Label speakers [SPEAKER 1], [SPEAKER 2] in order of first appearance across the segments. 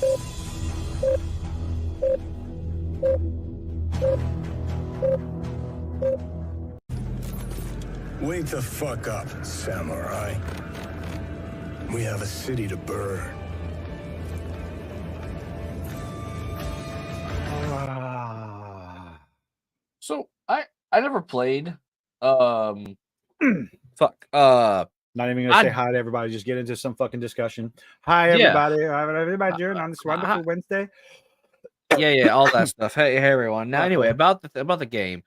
[SPEAKER 1] Wake the fuck up, samurai. We have a city to burn.
[SPEAKER 2] So I never played.
[SPEAKER 3] Fuck. Not even gonna say hi to everybody. Just get into some fucking discussion. Hi everybody. Hi everybody doing on this wonderful Wednesday.
[SPEAKER 2] Yeah, all that stuff. Hey everyone. Now anyway, about the game.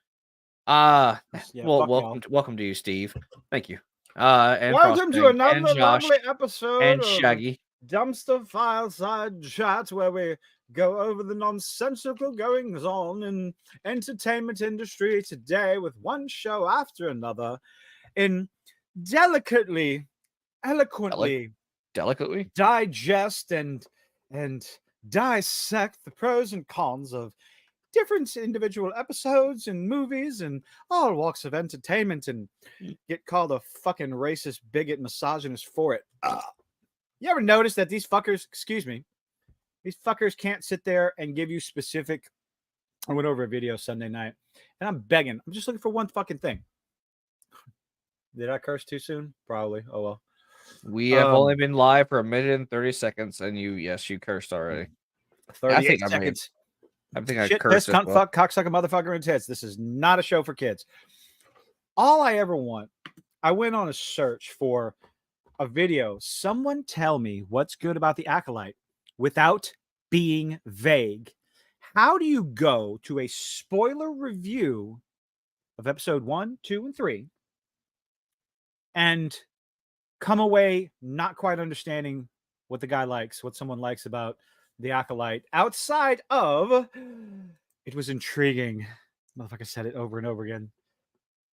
[SPEAKER 2] Welcome to you, Steve. Thank you. And
[SPEAKER 3] welcome to another lovely episode
[SPEAKER 2] and Shaggy.
[SPEAKER 3] Dumpster-Fireside chat, where we go over the nonsensical goings on in entertainment industry today with one show after another in delicately, eloquently digest and dissect the pros and cons of different individual episodes and movies and all walks of entertainment and get called a fucking racist, bigot, misogynist for it. You ever notice that these fuckers can't sit there and give you specific? I went over a video Sunday night and I'm begging. I'm just looking for one fucking thing. Did I curse too soon? Probably. Oh well.
[SPEAKER 2] We have only been live for 1 minute and 30 seconds, and you cursed already.
[SPEAKER 3] 38 seconds.
[SPEAKER 2] I think I
[SPEAKER 3] Shit,
[SPEAKER 2] cursed.
[SPEAKER 3] Piss, cunt, fuck, cocksucker, motherfucker, and tits. This is not a show for kids. All I ever want, I went on a search for a video. Someone tell me what's good about the Acolyte without being vague. How do you go to a spoiler review of episode 1, 2, and 3 and come away not quite understanding what the guy likes, what someone likes about the Acolyte, outside of it was intriguing. Motherfucker said it over and over again.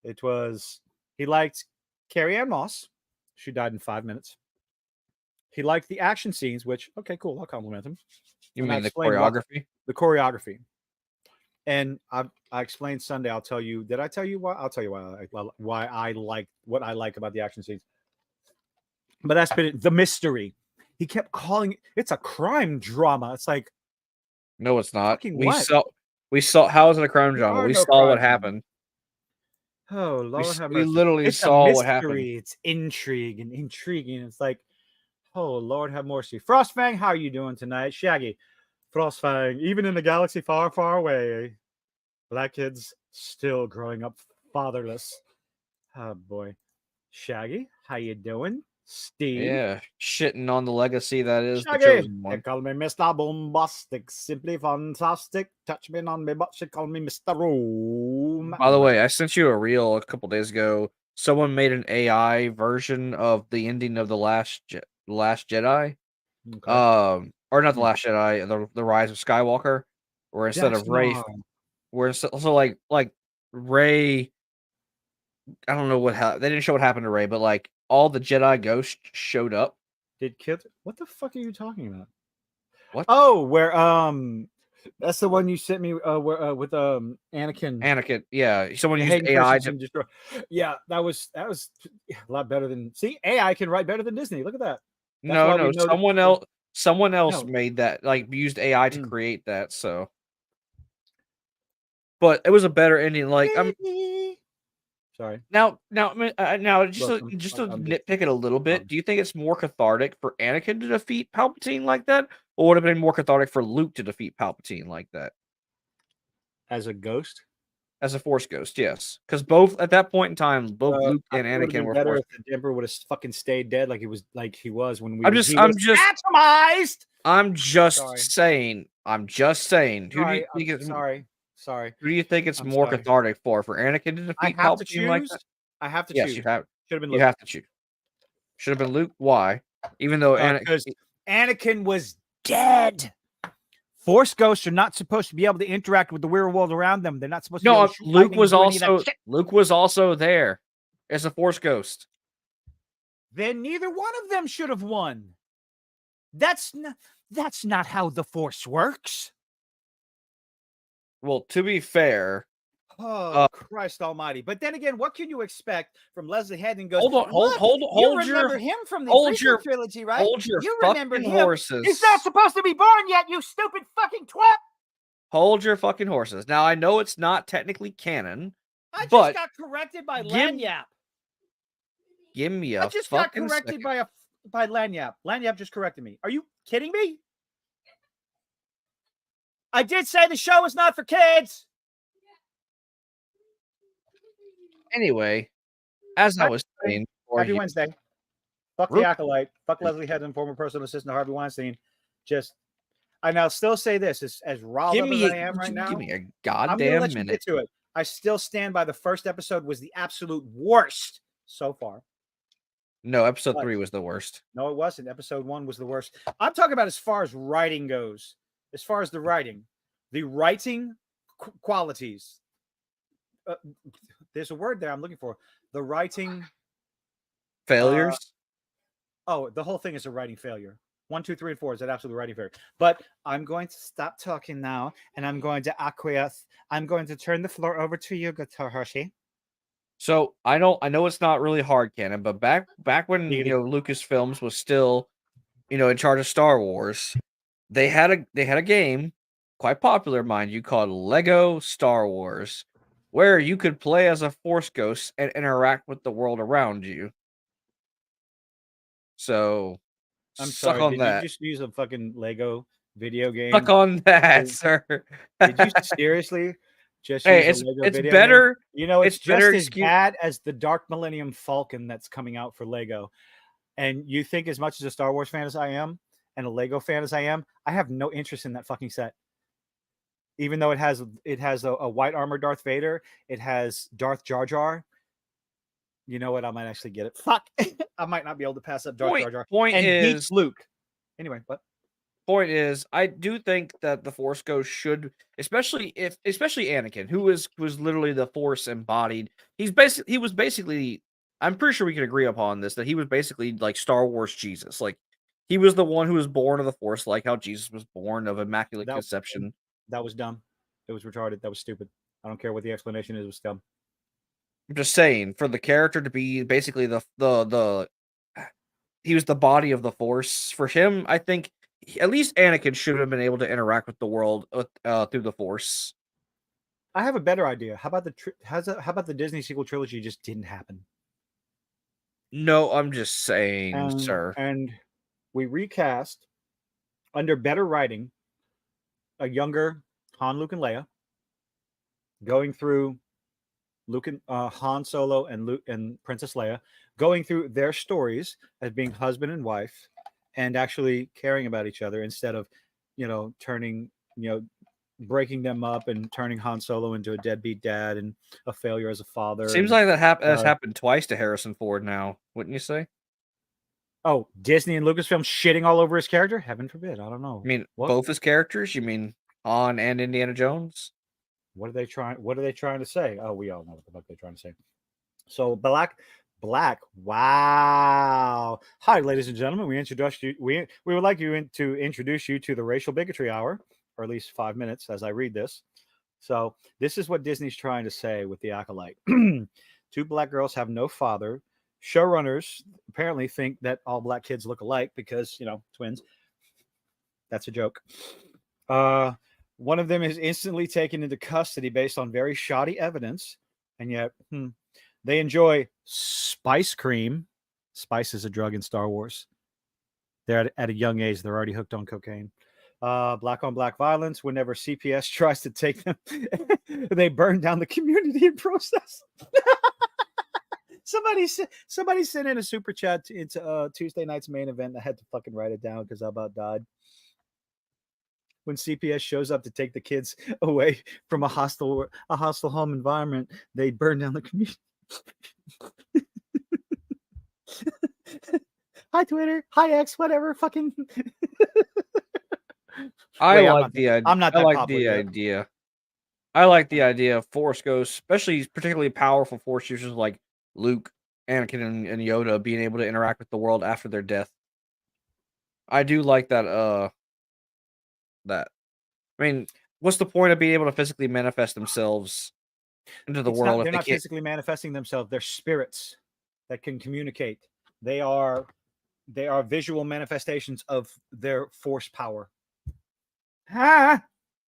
[SPEAKER 3] It was, he liked Carrie Ann Moss. She died in 5 minutes. He liked the action scenes, which, okay, cool, I'll compliment him.
[SPEAKER 2] You mean the choreography?
[SPEAKER 3] The choreography. And I explained Sunday. I'll tell you. Did I tell you why? I'll tell you why I like what I like about the action scenes. But that's been it. The mystery. He kept calling it's a crime drama. It's like,
[SPEAKER 2] no, it's not.
[SPEAKER 3] We
[SPEAKER 2] saw. How is it a crime drama? We saw what happened.
[SPEAKER 3] Oh Lord,
[SPEAKER 2] we literally saw what happened.
[SPEAKER 3] It's intrigue and intriguing. It's like, oh Lord, have mercy. Frostfang, how are you doing tonight? Shaggy, Frostfang, even in a galaxy far, far away, black kids still growing up fatherless. Oh boy, Shaggy, how you doing? Steve,
[SPEAKER 2] yeah, shitting on the legacy that is
[SPEAKER 3] Shaggy.
[SPEAKER 2] The chosen one.
[SPEAKER 3] They call me Mr. Bombastic, simply fantastic. Touch me on me butt, she call me Mr. Room.
[SPEAKER 2] By the way, I sent you a reel a couple days ago. Someone made an AI version of the ending of the Last Jedi,
[SPEAKER 3] Okay.
[SPEAKER 2] or not the Last Jedi, the Rise of Skywalker, where instead of Rey, like Rey, I don't know they didn't show what happened to Rey, but like all the Jedi ghosts showed up.
[SPEAKER 3] What the fuck are you talking about?
[SPEAKER 2] What?
[SPEAKER 3] Oh, where that's the one you sent me where with Anakin.
[SPEAKER 2] Anakin, yeah. Someone used AI to
[SPEAKER 3] destroy. Yeah, that was a lot better than AI can write better than Disney. Look at that.
[SPEAKER 2] No, someone else made that, like used AI to create that, so but it was a better ending. Like I'm
[SPEAKER 3] sorry.
[SPEAKER 2] Now, just to nitpick it a little bit, do you think it's more cathartic for Anakin to defeat Palpatine like that, or would it have been more cathartic for Luke to defeat Palpatine like that?
[SPEAKER 3] As a ghost?
[SPEAKER 2] As a Force ghost, yes. Because both at that point in time, both Luke and Anakin were
[SPEAKER 3] better
[SPEAKER 2] Force.
[SPEAKER 3] If the Emperor would have fucking stayed dead like he was when we.
[SPEAKER 2] I'm just
[SPEAKER 3] atomized.
[SPEAKER 2] I'm just saying.
[SPEAKER 3] Sorry.
[SPEAKER 2] Who do you think it's more cathartic for Anakin to defeat Palpatine like that?
[SPEAKER 3] I have to
[SPEAKER 2] choose.
[SPEAKER 3] Yes,
[SPEAKER 2] you have.
[SPEAKER 3] Should have been
[SPEAKER 2] Luke.
[SPEAKER 3] Luke.
[SPEAKER 2] You have to choose. Should have been Luke. Why? Even though
[SPEAKER 3] Anakin was dead. Force ghosts are not supposed to be able to interact with the real world around them. They're not supposed to.
[SPEAKER 2] No, Luke was also there as a Force ghost.
[SPEAKER 3] Then neither one of them should have won. That's not how the Force works.
[SPEAKER 2] Well, to be fair,
[SPEAKER 3] Oh, Christ Almighty! But then again, what can you expect from Leslie Head? And goes,
[SPEAKER 2] hold on, hold
[SPEAKER 3] you remember him from the prequel trilogy, right?
[SPEAKER 2] Hold your
[SPEAKER 3] you
[SPEAKER 2] fucking
[SPEAKER 3] remember him.
[SPEAKER 2] horses.
[SPEAKER 3] He's not supposed to be born yet, you stupid fucking twat.
[SPEAKER 2] Hold your fucking horses. Now I know it's not technically canon.
[SPEAKER 3] I just
[SPEAKER 2] but
[SPEAKER 3] got corrected by Lanyap.
[SPEAKER 2] Give me a
[SPEAKER 3] I just
[SPEAKER 2] fucking
[SPEAKER 3] got corrected
[SPEAKER 2] second.
[SPEAKER 3] by Lanyap. Lanyap just corrected me. Are you kidding me? I did say the show is not for kids.
[SPEAKER 2] Anyway, as I was saying,
[SPEAKER 3] Happy Wednesday. Fuck the Acolyte. Fuck Leslie Head and former personal assistant Harvey Weinstein. I now still say this as riled up as I am right now.
[SPEAKER 2] Give me a goddamn minute.
[SPEAKER 3] You get to it. I still stand by the first episode was the absolute worst so far.
[SPEAKER 2] No, episode 3 was the worst.
[SPEAKER 3] No, it wasn't. Episode 1 was the worst. I'm talking about as far as writing goes. As far as the writing qualities. There's a word there I'm looking for. The writing
[SPEAKER 2] failures.
[SPEAKER 3] The whole thing is a writing failure. 1, 2, 3, and 4 is an absolute writing failure. But I'm going to stop talking now, and I'm going to acquiesce. I'm going to turn the floor over to you, Guitar Hershey.
[SPEAKER 2] So I know it's not really hard canon, but back when Lucasfilms was still, in charge of Star Wars, they had a game, quite popular, mind you, called Lego Star Wars, where you could play as a Force ghost and interact with the world around you. So,
[SPEAKER 3] I'm sorry. Did you just use a fucking Lego video game?
[SPEAKER 2] Suck on that, sir.
[SPEAKER 3] Did you seriously just
[SPEAKER 2] use
[SPEAKER 3] a Lego
[SPEAKER 2] it's
[SPEAKER 3] video
[SPEAKER 2] better.
[SPEAKER 3] Game? You know, it's just as bad as the Dark Millennium Falcon that's coming out for Lego. And you think as much as a Star Wars fan as I am and a Lego fan as I am, I have no interest in that fucking set. Even though it has a white armor Darth Vader, it has Darth Jar Jar. You know what? I might actually get it. Fuck. I might not be able to pass up Darth Jar Jar.
[SPEAKER 2] Point is
[SPEAKER 3] Luke. Anyway, but
[SPEAKER 2] point is, I do think that the Force Ghost should, especially Anakin, who was literally the Force embodied. He was basically. I'm pretty sure we can agree upon this, that he was basically like Star Wars Jesus. Like, he was the one who was born of the Force, like how Jesus was born of Immaculate Conception.
[SPEAKER 3] That was dumb. It was retarded. That was stupid. I don't care what the explanation is. It was dumb.
[SPEAKER 2] I'm just saying, for the character to be basically he was the body of the Force. For him, I think at least Anakin should have been able to interact with the world through the Force.
[SPEAKER 3] I have a better idea. How about the Disney sequel trilogy just didn't happen?
[SPEAKER 2] No, I'm just saying, sir.
[SPEAKER 3] And we recast under better writing a younger Han, Luke, and Leia going through Han Solo and Luke and Princess Leia going through their stories as being husband and wife and actually caring about each other instead of, breaking them up and turning Han Solo into a deadbeat dad and a failure as a father.
[SPEAKER 2] Seems like that has happened twice to Harrison Ford now, wouldn't you say?
[SPEAKER 3] Oh, Disney and Lucasfilm shitting all over his character? Heaven forbid. I don't know.
[SPEAKER 2] I mean, both his characters? You mean Han and Indiana Jones?
[SPEAKER 3] What are they trying to say? Oh, we all know what the fuck they're trying to say. So Black. Wow. Hi, ladies and gentlemen. We would like to introduce you to the Racial Bigotry Hour, or at least 5 minutes as I read this. So this is what Disney's trying to say with the Acolyte. 2 black girls have no father. Showrunners apparently think that all black kids look alike because, twins. That's a joke. One of them is instantly taken into custody based on very shoddy evidence. And yet, they enjoy spice cream. Spice is a drug in Star Wars. They're at a young age. They're already hooked on cocaine. Black on black violence. Whenever CPS tries to take them, they burn down the community in process. Somebody sent in a super chat into Tuesday night's main event. I had to fucking write it down because I about died. When CPS shows up to take the kids away from a hostile home environment, they burn down the community. Hi Twitter, hi X, whatever. Fucking.
[SPEAKER 2] I like the idea of Force Ghosts, particularly powerful Force users like Luke, Anakin, and Yoda being able to interact with the world after their death. I do like that. I mean, what's the point of being able to physically manifest themselves into the world.
[SPEAKER 3] They're not physically manifesting themselves. They're spirits that can communicate. They are visual manifestations of their force power.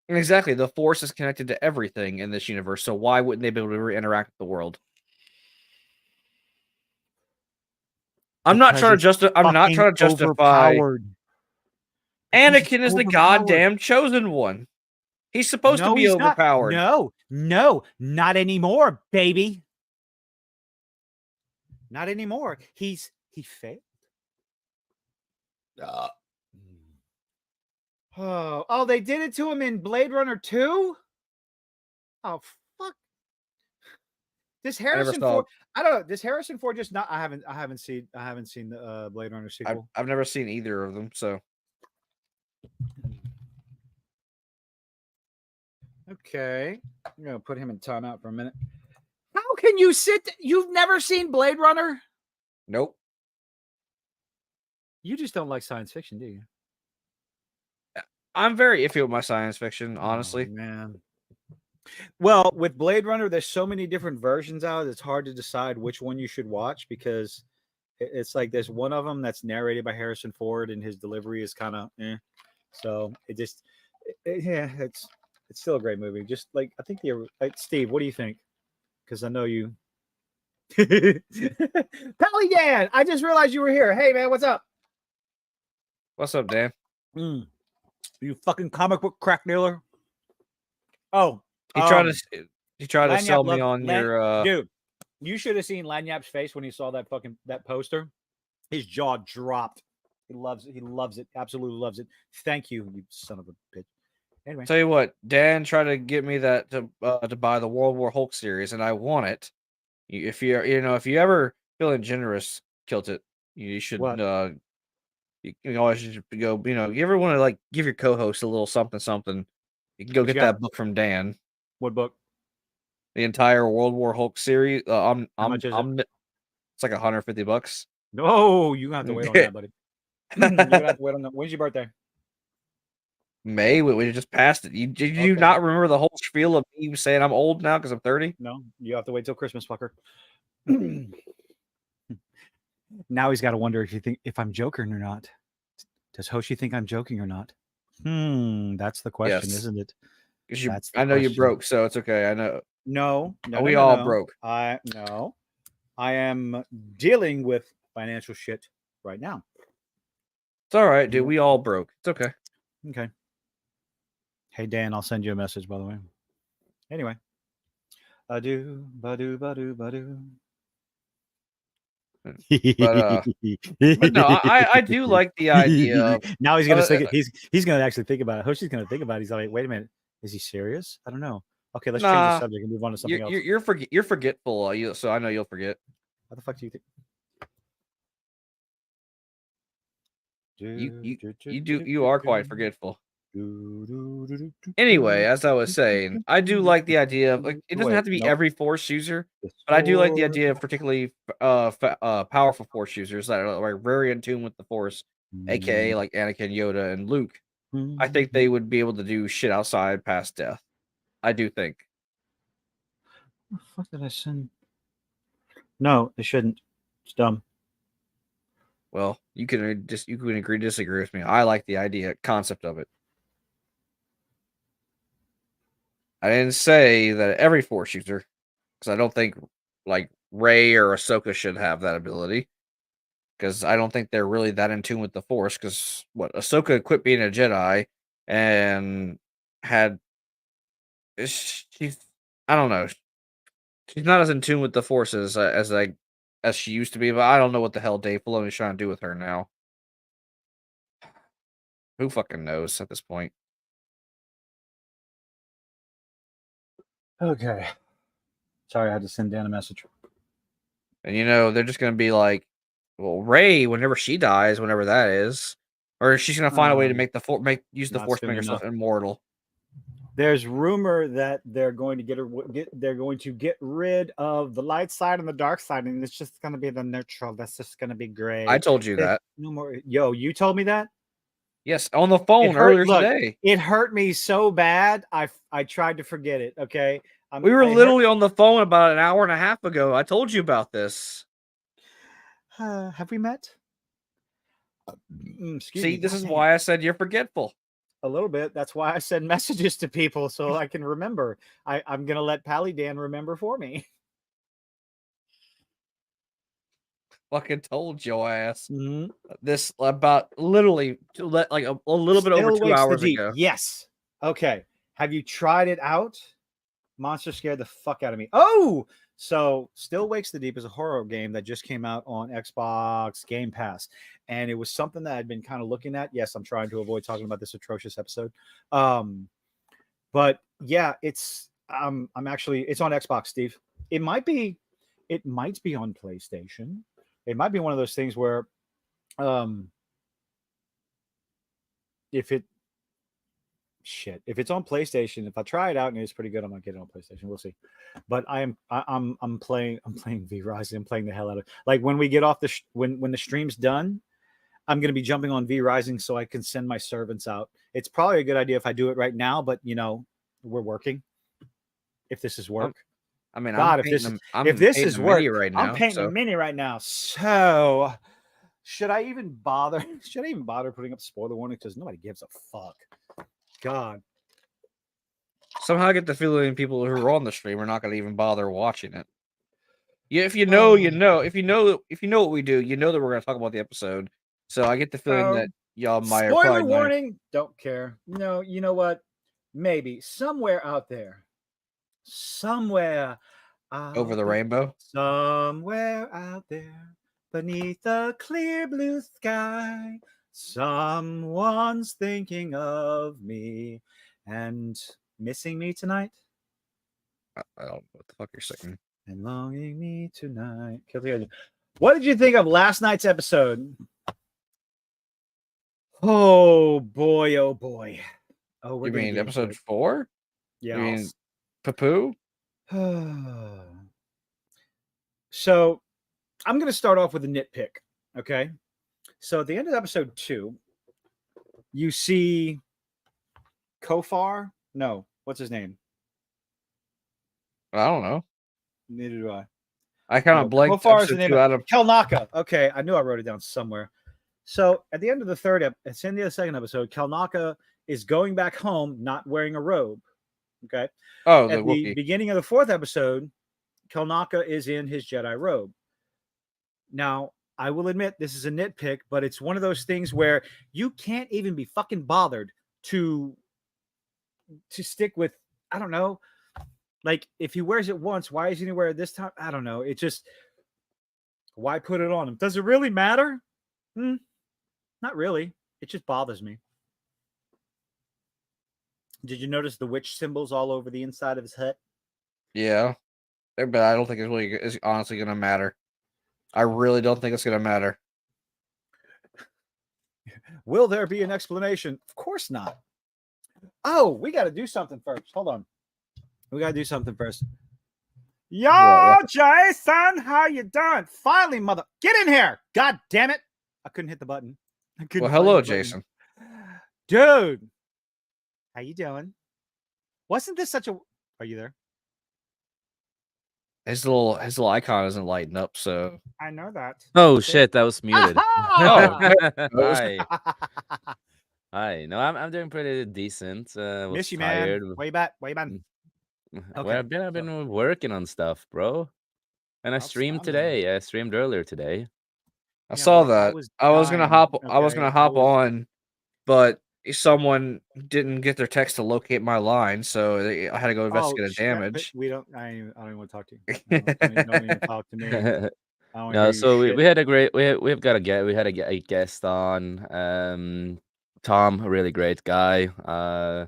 [SPEAKER 2] Exactly. The force is connected to everything in this universe. So why wouldn't they be able to interact with the world? I'm not trying to justify. Anakin is the goddamn chosen one. He's supposed to be overpowered.
[SPEAKER 3] No, not anymore, baby. Not anymore. He failed. Oh, they did it to him in Blade Runner 2? Oh, fuck. This Harrison Ford, I don't know. This Harrison Ford just not. I haven't seen the Blade Runner sequel.
[SPEAKER 2] I've never seen either of them. So
[SPEAKER 3] okay, I'm gonna put him in timeout for a minute. How can you sit? You've never seen Blade Runner?
[SPEAKER 2] Nope.
[SPEAKER 3] You just don't like science fiction, do you?
[SPEAKER 2] I'm very iffy with my science fiction, honestly.
[SPEAKER 3] Oh, man. Well, with Blade Runner, there's so many different versions out. It's hard to decide which one you should watch because it's like there's one of them that's narrated by Harrison Ford and his delivery is kind of So it just, it's still a great movie. Just like I think Steve, what do you think? Because I know you. Pally Dan, I just realized you were here. Hey man, what's up?
[SPEAKER 2] What's up, Dan?
[SPEAKER 3] You fucking comic book crack dealer. Oh,
[SPEAKER 2] he tried to sell me on your
[SPEAKER 3] dude. You should have seen Lanyap's face when he saw that poster. His jaw dropped. He loves it. Absolutely loves it. Thank you, you son of a bitch. Anyway,
[SPEAKER 2] tell you what, Dan tried to get me that to buy the World War Hulk series, and I want it. If you ever feeling generous, Kilt it. You should. You always just go. You ever want to like give your co-host a little something? You can go get that book from Dan.
[SPEAKER 3] What book?
[SPEAKER 2] The entire World War Hulk series.
[SPEAKER 3] How much is it?
[SPEAKER 2] It's like $150.
[SPEAKER 3] No, you have to wait on that, buddy. You have to wait on that. When's your birthday?
[SPEAKER 2] May. We just passed it. Did you not remember the whole spiel of me saying I'm old now because I'm 30?
[SPEAKER 3] No, you have to wait till Christmas, fucker. Now he's got to wonder if I'm joking or not. Does Hoshi think I'm joking or not? That's the question, isn't it?
[SPEAKER 2] I know you broke, so it's okay. I know.
[SPEAKER 3] No,
[SPEAKER 2] we all broke.
[SPEAKER 3] I am dealing with financial shit right now.
[SPEAKER 2] It's all right, dude. We all broke. It's okay.
[SPEAKER 3] Okay. Hey Dan, I'll send you a message, by the way. Anyway. Badu.
[SPEAKER 2] But no, I do like the idea of,
[SPEAKER 3] now he's gonna think he's gonna actually think about it. Hoshi's gonna think about it. He's like, wait a minute, is he serious? I don't know. Okay, let's change the subject and move on to something else.
[SPEAKER 2] You're forgetful, so I know you'll forget.
[SPEAKER 3] How the fuck do you think?
[SPEAKER 2] You are quite forgetful. Anyway, as I was saying, I do like the idea of like it doesn't have to be every Force user, but I do like the idea of particularly powerful Force users that are like very in tune with the Force, aka like Anakin, Yoda, and Luke. I think they would be able to do shit outside past death. I do think.
[SPEAKER 3] What the fuck did I send? No, they shouldn't. It's dumb.
[SPEAKER 2] Well, you can agree to disagree with me. I like the concept of it. I didn't say that every Force user, because I don't think like Rey or Ahsoka should have that ability. Because I don't think they're really that in tune with the Force. Because Ahsoka quit being a Jedi and I don't know. She's not as in tune with the Force as she used to be. But I don't know what the hell Dave Filoni's trying to do with her now. Who fucking knows at this point?
[SPEAKER 3] Okay. Sorry, I had to send Dan a message.
[SPEAKER 2] And they're just gonna be like, well, Rey, whenever she dies, whenever that is, or she's gonna find a way to make use the Force to make herself immortal.
[SPEAKER 3] There's rumor that they're going to get rid of the light side and the dark side, and it's just gonna be the neutral. That's just gonna be great.
[SPEAKER 2] I told you that.
[SPEAKER 3] No more. Yo, you told me that?
[SPEAKER 2] Yes, on the phone earlier today.
[SPEAKER 3] It hurt me so bad. I tried to forget it. Okay,
[SPEAKER 2] We were literally on the phone about an hour and a half ago. I told you about this.
[SPEAKER 3] Have we met?
[SPEAKER 2] See, this is why I said you're forgetful.
[SPEAKER 3] A little bit. That's why I send messages to people so I can remember. I'm gonna let Pally Dan remember for me.
[SPEAKER 2] Fucking told your ass
[SPEAKER 3] Mhm.
[SPEAKER 2] this about literally like a little bit over 2 hours ago.
[SPEAKER 3] Yes. Okay. Have you tried it out? Monster scared the fuck out of me. Oh, so Still Wakes the Deep is a horror game that just came out on Xbox Game Pass, and it was something that I'd been kind of looking at. Yes, I'm trying to avoid talking about this atrocious episode, but yeah, it's it's on Xbox, Steve. It might be on PlayStation. It might be one of those things where, if it's on PlayStation, if I try it out and it's pretty good, I might get it on PlayStation. We'll see. But I'm playing V-Rising. I'm playing the hell out of it. Like when we get off when the stream's done, I'm gonna be jumping on V-Rising so I can send my servants out. It's probably a good idea if I do it right now, but we're working. If this is work.
[SPEAKER 2] I mean,
[SPEAKER 3] God, if this is work
[SPEAKER 2] right now,
[SPEAKER 3] I'm painting a mini right now. So should I even bother? Should I even bother putting up spoiler warning? Because nobody gives a fuck. God.
[SPEAKER 2] Somehow I get the feeling people who are on the stream are not going to even bother watching it. Yeah, if you know, you know. If you know what we do, you know that we're going to talk about the episode. So I get the feeling that y'all might.
[SPEAKER 3] Spoiler warning. Don't care. No, you know what? Maybe somewhere out there,
[SPEAKER 2] over the rainbow,
[SPEAKER 3] somewhere out there, beneath a clear blue sky, someone's thinking of me and missing me tonight.
[SPEAKER 2] I don't know what the fuck you're saying.
[SPEAKER 3] And longing me tonight. What did you think of last night's episode? Oh boy, oh boy. Oh,
[SPEAKER 2] you mean episode 4?
[SPEAKER 3] Yeah.
[SPEAKER 2] You mean Papoo?
[SPEAKER 3] So I'm going to start off with a nitpick. Okay. So at the end of episode 2, you see Kofar. No, what's his name?
[SPEAKER 2] I don't know.
[SPEAKER 3] Neither do I.
[SPEAKER 2] I kind of blanked
[SPEAKER 3] Kofar's the name of Kelnaka. Okay, I knew I wrote it down somewhere. So at the end of the it's in the second episode, Kelnaka is going back home not wearing a robe. Okay.
[SPEAKER 2] Oh,
[SPEAKER 3] at the beginning of the 4th episode, Kelnaka is in his Jedi robe. Now, I will admit this is a nitpick, but it's one of those things where you can't even be fucking bothered to stick with, I don't know, like if he wears it once, why isn't he wear it this time? I don't know. It just, why put it on him? Does it really matter? Not really. It just bothers me. Did you notice the witch symbols all over the inside of his hut?
[SPEAKER 2] Yeah, but I don't think it's honestly going to matter. I really don't think it's going to matter.
[SPEAKER 3] Will there be an explanation? Of course not. Oh, we got to do something first. Hold on. We got to do something first. Yo, Jason, how you doing? Finally, mother. Get in here. God damn it. I couldn't hit the button.
[SPEAKER 2] Well, hello, Jason.
[SPEAKER 3] Dude. How you doing? Wasn't this such a... Are you there?
[SPEAKER 2] His little icon isn't lighting up, so...
[SPEAKER 3] I know that.
[SPEAKER 4] Oh, shit, that was muted. Hi. Hi. No, I'm doing pretty decent.
[SPEAKER 3] Miss you, tired. Man. Where you at? Where you been?
[SPEAKER 4] Okay. Well, I've been working on stuff, bro. And I streamed today. I streamed earlier today.
[SPEAKER 2] I saw that. I was gonna hop on, but someone didn't get their text to locate my line, so I had to go investigate the damage.
[SPEAKER 3] I don't even want to talk to you. Don't even talk to me.
[SPEAKER 4] No, so we had a great we had a guest on. Tom, a really great guy.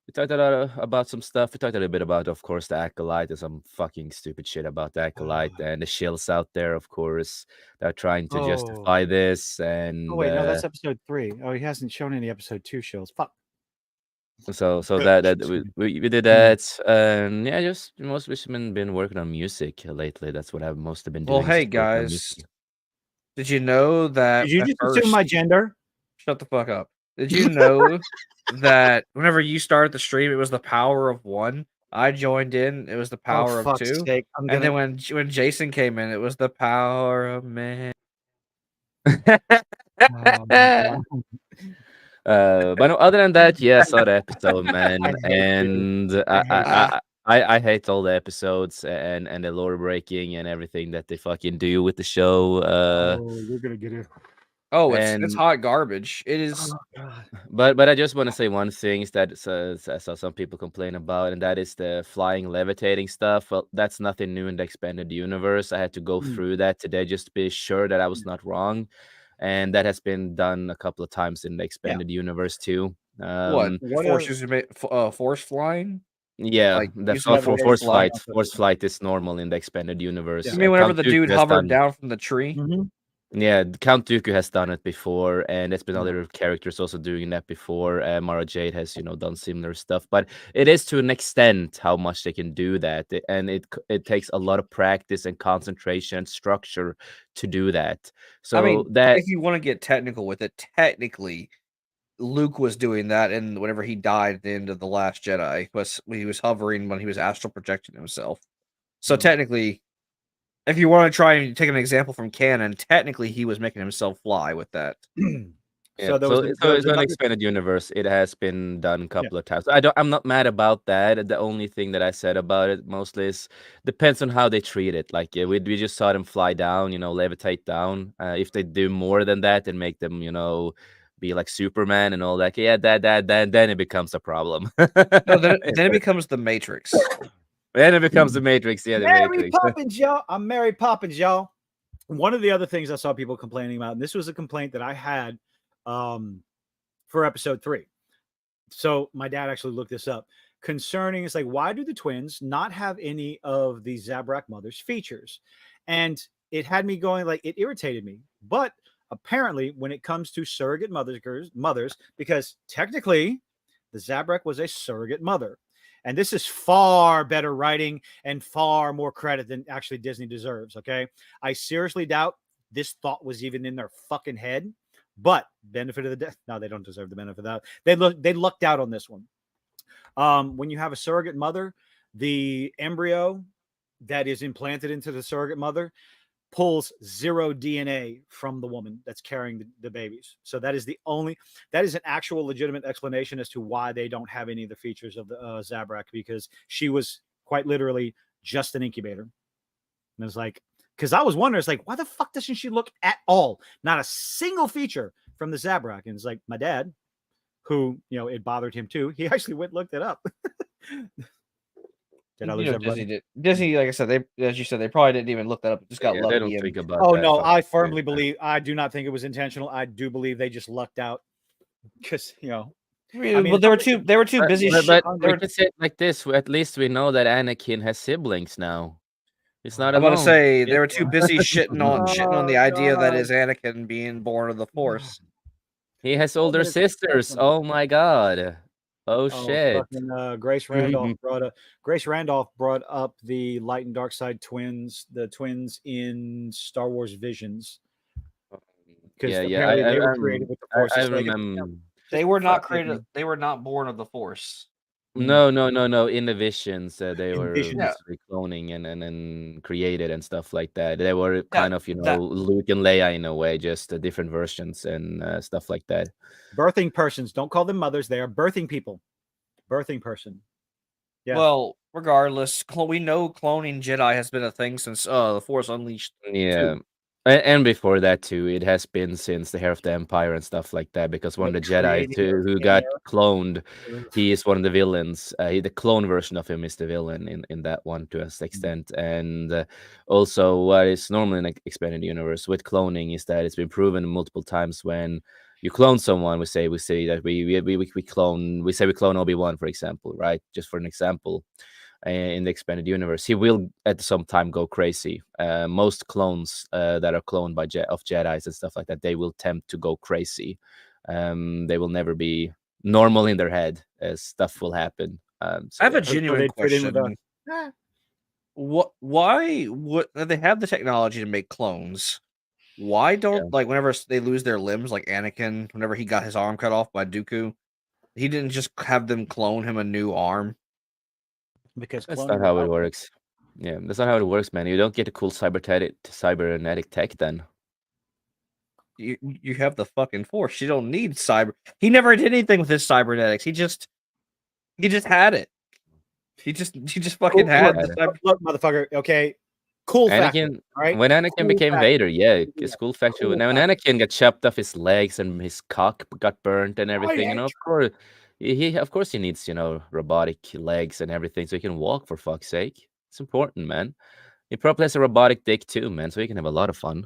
[SPEAKER 4] We talked about some stuff. We talked a little bit about, of course, the Acolyte and some fucking stupid shit about the Acolyte and the shills out there, of course. They're trying to justify this. And
[SPEAKER 3] oh wait, no, that's episode 3. Oh, he hasn't shown any episode 2 shills. Fuck.
[SPEAKER 4] So that we did that, and yeah, just most of us have been working on music lately. That's what I've mostly been doing.
[SPEAKER 2] Well, hey guys, did you know that?
[SPEAKER 3] Did you just assume my gender?
[SPEAKER 2] Shut the fuck up. Did you know that whenever you started the stream, it was the power of 1? I joined in. It was the power of
[SPEAKER 3] fuck's
[SPEAKER 2] 2.
[SPEAKER 3] sake. I'm
[SPEAKER 2] And
[SPEAKER 3] gonna.
[SPEAKER 2] then when Jason came in, it was the power of man.
[SPEAKER 3] Oh, my God.
[SPEAKER 4] But no, other than that, yeah, I saw the episode, man,
[SPEAKER 3] I hate you.
[SPEAKER 4] and
[SPEAKER 3] I hate you.
[SPEAKER 4] I hate all the episodes and the lore breaking and everything that they fucking do with the show.
[SPEAKER 3] Oh, you're gonna get it.
[SPEAKER 2] Oh, it's
[SPEAKER 4] And
[SPEAKER 2] hot garbage. It is.
[SPEAKER 3] Oh, God.
[SPEAKER 4] but I just want to say one thing is that I saw some people complain about, and that is the flying, levitating stuff. Well, that's nothing new in the expanded universe. I had to go
[SPEAKER 3] Mm.
[SPEAKER 4] through that today just to be sure that I was not wrong, and that has been done a couple of times in the expanded universe too.
[SPEAKER 2] What force force flying?
[SPEAKER 4] Yeah,
[SPEAKER 2] Like
[SPEAKER 4] the
[SPEAKER 2] using force
[SPEAKER 3] Levitation
[SPEAKER 2] flight.
[SPEAKER 4] force flight is normal in the expanded universe.
[SPEAKER 2] You mean whenever
[SPEAKER 4] Count
[SPEAKER 2] the
[SPEAKER 4] Dooku
[SPEAKER 2] dude
[SPEAKER 4] has
[SPEAKER 2] hovered
[SPEAKER 4] done,
[SPEAKER 2] down from the tree?
[SPEAKER 3] Mhm.
[SPEAKER 4] yeah, Count Dooku has done it before, and there's been
[SPEAKER 3] Yeah.
[SPEAKER 4] other characters also doing that before. Mara Jade has, done similar stuff, but it is to an extent how much they can do that, and it takes a lot of practice and concentration and structure to do that. So
[SPEAKER 2] I mean,
[SPEAKER 4] that
[SPEAKER 2] if you want to get technical with it, technically, Luke was doing that, and whenever he died at the end of the Last Jedi, he was hovering when he was astral projecting himself. So technically, if you want to try and take an example from canon, technically he was making himself fly with that.
[SPEAKER 4] Yeah,
[SPEAKER 3] So there was, there was
[SPEAKER 4] it's an
[SPEAKER 3] another.
[SPEAKER 4] expanded universe. It has been done a
[SPEAKER 3] Yeah.
[SPEAKER 4] couple of times. I'm not mad about that. The only thing that I said about it mostly is depends on how they treat it. Like we just saw them fly down, levitate down. If they do more than that and make them, be like Superman and all that, yeah, then it becomes a problem.
[SPEAKER 2] No, then it becomes the Matrix.
[SPEAKER 4] Then it becomes the Matrix. Yeah, the
[SPEAKER 3] Mary
[SPEAKER 4] Matrix.
[SPEAKER 3] Poppins, y'all. I'm Mary Poppins, y'all. One of the other things I saw people complaining about, and this was a complaint that I had for episode 3. So my dad actually looked this up. Concerning, it's like, why do the twins not have any of the Zabrak mother's features? And it had me going, like, it irritated me. But apparently, when it comes to surrogate mothers, because technically the Zabrak was a surrogate mother. And this is far better writing and far more credit than actually Disney deserves. Okay. I seriously doubt this thought was even in their fucking head. But benefit of the doubt. No, they don't deserve the benefit of that. They lucked out on this one. When you have a surrogate mother, the embryo that is implanted into the surrogate mother pulls 0 DNA from the woman that's carrying the babies. So that is an actual legitimate explanation as to why they don't have any of the features of the Zabrak, because she was quite literally just an incubator. And it's like, because I was wondering, it's like, why the fuck doesn't she look at all? Not a single feature from the Zabrak. And it's like, my dad, who, it bothered him too, he actually went and looked it up. Did I lose everybody?
[SPEAKER 2] Disney, like I said, as you said, they probably didn't even look that up. It just got lucky.
[SPEAKER 4] They don't think about
[SPEAKER 3] Oh
[SPEAKER 4] that.
[SPEAKER 3] no, I firmly believe. I do not think it was intentional. I do believe they just lucked out because
[SPEAKER 2] well, they were too busy.
[SPEAKER 4] But we can say it like this: at least we know that Anakin has siblings now. It's not
[SPEAKER 2] I'm
[SPEAKER 4] alone.
[SPEAKER 2] about to say they were too busy shitting on the idea that is Anakin being born of the Force.
[SPEAKER 4] He has older sisters. Oh my god. Oh shit.
[SPEAKER 3] Grace Randolph brought up the light and dark side twins, the twins in Star Wars Visions. Because apparently they were created with the Force.
[SPEAKER 4] I remember.
[SPEAKER 2] They were not created. They were not born of the Force.
[SPEAKER 4] No. In the Visions, they were cloning and created and stuff like that. They were kind of, Luke and Leia in a way, just different versions and stuff like that.
[SPEAKER 3] Birthing persons. Don't call them mothers. They are birthing people. Birthing person. Yeah.
[SPEAKER 2] Well, regardless, we know cloning Jedi has been a thing since the Force Unleashed.
[SPEAKER 4] Yeah. And before that too, it has been since the Heir of the Empire and stuff like that. Because one of the Jedi who got cloned, he is one of the villains. The clone version of him is the villain in that one to an extent. And also, what is normally in an expanded universe with cloning is that it's been proven multiple times when you clone someone. We say that we clone Obi-Wan, for example, right? Just for an example. In the expanded universe, he will at some time go crazy. Most clones that are cloned by Jedis and stuff like that, they will tend to go crazy. They will never be normal in their head, as stuff will happen.
[SPEAKER 2] I have a genuine question. Why would they have the technology to make clones? Why don't whenever they lose their limbs, like Anakin, whenever he got his arm cut off by Dooku, he didn't just have them clone him a new arm?
[SPEAKER 3] Because
[SPEAKER 4] That's
[SPEAKER 3] cloning
[SPEAKER 4] not how it
[SPEAKER 3] robots-
[SPEAKER 4] works. Yeah, that's not how it works, man. You don't get a cool cybernetic tech then.
[SPEAKER 2] You have the fucking Force. You don't need cyber. He never did anything with his cybernetics. He just had it. He just fucking had the cyber.
[SPEAKER 3] Look, motherfucker. Okay, cool factor.
[SPEAKER 4] Anakin,
[SPEAKER 3] All right.
[SPEAKER 4] when Anakin
[SPEAKER 3] Cool
[SPEAKER 4] became
[SPEAKER 3] factor.
[SPEAKER 4] Vader, yeah, it's cool factor.
[SPEAKER 3] Cool
[SPEAKER 4] Now, when
[SPEAKER 3] factor.
[SPEAKER 4] Anakin got chopped off his legs and his cock got burnt and everything, you know, of course, he needs, you know, robotic legs and everything so he can walk. For fuck's sake, it's important, man. He probably has a robotic dick too, man, so he can have a lot of fun.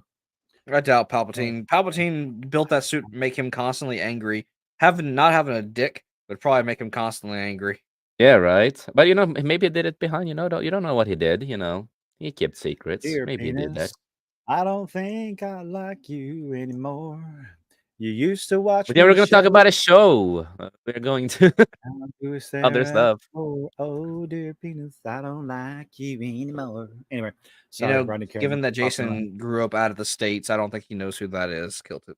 [SPEAKER 2] I doubt Palpatine. Palpatine built that suit to make him constantly angry. Not having a dick would probably make him constantly angry.
[SPEAKER 4] Yeah, right. But you know, maybe he did it behind. You know, you don't know what he did. You know, he kept secrets.
[SPEAKER 3] Dear
[SPEAKER 4] Maybe he did that.
[SPEAKER 3] penis, I don't think I like you anymore. You used to watch.
[SPEAKER 4] But yeah, we're going to talk about a show. We're going to other stuff.
[SPEAKER 3] Oh, dear penis, I don't like you anymore. Anyway,
[SPEAKER 2] You
[SPEAKER 3] sorry,
[SPEAKER 2] know,
[SPEAKER 3] Rodney King.
[SPEAKER 2] given that Jason grew up out of the States, I don't think he knows who that is. Killed it.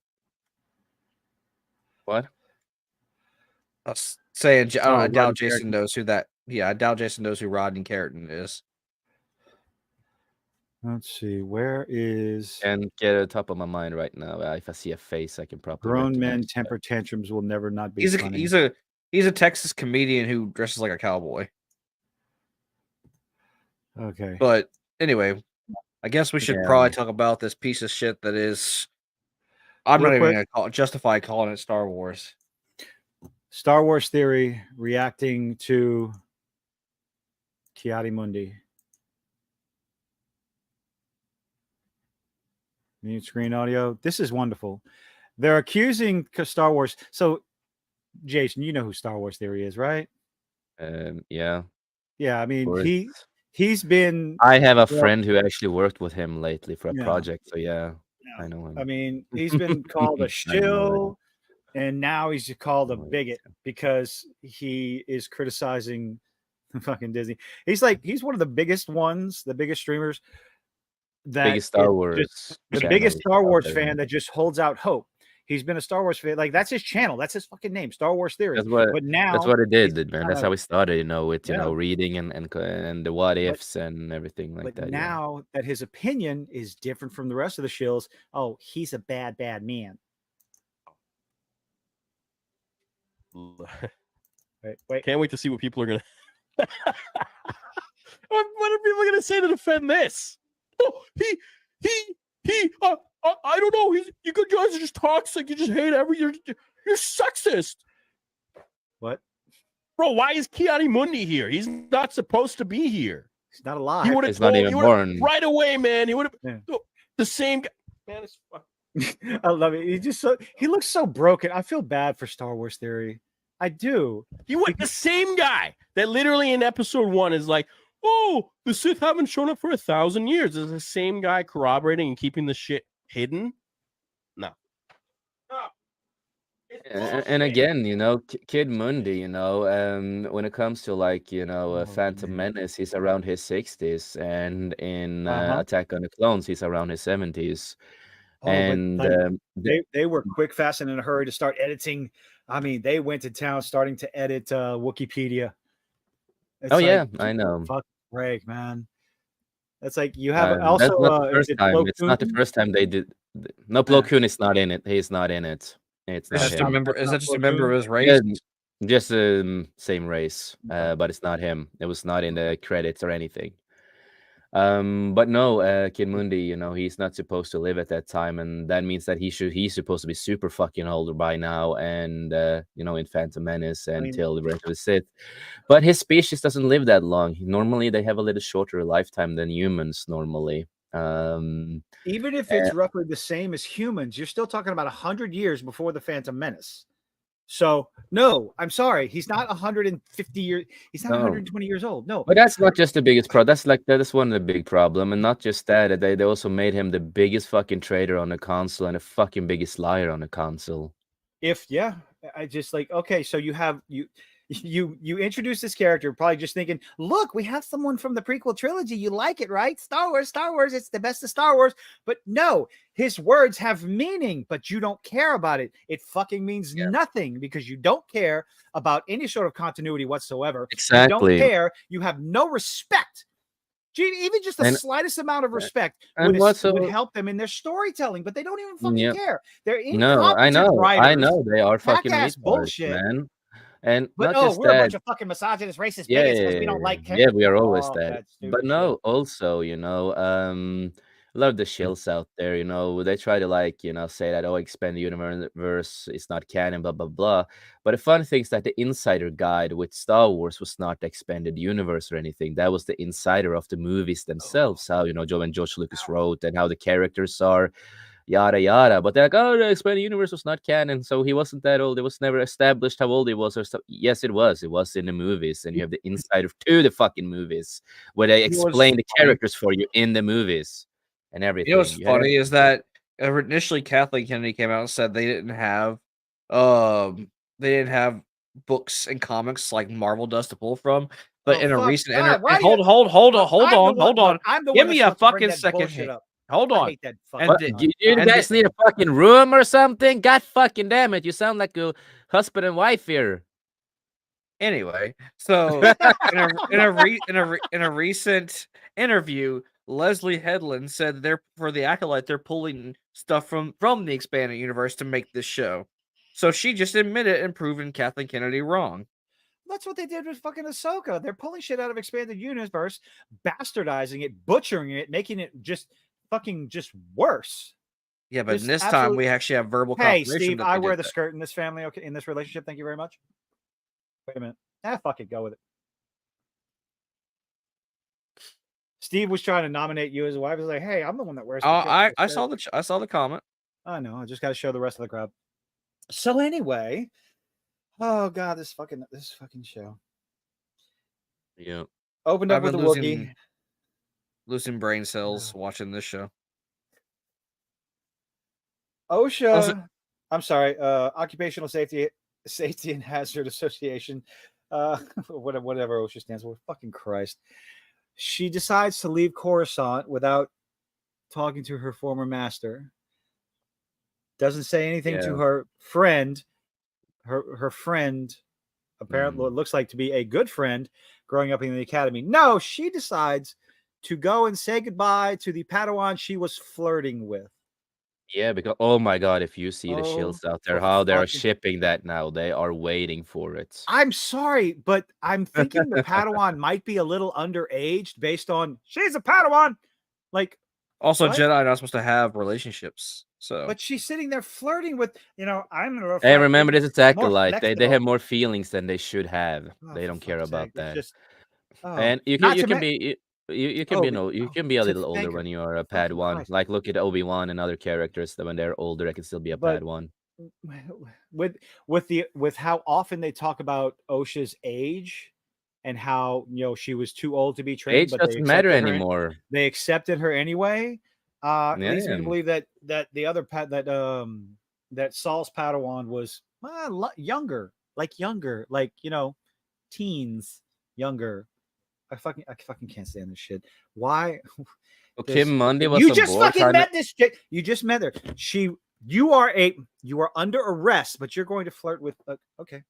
[SPEAKER 4] What?
[SPEAKER 2] I was saying, I doubt
[SPEAKER 3] Rodney
[SPEAKER 2] Jason
[SPEAKER 3] Carrington.
[SPEAKER 2] knows who that. Yeah, I doubt Jason knows who Rodney Carrington is.
[SPEAKER 3] Let's see, where is
[SPEAKER 4] And get it top of my mind right now. If I see a face, I can probably
[SPEAKER 3] grown men
[SPEAKER 4] recognize that.
[SPEAKER 3] temper tantrums will never not be
[SPEAKER 2] He's
[SPEAKER 3] funny.
[SPEAKER 2] he's a Texas comedian who dresses like a cowboy.
[SPEAKER 3] Okay.
[SPEAKER 2] But anyway, I guess we should
[SPEAKER 4] Yeah.
[SPEAKER 2] probably talk about this piece of shit that is. I'm
[SPEAKER 3] Real
[SPEAKER 2] not even
[SPEAKER 3] quick.
[SPEAKER 2] going to justify calling it Star Wars.
[SPEAKER 3] Star Wars Theory reacting to Ki-Adi-Mundi. Mute screen audio. This is wonderful. They're accusing Star Wars. So, Jason, you know who Star Wars Theory is, right?
[SPEAKER 4] Yeah.
[SPEAKER 3] Yeah, I mean,
[SPEAKER 4] course.
[SPEAKER 3] he's been.
[SPEAKER 4] I have a friend who actually worked with him lately for a
[SPEAKER 3] Yeah.
[SPEAKER 4] project. So yeah, I know him.
[SPEAKER 3] I mean, he's been called a shill, and now he's called a bigot because he is criticizing fucking Disney. He's one of the biggest ones, the biggest streamers.
[SPEAKER 4] Biggest Star Wars.
[SPEAKER 3] The biggest Star Wars fan that just holds out hope. He's been a Star Wars fan. Like, that's his channel. That's his fucking name, Star Wars Theory.
[SPEAKER 4] That's what it did, man. That's how we started, you know, with reading and the what ifs and everything like that.
[SPEAKER 3] But now that his opinion is different from the rest of the shills, oh, he's a bad man. Wait.
[SPEAKER 5] Can't wait to see what people are gonna. What are people gonna say to defend this? Oh, I don't know. You guys are just toxic. You just hate you're sexist.
[SPEAKER 3] What?
[SPEAKER 5] Bro, why is Ki-Adi-Mundi here? He's not supposed to be here.
[SPEAKER 3] He's not alive.
[SPEAKER 5] He would have told
[SPEAKER 4] not even born
[SPEAKER 5] right away, man. He would have the same guy. Man, it's fucking...
[SPEAKER 3] I love it. He looks so broken. I feel bad for Star Wars Theory. I do.
[SPEAKER 5] He was the same guy that literally in episode 1 is like, oh, the Sith haven't shown up for 1,000 years. Is the same guy corroborating and keeping the shit hidden? No.
[SPEAKER 4] And again, you know, Kid Mundi, you know, when it comes to like, you know, Phantom Menace, he's around his 60s, and in Attack on the Clones, he's around his 70s. And
[SPEAKER 3] they were quick, fast, and in a hurry to start editing. I mean, they went to town starting to edit Wikipedia.
[SPEAKER 4] It's I know.
[SPEAKER 3] Fuck Greg, man. That's like you have also.
[SPEAKER 4] That's not the first time. It's not the first time they did. No, Plo Koon is not in it. He's not in it. It's not him.
[SPEAKER 2] Is that just a member of his race?
[SPEAKER 4] Yeah, just same race, but it's not him. It was not in the credits or anything. But no, Kid Mundi, you know, he's not supposed to live at that time, and that means that he's supposed to be super fucking older by now, and you know, in Phantom Menace until the Revenge of the Sith. But his species doesn't live that long. Normally, they have a little shorter lifetime than humans normally.
[SPEAKER 3] Even if it's roughly the same as humans, you're still talking about 100 years before the Phantom Menace. So no, I'm sorry, he's not 150 years. He's not 120 years old. No,
[SPEAKER 4] but that's not just the biggest problem. That's one of the big problem, and not just that. They also made him the biggest fucking traitor on the console and the fucking biggest liar on the console.
[SPEAKER 3] I just like, okay, so you have you introduce this character, probably just thinking, look, we have someone from the prequel trilogy. You like it, right? Star Wars, it's the best of Star Wars. But no, his words have meaning, but you don't care about it. It fucking means nothing because you don't care about any sort of continuity whatsoever.
[SPEAKER 4] Exactly.
[SPEAKER 3] You don't care. You have no respect. Even just the slightest amount of respect would help them in their storytelling, but they don't even fucking care. They're incompetent writers.
[SPEAKER 4] I know they are fucking
[SPEAKER 3] jackass
[SPEAKER 4] retards,
[SPEAKER 3] bullshit.
[SPEAKER 4] man. And
[SPEAKER 3] But
[SPEAKER 4] not just
[SPEAKER 3] we're a
[SPEAKER 4] that,
[SPEAKER 3] bunch of fucking misogynist, racist bigots because we don't like
[SPEAKER 4] yeah, we are always
[SPEAKER 3] Oh,
[SPEAKER 4] that.
[SPEAKER 3] that stupid
[SPEAKER 4] But no,
[SPEAKER 3] shit.
[SPEAKER 4] also, a lot of the shills out there, they try to say that expanded universe is not canon, blah blah blah. But the fun thing is that the insider guide with Star Wars was not the expanded universe or anything. That was the insider of the movies themselves. How when George Lucas wrote and how the characters are. Yada yada, but they're like, oh, the expanded universe was not canon, so he wasn't that old. It was never established how old he was, or stuff. Yes, it was. It was in the movies, and you have the insider to the fucking movies where they explain the characters for you in the movies and everything.
[SPEAKER 2] You know what's funny is that initially Kathleen Kennedy came out and said they didn't have books and comics like Marvel does to pull from. But in a recent interview, hold on. Give me a fucking second. Hold on.
[SPEAKER 4] Do you guys need a fucking room or something? God fucking damn it. You sound like a husband and wife here.
[SPEAKER 2] Anyway, so in a recent interview, Leslie Headland said for the Acolyte, they're pulling stuff from the expanded universe to make this show. So she just admitted and proven Kathleen Kennedy wrong.
[SPEAKER 3] That's what they did with fucking Ahsoka. They're pulling shit out of expanded universe, bastardizing it, butchering it, making it just worse.
[SPEAKER 2] Yeah, but this time we actually have verbal confirmation.
[SPEAKER 3] Hey, Steve, I wear the skirt in this family, okay, in this relationship. Thank you very much. Wait a minute. Fuck it, go with it. Steve was trying to nominate you as a wife. He was like, hey, I'm the one that wears.
[SPEAKER 2] I saw the comment.
[SPEAKER 3] I know. I just got to show the rest of the crowd. So anyway, oh god, this fucking show.
[SPEAKER 4] Yeah.
[SPEAKER 3] Opened up with a Wookiee.
[SPEAKER 2] Losing brain cells watching this show.
[SPEAKER 3] OSHA, I'm sorry, Occupational Safety and Hazard Association, whatever OSHA stands for. Fucking Christ. She decides to leave Coruscant without talking to her former master. Doesn't say anything to her friend. Her friend, apparently, it looks like to be a good friend growing up in the academy. No, she decides to go and say goodbye to the Padawan she was flirting with.
[SPEAKER 4] Yeah, because oh my god, if you see the shields out there, how they're shipping that now, they are waiting for it.
[SPEAKER 3] I'm sorry, but I'm thinking the Padawan might be a little underaged based on she's a Padawan. Like,
[SPEAKER 2] also, what? Jedi are not supposed to have relationships. So,
[SPEAKER 3] but she's sitting there flirting with, I'm gonna.
[SPEAKER 4] Hey, remember this is Acolyte. They have more feelings than they should have. They don't care about that. And you can be. You can be a little older when you are a Padawan. Like look at Obi-Wan and other characters that when they're older, they can still be a Padawan.
[SPEAKER 3] With how often they talk about OSHA's age and how she was too old to be trained,
[SPEAKER 4] age
[SPEAKER 3] but
[SPEAKER 4] doesn't matter anymore.
[SPEAKER 3] They accepted her anyway. Leads me to believe that the other that Saul's Padawan was younger, teens, younger. I fucking can't stand this shit. Why?
[SPEAKER 4] Well, Kim Mundy was.
[SPEAKER 3] You just fucking met this chick. You just met her. You are under arrest, but you're going to flirt with. Okay.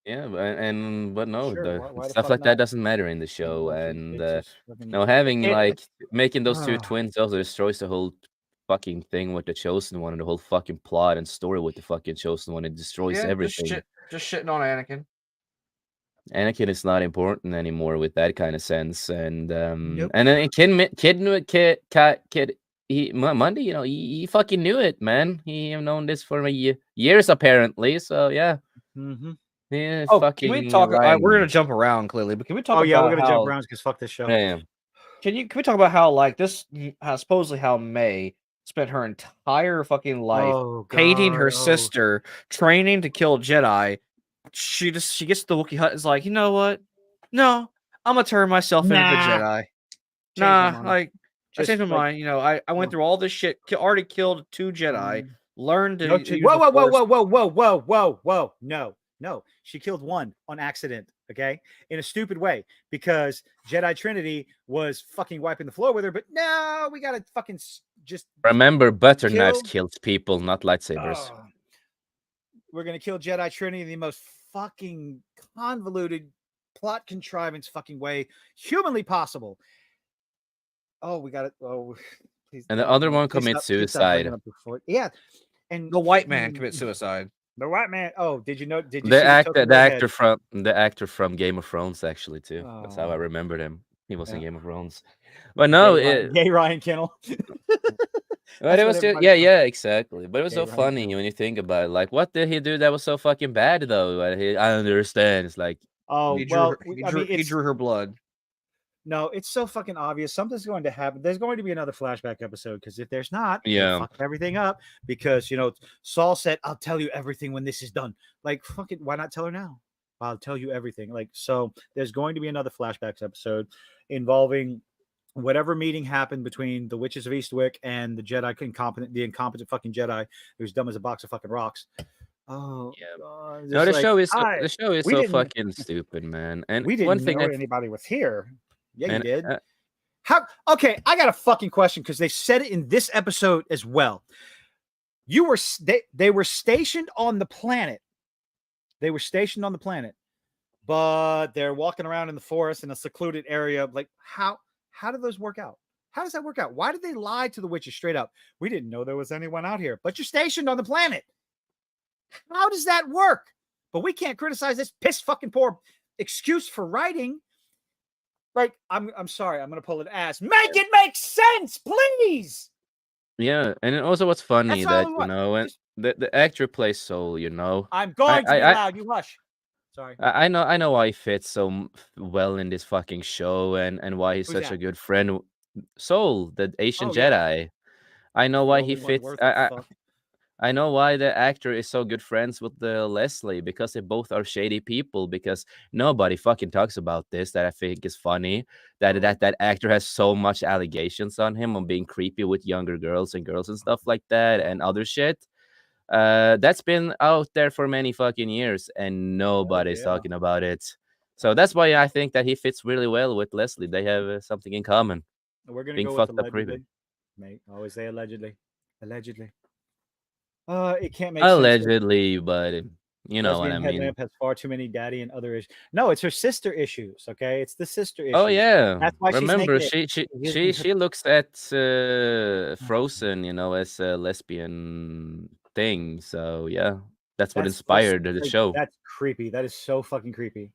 [SPEAKER 4] Yeah, but no,
[SPEAKER 3] sure. Why
[SPEAKER 4] stuff like that doesn't matter in the show, and making those two twins also destroys the whole fucking thing with the Chosen One and the whole fucking plot and story with the fucking Chosen One. It destroys everything.
[SPEAKER 2] Just shitting on Anakin.
[SPEAKER 4] Anakin is not important anymore with that kind of sense, and
[SPEAKER 3] nope.
[SPEAKER 4] And then Kid, Monday, he fucking knew it, man. He have known this for years apparently. So yeah.
[SPEAKER 3] Mm-hmm.
[SPEAKER 4] Yeah.
[SPEAKER 2] Can we talk? We're gonna jump around clearly, but can we talk?
[SPEAKER 3] Oh yeah, we're gonna jump around because fuck this show.
[SPEAKER 4] Yeah.
[SPEAKER 2] Can we talk about how supposedly how May spent her entire fucking life hating her sister, training to kill Jedi. She gets to the Wookiee hut, is like, you know what? No, I'm gonna turn myself into the Jedi. I changed my mind. I went through all this shit. Already killed 2 Jedi. Learned to.
[SPEAKER 3] Whoa! No, No, she killed one on accident, okay? In a stupid way, because Jedi Trinity was fucking wiping the floor with her, but no, we gotta fucking just
[SPEAKER 4] Remember, butter knives
[SPEAKER 3] kill.
[SPEAKER 4] kills people, not lightsabers.
[SPEAKER 3] We're gonna kill Jedi Trinity in the most fucking convoluted plot contrivance fucking way humanly possible. Oh, we got it. Oh, please.
[SPEAKER 4] And the other one commits suicide.
[SPEAKER 3] Yeah, and
[SPEAKER 2] The white man commits suicide.
[SPEAKER 3] The white man. Oh, did you know? Did you
[SPEAKER 4] The
[SPEAKER 3] see
[SPEAKER 4] actor from Game of Thrones, actually, too. That's how I
[SPEAKER 3] Oh.
[SPEAKER 4] remembered him. He was in
[SPEAKER 3] Yeah.
[SPEAKER 4] Game of Thrones. But no,
[SPEAKER 3] Gay Ryan Kennel.
[SPEAKER 4] but it was just, yeah, exactly. But it was
[SPEAKER 3] Gay
[SPEAKER 4] so
[SPEAKER 3] Ryan
[SPEAKER 4] funny
[SPEAKER 3] Kennel.
[SPEAKER 4] when you think about it. Like, what did he do that was so fucking bad, though? I understand. It's like,
[SPEAKER 3] Oh
[SPEAKER 2] He drew,
[SPEAKER 3] well,
[SPEAKER 2] he drew her blood.
[SPEAKER 3] No, it's so fucking obvious. Something's going to happen. There's going to be another flashback episode because if there's not, they
[SPEAKER 4] Yeah.
[SPEAKER 3] fuck everything up. Because Saul said, "I'll tell you everything when this is done." Like, fucking, why not tell her now? I'll tell you everything. Like, so there's going to be another flashbacks episode involving whatever meeting happened between the witches of Eastwick and the incompetent fucking Jedi who's dumb as a box of fucking rocks. Oh,
[SPEAKER 4] Yeah.
[SPEAKER 3] God,
[SPEAKER 4] No, the
[SPEAKER 3] just
[SPEAKER 4] show is
[SPEAKER 3] "Hi,
[SPEAKER 4] the show is
[SPEAKER 3] we
[SPEAKER 4] so
[SPEAKER 3] didn't-
[SPEAKER 4] fucking stupid, man. And
[SPEAKER 3] we
[SPEAKER 4] one
[SPEAKER 3] didn't
[SPEAKER 4] thing
[SPEAKER 3] know
[SPEAKER 4] I
[SPEAKER 3] anybody was here. Yeah, you
[SPEAKER 4] and,
[SPEAKER 3] did. How? Okay, I got a fucking question because they said it in this episode as well. They were stationed on the planet. They were stationed on the planet, but they're walking around in the forest in a secluded area. Like, how did those work out? How does that work out? Why did they lie to the witches straight up? We didn't know there was anyone out here, but you're stationed on the planet. How does that work? But we can't criticize this piss fucking poor excuse for writing. Like, I'm sorry, I'm gonna pull an ass. Make it make sense, please.
[SPEAKER 4] Yeah, and then also what's funny
[SPEAKER 3] That's all
[SPEAKER 4] that
[SPEAKER 3] I want.
[SPEAKER 4] when the actor plays Soul,
[SPEAKER 3] I'm going to be
[SPEAKER 4] I-
[SPEAKER 3] loud. You hush. Sorry.
[SPEAKER 4] I know why he fits so well in this fucking show and why he's
[SPEAKER 3] Who's
[SPEAKER 4] such
[SPEAKER 3] that?
[SPEAKER 4] a good friend. Soul, the Asian
[SPEAKER 3] Oh, yeah.
[SPEAKER 4] Jedi. I know why he
[SPEAKER 3] The only one
[SPEAKER 4] fits.
[SPEAKER 3] worth a fuck.
[SPEAKER 4] I know why the actor is so good friends with the Leslie, because they both are shady people. Because nobody fucking talks about this. That I think is funny. That actor has so much allegations on him on being creepy with younger girls and stuff like that and other shit. That's been out there for many fucking years and nobody's
[SPEAKER 3] yeah.
[SPEAKER 4] talking about it. So that's why I think that he fits really well with Leslie. They have something in common.
[SPEAKER 3] We're gonna
[SPEAKER 4] Being
[SPEAKER 3] go with
[SPEAKER 4] fucked up creepy.
[SPEAKER 3] allegedly. Mate, always say allegedly. Allegedly. It can't make sense.
[SPEAKER 4] Allegedly, but you know what I
[SPEAKER 3] Lesbian
[SPEAKER 4] mean.
[SPEAKER 3] Headlamp has far too many daddy and other issues. No, it's her sister issues. Okay, it's the sister issues.
[SPEAKER 4] Oh yeah,
[SPEAKER 3] That's why she's
[SPEAKER 4] remember
[SPEAKER 3] naked.
[SPEAKER 4] she looks at Frozen, as a lesbian thing. So yeah, that's what inspired the show.
[SPEAKER 3] That's creepy. That is so fucking creepy.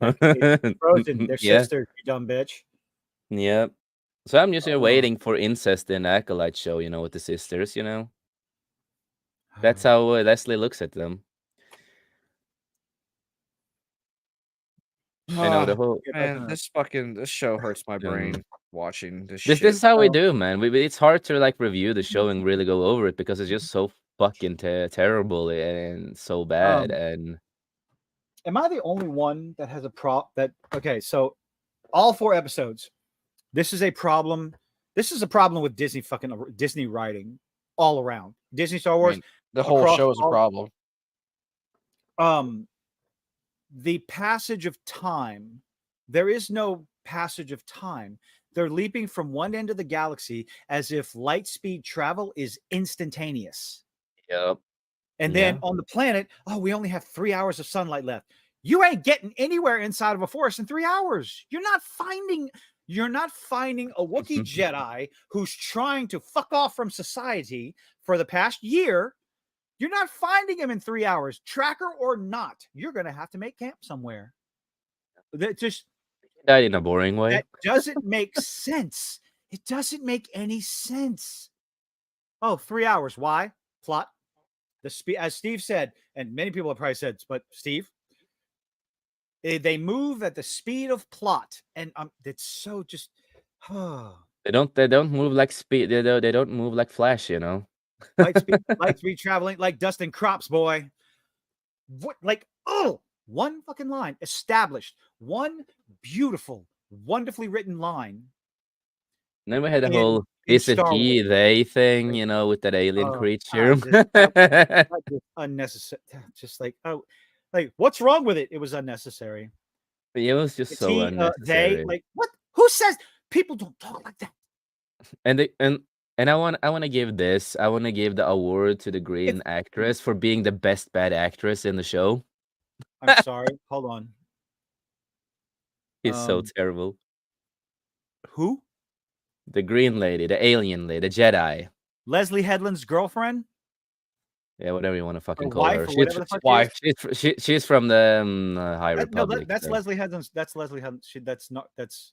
[SPEAKER 3] It's Frozen, their
[SPEAKER 4] Yeah.
[SPEAKER 3] sister, you dumb bitch.
[SPEAKER 4] Yeah. So I'm just waiting for incest in Acolyte show, with the sisters, That's how Leslie looks at them. The whole
[SPEAKER 2] Man, this show hurts my brain watching this shit.
[SPEAKER 4] this is how we do, man. It's hard to review the show and really go over it because it's just so fucking terrible and so bad. And
[SPEAKER 3] am I the only one that has okay, so all 4 episodes, this is a problem. This is a problem with Disney writing all around. Disney Star Wars.
[SPEAKER 2] The whole show is a problem.
[SPEAKER 3] The passage of time, there is no passage of time. They're leaping from one end of the galaxy as if light speed travel is instantaneous.
[SPEAKER 4] Yep.
[SPEAKER 3] And then on the planet, we only have 3 hours of sunlight left. You ain't getting anywhere inside of a forest in 3 hours. You're not finding a Wookiee Jedi who's trying to fuck off from society for the past year. You're not finding him in 3 hours, tracker or not. You're going to have to make camp somewhere. That just
[SPEAKER 4] died in a boring way.
[SPEAKER 3] That doesn't make sense. It doesn't make any sense. 3 hours. Why? Plot. The speed, as Steve said, and many people have probably said, but Steve, they move at the speed of plot, and it's so just.
[SPEAKER 4] They don't move like speed. They don't move like Flash,
[SPEAKER 3] Light speed traveling like dust and crops, boy. What, one fucking line established, one beautiful, wonderfully written line.
[SPEAKER 4] And then we had the whole is it he, they thing, with that alien creature.
[SPEAKER 3] That's unnecessary. Just Like, what's wrong with it? It was unnecessary.
[SPEAKER 4] It was just
[SPEAKER 3] It's
[SPEAKER 4] so
[SPEAKER 3] they,
[SPEAKER 4] unnecessary.
[SPEAKER 3] like, what? Who says people don't talk like that?
[SPEAKER 4] And I want to give this. I want to give the award to the green actress for being the best bad actress in the show.
[SPEAKER 3] I'm sorry. Hold on.
[SPEAKER 4] It's so terrible.
[SPEAKER 3] Who?
[SPEAKER 4] The green lady, the alien lady, the Jedi.
[SPEAKER 3] Leslie Headland's girlfriend?
[SPEAKER 4] Yeah, whatever you want to fucking
[SPEAKER 3] Or
[SPEAKER 4] call
[SPEAKER 3] wife,
[SPEAKER 4] her.
[SPEAKER 3] or whatever the fuck she is?
[SPEAKER 4] She's from the High
[SPEAKER 3] No,
[SPEAKER 4] Republic.
[SPEAKER 3] that's
[SPEAKER 4] so.
[SPEAKER 3] Leslie Headland's. That's Leslie Headland. That's.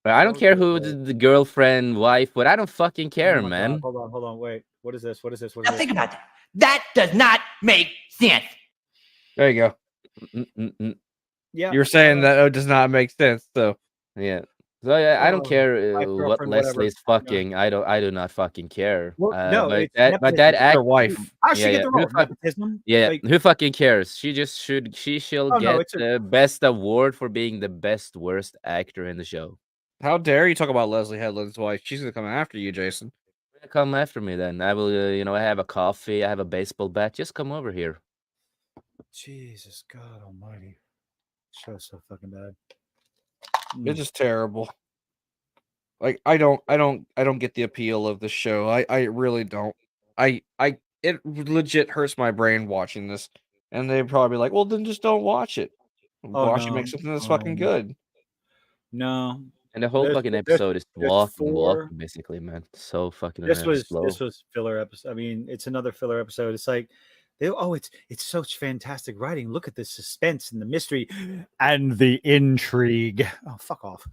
[SPEAKER 4] But I don't care who the girlfriend, wife, but I don't fucking care,
[SPEAKER 3] Oh
[SPEAKER 4] man.
[SPEAKER 3] God, hold on. Wait. What is this?
[SPEAKER 6] Now think about that. That does not make sense.
[SPEAKER 2] There you go.
[SPEAKER 3] Yeah.
[SPEAKER 2] You're saying that it does not make sense. So
[SPEAKER 4] yeah. So yeah, I don't care
[SPEAKER 3] wife,
[SPEAKER 4] what
[SPEAKER 3] girlfriend,
[SPEAKER 4] Leslie's
[SPEAKER 3] whatever.
[SPEAKER 4] fucking. I do not fucking care.
[SPEAKER 3] Well, no,
[SPEAKER 4] but
[SPEAKER 3] it's
[SPEAKER 4] that
[SPEAKER 3] nepotism.
[SPEAKER 2] her wife.
[SPEAKER 3] How'd she
[SPEAKER 4] Yeah,
[SPEAKER 3] get
[SPEAKER 4] yeah.
[SPEAKER 3] the
[SPEAKER 4] Who
[SPEAKER 3] role?
[SPEAKER 4] fuck-
[SPEAKER 3] Nepotism?
[SPEAKER 4] Yeah,
[SPEAKER 3] Like,
[SPEAKER 4] who fucking cares? She'll
[SPEAKER 3] Oh, no,
[SPEAKER 4] get
[SPEAKER 3] it's a-
[SPEAKER 4] the best award for being the best worst actor in the show.
[SPEAKER 2] How dare you talk about Leslie Headland's wife? She's gonna come after you, Jason.
[SPEAKER 4] Come after me then. I will. I have a coffee. I have a baseball bat. Just come over here.
[SPEAKER 3] Jesus God Almighty, show's so fucking bad.
[SPEAKER 2] It's just terrible. Like I don't get the appeal of the show. I really don't. It legit hurts my brain watching this. And they'd probably be like, well, then just don't watch it. Watch it, make something that's fucking good.
[SPEAKER 3] No.
[SPEAKER 4] And the whole
[SPEAKER 3] There's-
[SPEAKER 4] fucking
[SPEAKER 3] there's-
[SPEAKER 4] episode is
[SPEAKER 3] there's
[SPEAKER 4] walking,
[SPEAKER 3] four-
[SPEAKER 4] basically, man. So fucking
[SPEAKER 3] This
[SPEAKER 4] slow.
[SPEAKER 3] was filler episode. I mean, it's another filler episode. It's like it's such fantastic writing. Look at the suspense and the mystery and the intrigue. Oh, fuck off.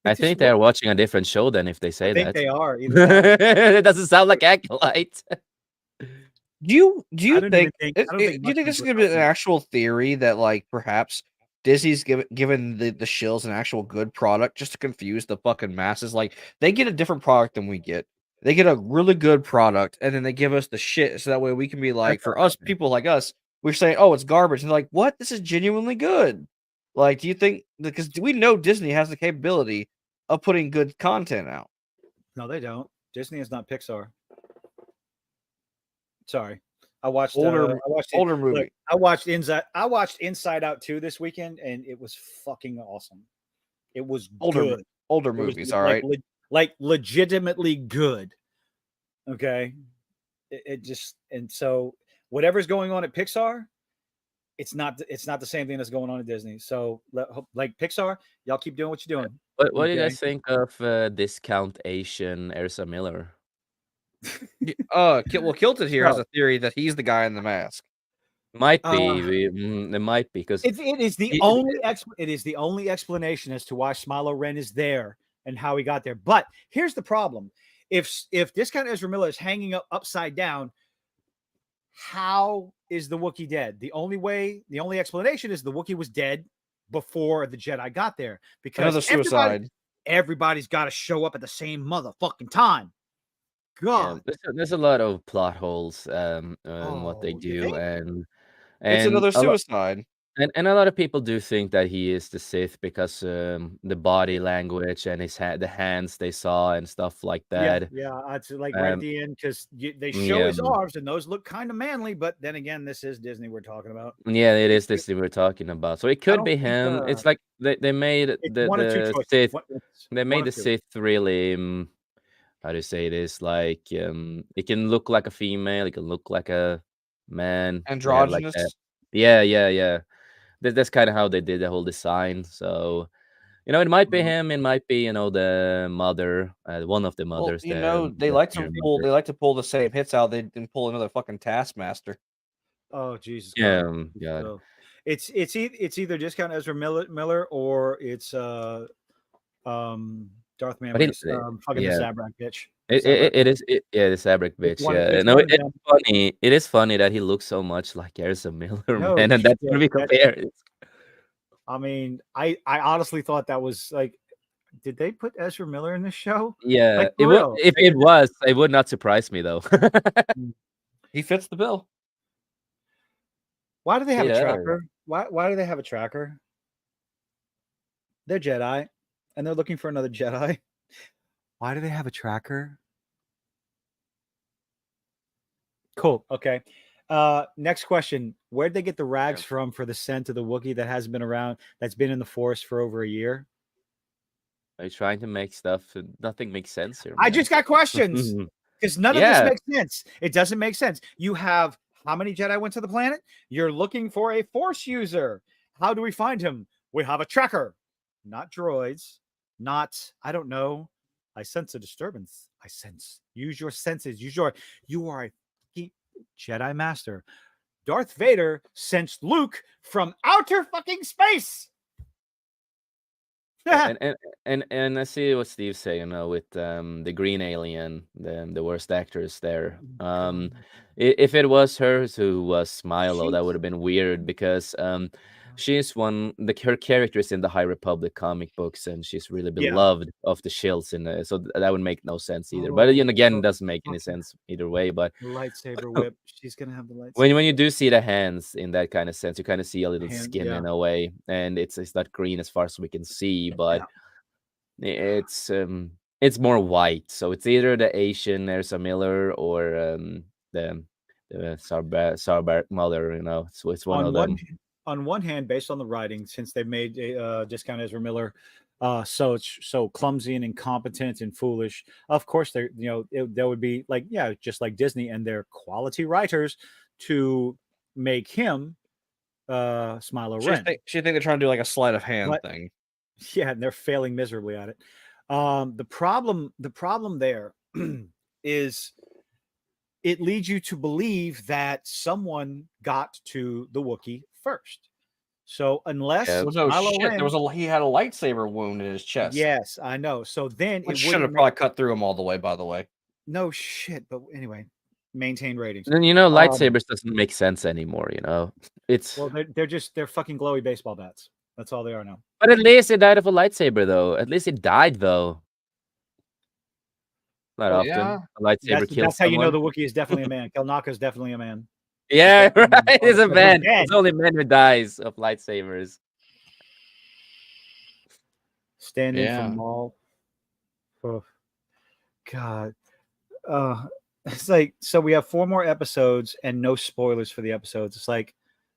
[SPEAKER 4] I think they're watching a different show than if they say
[SPEAKER 3] I think
[SPEAKER 4] that.
[SPEAKER 3] they are. Either that-
[SPEAKER 4] It doesn't sound like Acolyte.
[SPEAKER 2] Do you
[SPEAKER 3] I don't even
[SPEAKER 2] think,
[SPEAKER 3] think- I don't
[SPEAKER 2] do
[SPEAKER 3] think
[SPEAKER 2] you think
[SPEAKER 3] much
[SPEAKER 2] this is
[SPEAKER 3] people
[SPEAKER 2] gonna be an
[SPEAKER 3] are-
[SPEAKER 2] actual theory that like perhaps Disney's given the shills an actual good product just to confuse the fucking masses? Like they get a different product than we get. They get a really good product and then they give us the shit so that way we can be like, for us people like us, we're saying, oh, it's garbage. And they're like, what? This is genuinely good. Like, do you think, because we know Disney has the capability of putting good content out?
[SPEAKER 3] No, they don't. Disney is not Pixar. Sorry. I watched
[SPEAKER 2] Older
[SPEAKER 3] look,
[SPEAKER 2] movie.
[SPEAKER 3] I watched Inside Out 2 this weekend, and it was fucking awesome. It was good.
[SPEAKER 2] Older
[SPEAKER 3] It was,
[SPEAKER 2] movies, all right.
[SPEAKER 3] Like legitimately good. Okay. It just, and so whatever's going on at Pixar, it's not the same thing that's going on at Disney. So like Pixar, y'all keep doing what you're doing.
[SPEAKER 4] What do you guys think of Discount Asian Ersa Miller?
[SPEAKER 2] Well, Kilted here has
[SPEAKER 3] No.
[SPEAKER 2] a theory that he's the guy in the mask.
[SPEAKER 4] Might be. It might be because
[SPEAKER 3] It is the only explanation as to why Smilo Ren is there and how he got there. But here's the problem: if Discount Ezra Miller is hanging up upside down, how is the Wookiee dead? The only explanation is the Wookiee was dead before the Jedi got there. Because
[SPEAKER 2] Another suicide.
[SPEAKER 3] Everybody's got to show up at the same motherfucking time. God,
[SPEAKER 4] there's a lot of plot holes in what they do, and
[SPEAKER 2] It's another
[SPEAKER 4] a lot-
[SPEAKER 2] suicide.
[SPEAKER 4] and a lot of people do think that he is the Sith because the body language and the hands they saw and stuff like that.
[SPEAKER 3] yeah. It's like right at the end because they show his arms and those look kind of manly. But then again, this is Disney we're talking about.
[SPEAKER 4] Yeah, it is this we're talking about. So it could
[SPEAKER 3] don't
[SPEAKER 4] be
[SPEAKER 3] think,
[SPEAKER 4] him. It's like they made
[SPEAKER 3] It's one or two
[SPEAKER 4] the
[SPEAKER 3] choices.
[SPEAKER 4] Sith.
[SPEAKER 3] It's
[SPEAKER 4] They
[SPEAKER 3] one
[SPEAKER 4] made
[SPEAKER 3] or
[SPEAKER 4] the
[SPEAKER 3] two.
[SPEAKER 4] Sith really. How do you say this? Like it can look like a female. It can look like a man. They have like
[SPEAKER 2] Androgynous.
[SPEAKER 4] that. Yeah. That's kind of how they did the whole design. So it might be him. It might be the mother, one of the
[SPEAKER 2] Well,
[SPEAKER 4] mothers.
[SPEAKER 2] they like to pull the same hits out. They didn't pull another fucking Taskmaster.
[SPEAKER 3] Oh Jesus!
[SPEAKER 4] Yeah,
[SPEAKER 3] God.
[SPEAKER 4] God.
[SPEAKER 3] So, it's either Discount Ezra Miller or it's Darth
[SPEAKER 4] But
[SPEAKER 3] Mammy's fucking
[SPEAKER 4] yeah.
[SPEAKER 3] the Zabrak bitch.
[SPEAKER 4] It is the Sabrak bitch.
[SPEAKER 3] one-
[SPEAKER 4] Yeah,
[SPEAKER 3] it's
[SPEAKER 4] no,
[SPEAKER 3] one of
[SPEAKER 4] it's
[SPEAKER 3] them.
[SPEAKER 4] funny. It is funny that he looks so much like Ersa Miller,
[SPEAKER 3] No
[SPEAKER 4] man, and that's
[SPEAKER 3] shit,
[SPEAKER 4] gonna be
[SPEAKER 3] that's-
[SPEAKER 4] compared.
[SPEAKER 3] I mean, I honestly thought that was like, did they put Ezra Miller in this show?
[SPEAKER 4] Yeah,
[SPEAKER 3] Like,
[SPEAKER 4] it
[SPEAKER 3] for
[SPEAKER 4] would.
[SPEAKER 3] real.
[SPEAKER 4] If it was, it would not surprise me though.
[SPEAKER 2] He fits the bill.
[SPEAKER 3] Why do they have
[SPEAKER 4] Yeah.
[SPEAKER 3] a tracker? Why do they have a tracker? They're Jedi, and they're looking for another Jedi. Why do they have a tracker? Cool. Okay. Next question. Where'd they get the rags from for the scent of the Wookiee that hasn't been around, that's been in the Force for over a year?
[SPEAKER 4] Are you trying to make stuff? Nothing makes sense here,
[SPEAKER 3] I
[SPEAKER 4] man.
[SPEAKER 3] just got questions because none of this
[SPEAKER 4] Yeah.
[SPEAKER 3] makes sense. It doesn't make sense. You have how many Jedi went to the planet? You're looking for a Force user. How do we find him? We have a tracker, not droids, not, I don't know. I sense a disturbance. I sense. Use your senses. You are a Jedi Master. Darth Vader sensed Luke from outer fucking space.
[SPEAKER 4] And I see what Steve's saying with the green alien, the worst actors there. If it was her who was Milo, that would have been weird because she's her character is in the High Republic comic books, and she's really beloved of the Shills, so that would make no sense either. But again, it doesn't make any sense either way. But
[SPEAKER 3] the lightsaber whip, she's gonna have the lightsaber.
[SPEAKER 4] When you do see the hands in that kind of sense, you kind of see a little skin in a way, and it's not green as far as we can see, but it's more white. So it's either the Asian Ersa Miller or the Sarbat mother. So it's one of them.
[SPEAKER 3] On one hand, based on the writing, since they made Discount Ezra Miller so it's so clumsy and incompetent and foolish, of course there would be just like Disney and their quality writers to make him Smilo Ren.
[SPEAKER 2] She think they're trying to do like a sleight of hand thing.
[SPEAKER 3] Yeah, and they're failing miserably at it. The problem there is it leads you to believe that someone got to the Wookiee first. So unless
[SPEAKER 2] he had a lightsaber wound in his chest.
[SPEAKER 3] Yes, I know. So then
[SPEAKER 2] it should have probably cut through him all the way. By the way,
[SPEAKER 3] no shit. But anyway, maintain ratings.
[SPEAKER 4] Then lightsabers doesn't make sense anymore. It's
[SPEAKER 3] they're fucking glowy baseball bats. That's all they are now.
[SPEAKER 4] But at least it died of a lightsaber, though. At least it died, though. Not often.
[SPEAKER 2] Yeah.
[SPEAKER 4] A lightsaber kills
[SPEAKER 3] That's how you know the Wookiee is definitely a man. Kelnaka is definitely a man.
[SPEAKER 4] Yeah, right. He's a man. It's only men who dies of lightsabers.
[SPEAKER 3] Standing from Maul. Oh, God. It's like, so we have 4 more episodes and no spoilers for the episodes. It's like,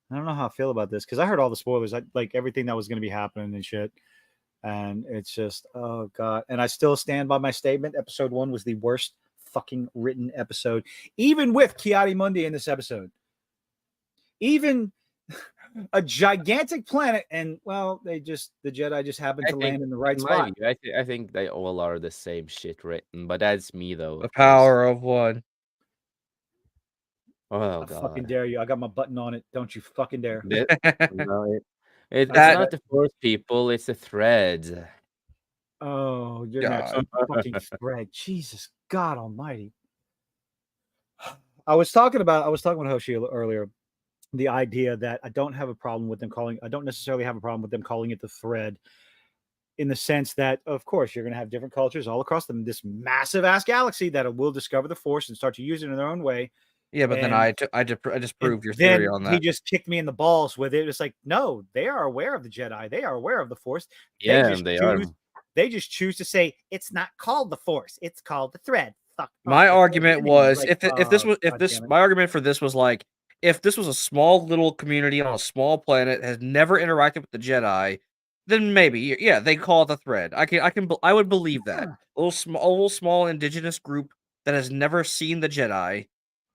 [SPEAKER 3] I don't know how I feel about this because I heard all the spoilers, like everything that was going to be happening and shit. And it's just, oh God. And I still stand by my statement. Episode 1 was the worst fucking written episode, even with Ki-Adi-Mundi in this episode. Even a gigantic planet, and well, the Jedi just happened to land in the right spot.
[SPEAKER 4] I think they all are the same shit written, but that's me though.
[SPEAKER 2] The power of one.
[SPEAKER 4] Oh
[SPEAKER 3] I
[SPEAKER 4] God!
[SPEAKER 3] Fucking dare you! I got my button on it. Don't you fucking dare!
[SPEAKER 4] It's not the Force people; it's the threads.
[SPEAKER 3] Oh, you're next. Fucking thread. Jesus God Almighty! I was talking about Hoshi earlier. The idea that I don't have a problem with them calling. I don't necessarily have a problem with them calling it the thread, in the sense that, of course, you're going to have different cultures all across this massive ass galaxy that will discover the Force and start to use it in their own way.
[SPEAKER 2] Yeah, but then I just proved your theory on that.
[SPEAKER 3] He just kicked me in the balls with it. It's like, no, they are aware of the Jedi. They are aware of the Force. They just choose to say it's not called the Force. It's called the thread. Fuck.
[SPEAKER 2] My argument was my argument for this was like, if this was a small little community on a small planet, has never interacted with the Jedi, then maybe they call it the thread. I would believe that a little small indigenous group that has never seen the Jedi.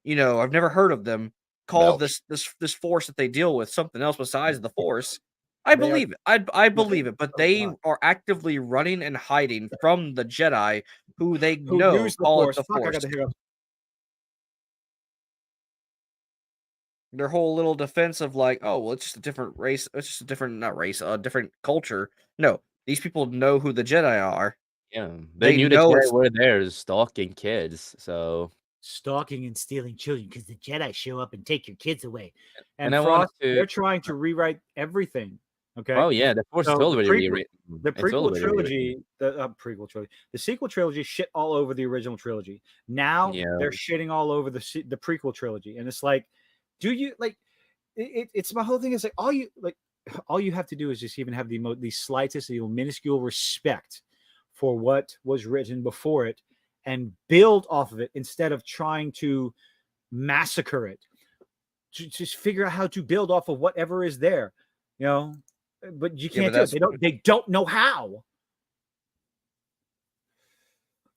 [SPEAKER 2] I've never heard of them called this Force that they deal with something else besides the Force. I believe it. I believe it. But they are actively running and hiding from the Jedi who know call it the Force. Their whole little defense of like, oh, well, it's just a different race. It's just a different culture. No, these people know who the Jedi are.
[SPEAKER 4] Yeah, they knew the Jedi were there stalking kids, so
[SPEAKER 6] stalking and stealing children because the Jedi show up and take your kids away.
[SPEAKER 3] And Frost, they're trying to rewrite everything. Okay.
[SPEAKER 4] Oh yeah, the Force is totally rewritten.
[SPEAKER 3] The prequel trilogy, the sequel trilogy shit all over the original trilogy. Now they're shitting all over the prequel trilogy, and it's like, do you like? It's my whole thing is like all you have to do is just even have the slightest, minuscule respect for what was written before it, and build off of it instead of trying to massacre it. just figure out how to build off of whatever is there, you know. But you can't do it. They don't know how.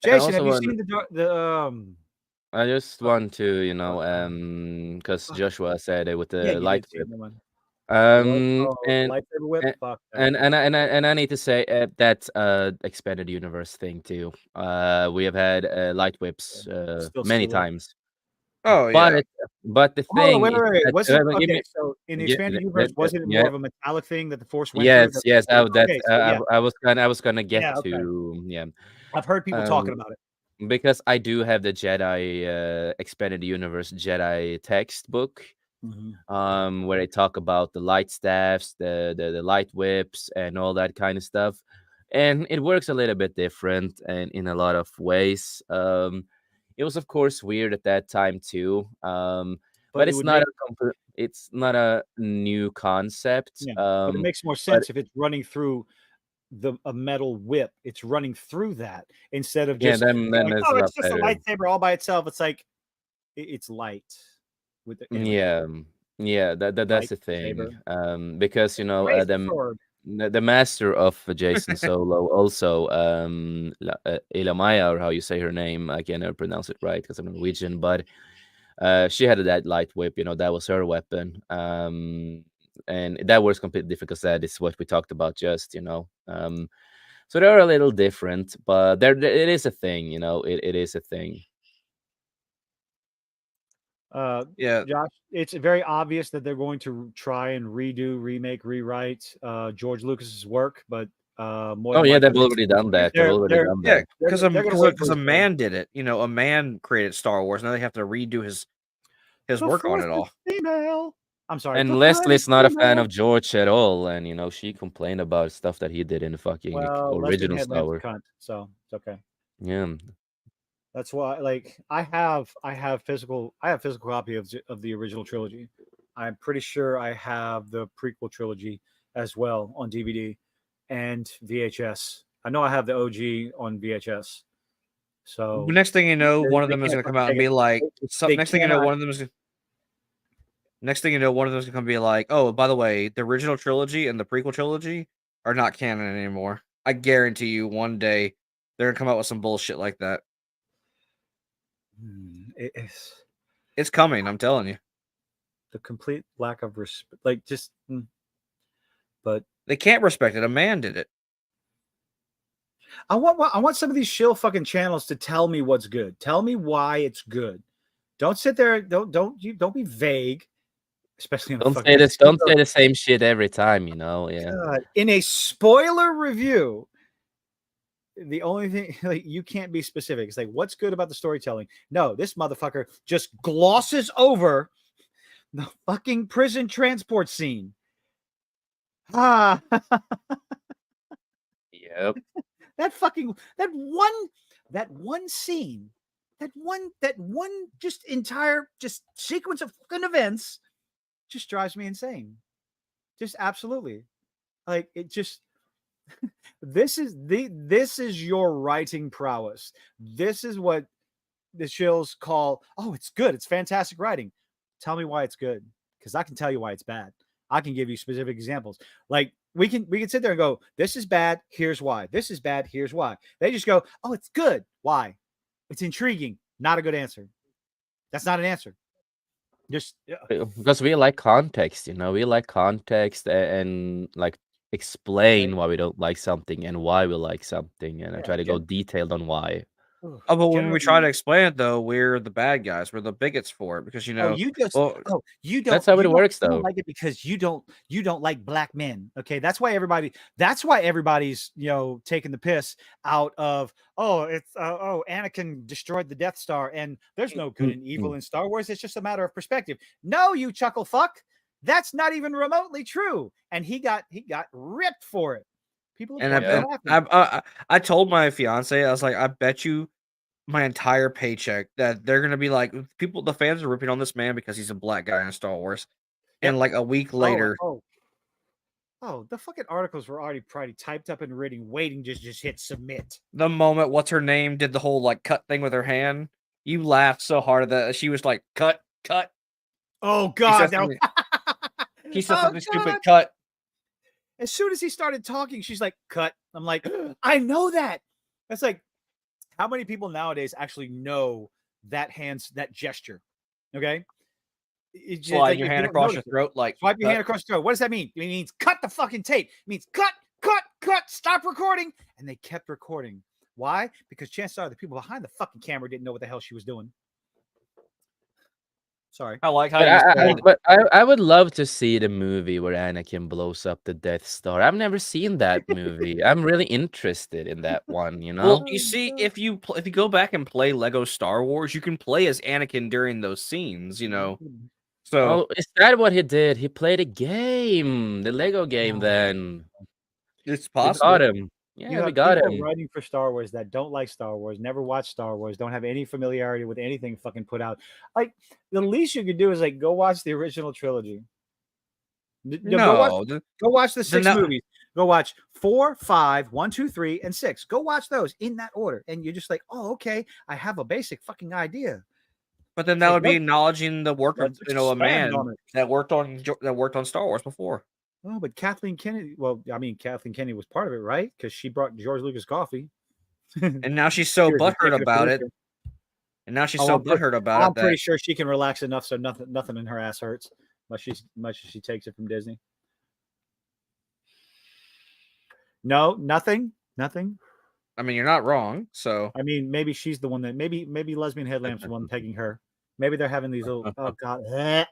[SPEAKER 3] Jason, have you seen the
[SPEAKER 4] I just want to, you know, because Joshua said it with the light whip. And
[SPEAKER 3] lightsaber whip. Fuck that.
[SPEAKER 4] and I need to say that expanded universe thing too. We have had light whips many times.
[SPEAKER 2] Oh yeah.
[SPEAKER 4] But the thing
[SPEAKER 3] wait.
[SPEAKER 4] is
[SPEAKER 3] Was it, okay, so in the expanded universe, was it more of a metallic thing that the Force went through?
[SPEAKER 4] Yes.
[SPEAKER 3] Okay,
[SPEAKER 4] I was gonna get to. Yeah,
[SPEAKER 3] I've heard people talking about it.
[SPEAKER 4] Because I do have the Jedi expanded universe Jedi textbook, where they talk about the light staffs, the light whips, and all that kind of stuff, and it works a little bit different and in a lot of ways. It was of course weird at that time too, but it's not a new concept.
[SPEAKER 3] But it makes more sense if it's running through a metal whip. It's running through that instead of just it's just a lightsaber all by itself. It's like it's light with the
[SPEAKER 4] that's the thing. Because you know the master of Jason Solo also Ilamaya, or how you say her name, I can never pronounce it right because I'm Norwegian, but she had that light whip, you know, that was her weapon. And that works completely different because that is what we talked about just, you know. So they're a little different, but it is a thing, you know. It is a thing.
[SPEAKER 3] Josh, it's very obvious that they're going to try and redo, remake, rewrite George Lucas's work, but
[SPEAKER 4] they've already done that.
[SPEAKER 2] Because a man did it. You know, a man created Star Wars. Now they have to redo his work on it all.
[SPEAKER 3] Female. I'm sorry.
[SPEAKER 4] And Leslie's not a fan of George at all, and you know she complained about stuff that he did in the fucking original Star Wars.
[SPEAKER 3] So it's okay.
[SPEAKER 4] Yeah,
[SPEAKER 3] that's why. Like, I have physical copy of the original trilogy. I'm pretty sure I have the prequel trilogy as well on DVD and VHS. I know I have the OG on VHS. So
[SPEAKER 2] next thing you know, one of them is going to come out and be like. Next thing you know, one of them is going to come be like, oh, by the way, the original trilogy and the prequel trilogy are not canon anymore. I guarantee you, one day they're going to come out with some bullshit like that. It's coming. I'm telling you.
[SPEAKER 3] The complete lack of respect, like just. But
[SPEAKER 2] they can't respect it. A man did it.
[SPEAKER 3] I want some of these shill fucking channels to tell me what's good. Tell me why it's good. Don't sit there. Don't be vague. Especially
[SPEAKER 4] don't say the same shit every time. You know. Yeah.
[SPEAKER 3] God. In a spoiler review, the only thing, like, you can't be specific. It's like, what's good about the storytelling? No, this motherfucker just glosses over the fucking prison transport scene. Yep. that one scene, that one just entire sequence of fucking events just drives me insane. Just absolutely. Like, it just this is your writing prowess. This is what the shills call, oh, it's good, it's fantastic writing. Tell me why it's good, because I can tell you why it's bad. I can give you specific examples. Like, we can sit there and go, this is bad, here's why. This is bad, here's why. They just go, oh, it's good. Why? It's intriguing. Not a good answer. That's not an answer. Just
[SPEAKER 4] because we like context, you know, we like context and like explain why we don't like something and why we like something, and I try to go detailed on why.
[SPEAKER 2] Oh, but when we try to explain it, though, we're the bad guys. We're the bigots for it because, you know.
[SPEAKER 3] you don't.
[SPEAKER 4] That's how it works, though.
[SPEAKER 3] You don't like it because you don't like black men. Okay, that's why everybody's taking the piss out of. Anakin destroyed the Death Star, and there's no good and evil in Star Wars. It's just a matter of perspective. No, you chuckle fuck. That's not even remotely true, and he got ripped for it. People.
[SPEAKER 2] And I told my fiance, I was like, I bet you my entire paycheck that they're gonna be like, the fans are ripping on this man because he's a black guy in Star Wars. And like a week later,
[SPEAKER 3] the fucking articles were already probably typed up and waiting, just hit submit.
[SPEAKER 2] The moment what's her name did the whole like cut thing with her hand, you laughed so hard that she was like, cut.
[SPEAKER 3] Oh
[SPEAKER 2] He
[SPEAKER 3] God,
[SPEAKER 2] said
[SPEAKER 3] that
[SPEAKER 2] something, he said
[SPEAKER 3] oh
[SPEAKER 2] something stupid.
[SPEAKER 3] God.
[SPEAKER 2] Cut.
[SPEAKER 3] As soon as he started talking, she's like, "Cut." I'm like, I know that. That's like, how many people nowadays actually know that gesture? Okay, it's
[SPEAKER 2] Slide
[SPEAKER 3] like
[SPEAKER 2] your
[SPEAKER 3] if you
[SPEAKER 2] hand
[SPEAKER 3] don't
[SPEAKER 2] across your
[SPEAKER 3] notice it,
[SPEAKER 2] throat, like
[SPEAKER 3] swipe your
[SPEAKER 2] cut.
[SPEAKER 3] hand across the throat. What does that mean? It means cut the fucking tape. It means cut, stop recording. And they kept recording. Why? Because chances are the people behind the fucking camera didn't know what the hell she was doing. Sorry.
[SPEAKER 2] I like how
[SPEAKER 4] But
[SPEAKER 2] you said.
[SPEAKER 4] I would love to see the movie where Anakin blows up the Death Star. I've never seen that movie. I'm really interested in that one. You
[SPEAKER 2] Well,
[SPEAKER 4] know.
[SPEAKER 2] you see, if you go back and play Lego Star Wars, you can play as Anakin during those scenes. So
[SPEAKER 4] Oh, is that what he did? He played a game, the Lego game. Then
[SPEAKER 2] it's
[SPEAKER 4] we got
[SPEAKER 2] possible.
[SPEAKER 4] him.
[SPEAKER 3] You
[SPEAKER 4] Yeah, we
[SPEAKER 3] have
[SPEAKER 4] got
[SPEAKER 3] people
[SPEAKER 4] him.
[SPEAKER 3] writing for Star Wars that don't like Star Wars, never watch Star Wars, don't have any familiarity with anything fucking put out. Like the least you could do is like go watch the original trilogy.
[SPEAKER 2] No,
[SPEAKER 3] Go watch the 6
[SPEAKER 2] no-
[SPEAKER 3] movies. Go watch 4, 5, 1, 2, 3, and 6. Go watch those in that order, and you're just like, oh, okay, I have a basic fucking idea.
[SPEAKER 2] but then
[SPEAKER 3] It's
[SPEAKER 2] that
[SPEAKER 3] like,
[SPEAKER 2] would be acknowledging the work of
[SPEAKER 3] let's
[SPEAKER 2] a
[SPEAKER 3] expand
[SPEAKER 2] man
[SPEAKER 3] on it.
[SPEAKER 2] that worked on Star Wars before.
[SPEAKER 3] Oh, but Kathleen Kennedy. Well, I mean, Kathleen Kennedy was part of it, right? Because she brought George Lucas coffee.
[SPEAKER 2] And now she's so
[SPEAKER 3] She was
[SPEAKER 2] butthurt
[SPEAKER 3] executive
[SPEAKER 2] about it.
[SPEAKER 3] producer.
[SPEAKER 2] And now she's
[SPEAKER 3] Oh,
[SPEAKER 2] so
[SPEAKER 3] I'm pretty-
[SPEAKER 2] butthurt about
[SPEAKER 3] I'm
[SPEAKER 2] it
[SPEAKER 3] pretty
[SPEAKER 2] that
[SPEAKER 3] sure she can relax enough so nothing in her ass hurts, much as she takes it from Disney. No, nothing.
[SPEAKER 2] I mean, you're not wrong. So
[SPEAKER 3] I mean, maybe she's the one that maybe Lesbian Headlamp's the one taking her. Maybe they're having these little. Oh God.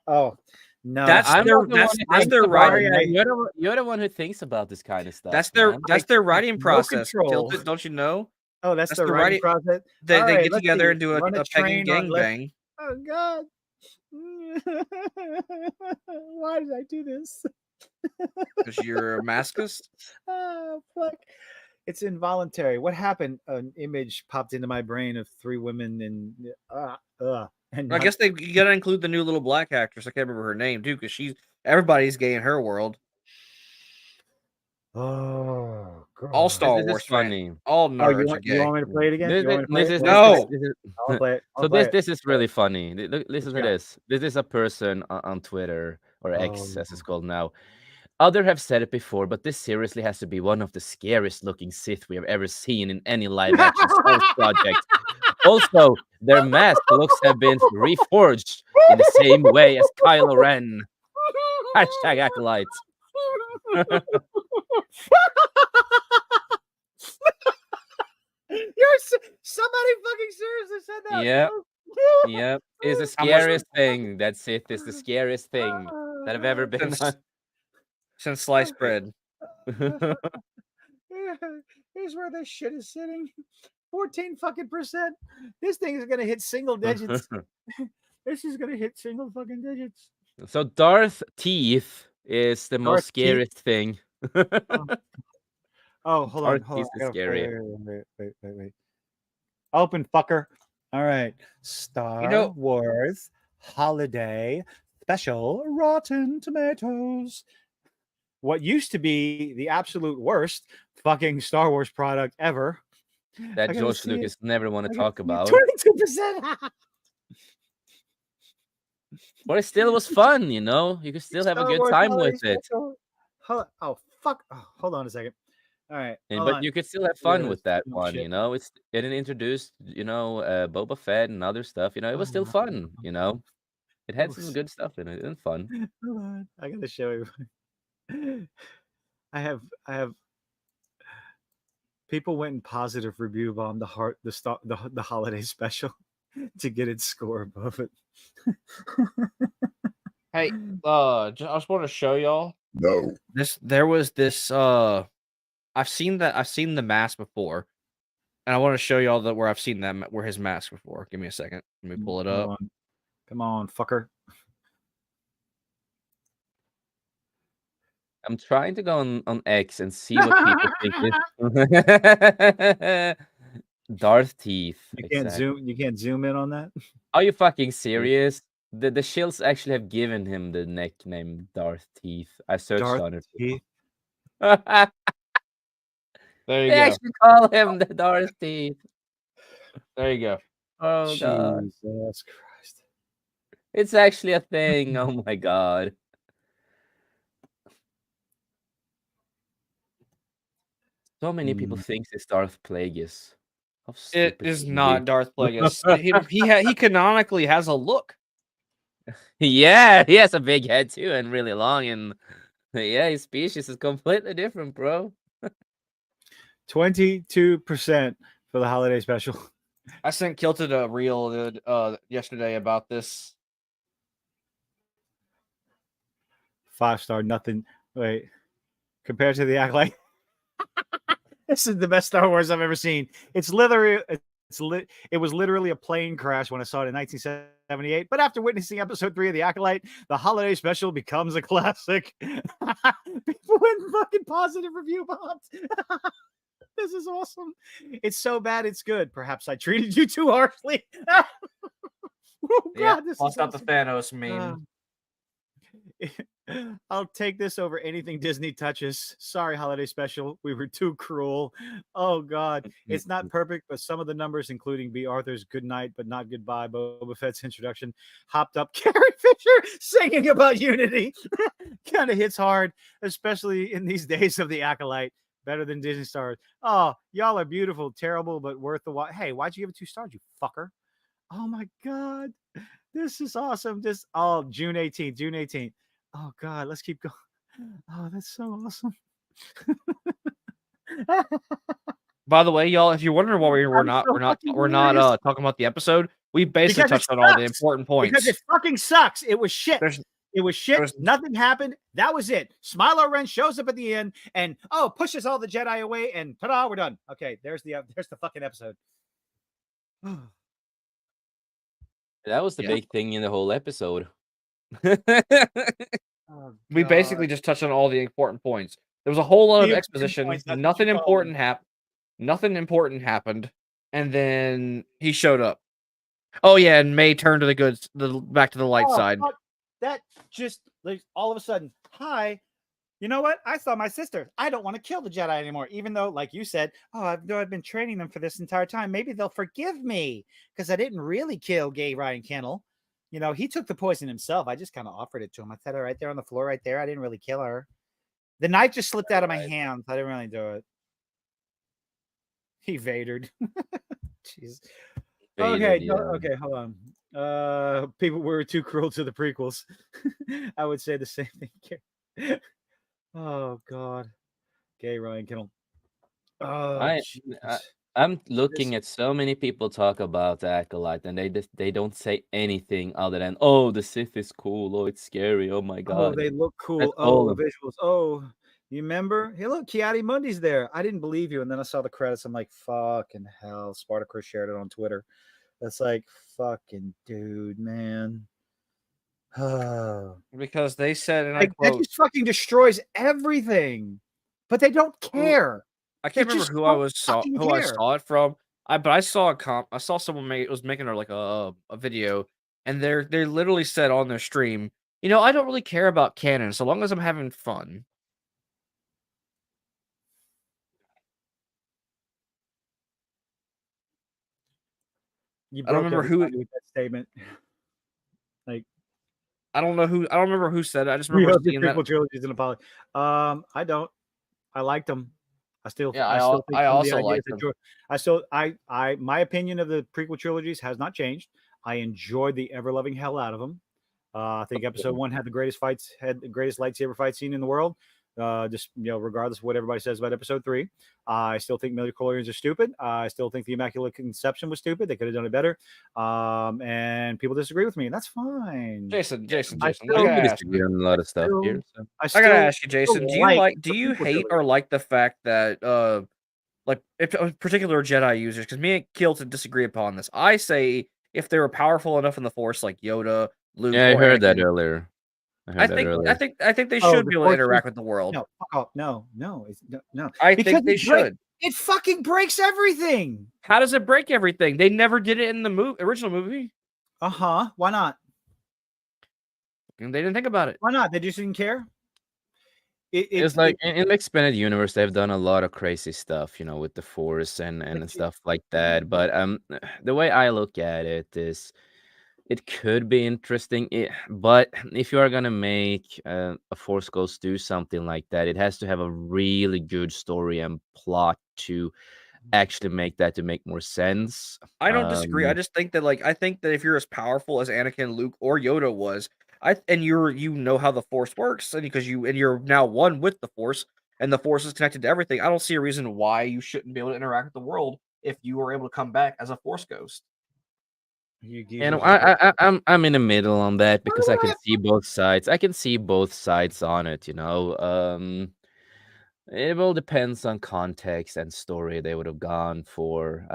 [SPEAKER 3] Oh no.
[SPEAKER 2] That's
[SPEAKER 4] I'm
[SPEAKER 2] their
[SPEAKER 4] not the one who
[SPEAKER 2] that's
[SPEAKER 4] thinks
[SPEAKER 2] their
[SPEAKER 4] about
[SPEAKER 2] writing.
[SPEAKER 4] it. You're the one who thinks about this kind of stuff.
[SPEAKER 2] That's
[SPEAKER 4] man.
[SPEAKER 2] their writing
[SPEAKER 3] no
[SPEAKER 2] process.
[SPEAKER 3] control.
[SPEAKER 2] Tilted, don't you know?
[SPEAKER 3] Oh, that's
[SPEAKER 2] That's
[SPEAKER 3] the
[SPEAKER 2] the
[SPEAKER 3] writing
[SPEAKER 2] writing.
[SPEAKER 3] process.
[SPEAKER 2] They
[SPEAKER 3] All right,
[SPEAKER 2] get
[SPEAKER 3] let's
[SPEAKER 2] together
[SPEAKER 3] see.
[SPEAKER 2] and do
[SPEAKER 3] Run
[SPEAKER 2] a pegging
[SPEAKER 3] train on
[SPEAKER 2] gangbang.
[SPEAKER 3] Oh God. Why did I do this?
[SPEAKER 2] Because you're a masochist.
[SPEAKER 3] Oh fuck. It's involuntary. What happened? An image popped into my brain of 3 women and and
[SPEAKER 2] I guess you gotta include the new little black actress. I can't remember her name too, because everybody's gay in her world.
[SPEAKER 3] oh God.
[SPEAKER 2] All Star
[SPEAKER 4] This is
[SPEAKER 2] Wars fans,
[SPEAKER 4] funny.
[SPEAKER 2] all
[SPEAKER 3] Oh,
[SPEAKER 2] nerds are gay.
[SPEAKER 3] you want me to play it again?
[SPEAKER 4] This,
[SPEAKER 3] You want me to play
[SPEAKER 4] this
[SPEAKER 3] it?
[SPEAKER 4] is
[SPEAKER 2] No.
[SPEAKER 3] I'll play it.
[SPEAKER 4] So this is really funny. Listen to
[SPEAKER 3] go.
[SPEAKER 4] this. This is a person on Twitter or X as it's
[SPEAKER 3] Oh.
[SPEAKER 4] called now. Other have said it before, but this seriously has to be one of the scariest looking Sith we have ever seen in any live action Star Wars project. Also, their mask looks have been reforged in the same way as Kylo Ren. Hashtag Acolyte.
[SPEAKER 3] Somebody fucking seriously said that.
[SPEAKER 4] Yeah. Yep. It's the scariest thing. That Sith is the scariest thing that I've ever been on.
[SPEAKER 2] Since sliced bread.
[SPEAKER 3] Here's where this shit is sitting. 14 fucking percent. This thing is gonna hit single digits. This is gonna hit single fucking digits.
[SPEAKER 4] So Darth Teeth is the most scariest thing.
[SPEAKER 3] Oh, hold on.
[SPEAKER 4] Teeth is scary.
[SPEAKER 3] Wait. Open, fucker. All right. Star Wars Holiday Special Rotten Tomatoes. What used to be the absolute worst fucking Star Wars product ever.
[SPEAKER 4] That George Lucas never want to talk about.
[SPEAKER 3] 22%.
[SPEAKER 4] But it still was fun, you know? You could still have a good time with it.
[SPEAKER 3] Oh, fuck. Oh, hold on a second. All right.
[SPEAKER 4] But you could still have fun with that one, you know? It introduced, Boba Fett and other stuff, you know? It was still fun, you know? It had some good stuff in it and fun.
[SPEAKER 3] Hold on. I gotta show you. I have people went and positive review bombed the holiday special to get its score above it.
[SPEAKER 2] Hey, I just want to show y'all.
[SPEAKER 1] No.
[SPEAKER 2] There was this. I've seen the mask before, and I want to show y'all where I've seen where his mask before. Give me a second. Let me pull it up.
[SPEAKER 3] Come on, fucker.
[SPEAKER 4] I'm trying to go on X and see what people think is Darth Teeth.
[SPEAKER 3] You can't zoom in on that.
[SPEAKER 4] Are you fucking serious? The Shills actually have given him the nickname Darth Teeth. I searched on it.
[SPEAKER 3] Teeth.
[SPEAKER 2] There you
[SPEAKER 4] They
[SPEAKER 2] go.
[SPEAKER 4] actually call him the Darth Teeth.
[SPEAKER 2] There you go.
[SPEAKER 4] Oh God.
[SPEAKER 3] Jesus Christ.
[SPEAKER 4] It's actually a thing. Oh my god. So many people think it's Darth Plagueis. How
[SPEAKER 2] It
[SPEAKER 4] stupid
[SPEAKER 2] is
[SPEAKER 4] can you
[SPEAKER 2] not
[SPEAKER 4] be?
[SPEAKER 2] Darth Plagueis. He canonically has a look.
[SPEAKER 4] Yeah, he has a big head too and really long, and yeah, his species is completely different, bro.
[SPEAKER 3] 22% for the holiday special.
[SPEAKER 2] I sent Kilted a reel yesterday about this.
[SPEAKER 3] 5-star, nothing. Wait, compared to the Acolyte, this is the best Star Wars I've ever seen. It was literally a plane crash when I saw it in 1978. But after witnessing episode 3 of The Acolyte, the holiday special becomes a classic. People went fucking positive review bombs. This is awesome. It's so bad, it's good. Perhaps I treated you too harshly. Oh, God, this is
[SPEAKER 2] Bust out
[SPEAKER 3] awesome.
[SPEAKER 2] the Thanos meme.
[SPEAKER 3] I'll take this over anything Disney touches. Sorry, holiday special. We were too cruel. Oh, God. It's not perfect, but some of the numbers, including B. Arthur's Good Night, but Not Goodbye, Boba Fett's introduction, hopped up Carrie Fisher singing about unity, kind of hits hard, especially in these days of the Acolyte. Better than Disney stars. Oh, y'all are beautiful, terrible, but worth the watch. Hey, why'd you give it 2 stars, you fucker? Oh, my God. This is awesome. June 18th. June 18th. Oh God, let's keep going. Oh, that's so awesome.
[SPEAKER 2] By the way, y'all, if you're wondering why we're not talking about the episode, we basically touched on all the important points.
[SPEAKER 3] Because it fucking sucks. It was shit. It was shit. Nothing happened. That was it. Smiler Ren shows up at the end and pushes all the Jedi away, and ta-da, we're done. Okay, there's the fucking episode.
[SPEAKER 4] That was the big thing in the whole episode.
[SPEAKER 2] We basically just touched on all the important points. There was a whole lot of exposition. Nothing important happened, and then he showed up. Oh yeah, and May turned to back to the light side.
[SPEAKER 3] That just like all of a sudden, hi. You know what? I saw my sister. I don't want to kill the Jedi anymore, even though, like you said, I've been training them for this entire time. Maybe they'll forgive me because I didn't really kill gay Ryan Kennel. You know, he took the poison himself. I just kind of offered it to him. I set her right there on the floor right there. I didn't really kill her. The knife just slipped out of my hands. I didn't really do it. He Vadered. Jeez. Okay, hold on. People were too cruel to the prequels. I would say the same thing. Oh God, gay Ryan Kennel. Oh,
[SPEAKER 4] I'm looking at so many people talk about Acolyte, and they don't say anything other than, "Oh, the Sith is cool. Oh, it's scary. Oh my God.
[SPEAKER 3] Oh, they look cool.
[SPEAKER 4] That's
[SPEAKER 3] the visuals. Oh, you remember? Hey, look, Kiadi Mundi's there. I didn't believe you, and then I saw the credits. I'm like, fucking hell. Spartacus shared it on Twitter. That's like, fucking dude, man.
[SPEAKER 2] Because they said, and
[SPEAKER 3] like, that just fucking destroys everything, but they don't care.
[SPEAKER 2] I can't remember who I saw it from. But I saw someone was making a video, and they literally said on their stream, I don't really care about canon so long as I'm having fun.
[SPEAKER 3] I don't remember who with that statement. Like,
[SPEAKER 2] I don't remember who said it. I just remember seeing that.
[SPEAKER 3] Trilogies in Apollo. I don't. I liked them. I still think
[SPEAKER 2] I also like them.
[SPEAKER 3] My opinion of the prequel trilogies has not changed. I enjoyed the ever loving hell out of them. I think episode 1 had the greatest lightsaber fight scene in the world. Regardless of what everybody says about episode 3, I still think midichlorians are stupid. I still think the Immaculate Conception was stupid. They could have done it better. And people disagree with me, and that's fine.
[SPEAKER 2] Jason,
[SPEAKER 4] I disagree on a lot of stuff here. So.
[SPEAKER 2] I gotta ask you, Jason, do you hate or like the fact that if particular Jedi users, because me and Kilton disagree upon this. I say if they were powerful enough in the Force, like Yoda, Luke.
[SPEAKER 4] Yeah, I heard that earlier.
[SPEAKER 2] I think they should be able to interact with the world.
[SPEAKER 3] No, fuck off. No.
[SPEAKER 2] I think they should.
[SPEAKER 3] It fucking breaks everything.
[SPEAKER 2] How does it break everything? They never did it in the original movie.
[SPEAKER 3] Why not?
[SPEAKER 2] And they didn't think about it.
[SPEAKER 3] Why not? They just didn't care.
[SPEAKER 4] It's like in the expanded universe, they've done a lot of crazy stuff, with the Force and stuff like that. But the way I look at it is, It could be interesting, but if you are gonna make a Force Ghost do something like that, it has to have a really good story and plot to actually make that to make more sense.
[SPEAKER 2] I don't disagree. I just think that I think that if you're as powerful as Anakin, Luke, or Yoda was, and you know how the Force works, and you're now one with the Force, and the Force is connected to everything. I don't see a reason why you shouldn't be able to interact with the world if you were able to come back as a Force ghost.
[SPEAKER 4] And I'm in the middle on that because I can see both sides. I can see both sides on it, you know. It all depends on context and story they would have gone for.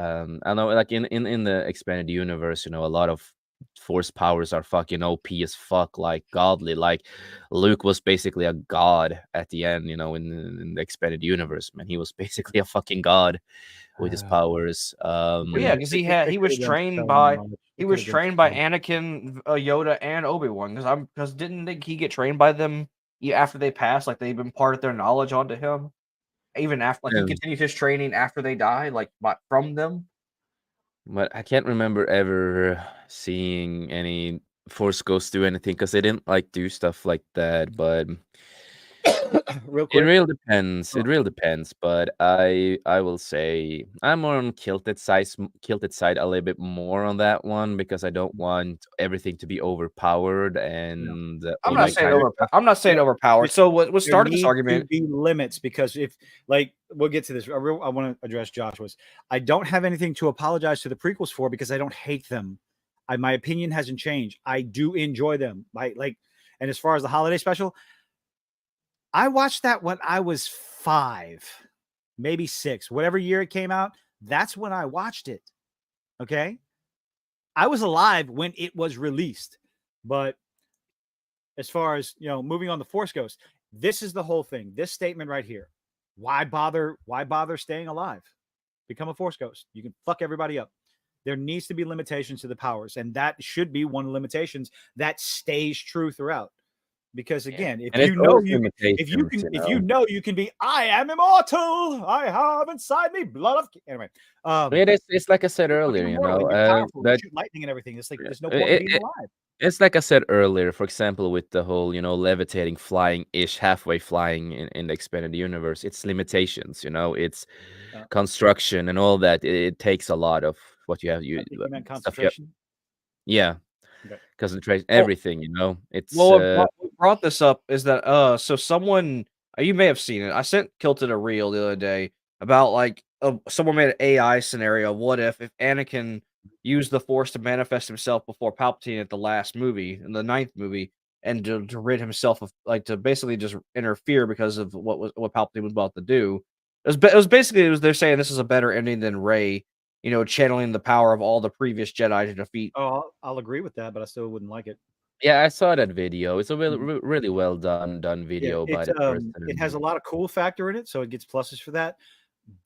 [SPEAKER 4] I know, like in the expanded universe, you know, a lot of Force powers are fucking OP as fuck, like godly. Like Luke was basically a god at the end, you know, in the expanded universe. Man, he was basically a fucking god with his powers.
[SPEAKER 2] Well, yeah, because he was trained by Anakin, Yoda, and Obi-Wan. Because didn't he get trained by them after they passed? Like they've imparted their knowledge onto him, even after he
[SPEAKER 4] Yeah.
[SPEAKER 2] continued his training after they died, from them.
[SPEAKER 4] But I can't remember ever seeing any Force Ghosts do anything because they didn't like do stuff like that. But
[SPEAKER 3] Real
[SPEAKER 4] it
[SPEAKER 3] quick.
[SPEAKER 4] really depends. It really depends. But I will say I'm more on kilted side a little bit more on that one because I don't want everything to be overpowered and
[SPEAKER 2] I'm
[SPEAKER 4] all
[SPEAKER 2] not
[SPEAKER 4] that
[SPEAKER 2] saying
[SPEAKER 4] kind of stuff.
[SPEAKER 2] I'm not saying overpowered. So what
[SPEAKER 3] There
[SPEAKER 2] started this
[SPEAKER 3] need
[SPEAKER 2] argument?
[SPEAKER 3] to be limits because if we'll get to this. I want to address Joshua's. I don't have anything to apologize to the prequels for because I don't hate them. My opinion hasn't changed. I do enjoy them. And as far as the holiday special, I watched that when I was 5, maybe 6, whatever year it came out. That's when I watched it. Okay. I was alive when it was released, but as far as, moving on the Force Ghost, this is the whole thing. This statement right here. Why bother staying alive? Become a Force Ghost. You can fuck everybody up. There needs to be limitations to the powers, and that should be one of the limitations that stays true throughout. Because again, if you know you can be, I am immortal. I have inside me blood of. Anyway,
[SPEAKER 4] it's like I said earlier, you know,
[SPEAKER 3] that shoot lightning and everything. It's like there's no point in being alive.
[SPEAKER 4] It's like I said earlier, for example, with the whole, levitating, flying-ish, halfway flying in the expanded universe, it's limitations, it's construction and all that. It takes a lot of what you have.
[SPEAKER 3] You meant concentration?
[SPEAKER 4] Yeah.
[SPEAKER 3] Okay.
[SPEAKER 4] Concentration, everything, It's
[SPEAKER 2] what brought this up is that so someone you may have seen it. I sent Kilted a reel the other day about someone made an AI scenario. What if Anakin used the Force to manifest himself before Palpatine at the last movie, in the 9th movie, and to rid himself of to basically just interfere because of what Palpatine was about to do. They're saying this is a better ending than Rey, channeling the power of all the previous Jedi to defeat.
[SPEAKER 3] Oh, I'll agree with that, but I still wouldn't like it.
[SPEAKER 4] Yeah, I saw that video. It's a really well done video by the person.
[SPEAKER 3] It has a lot of cool factor in it, so it gets pluses for that.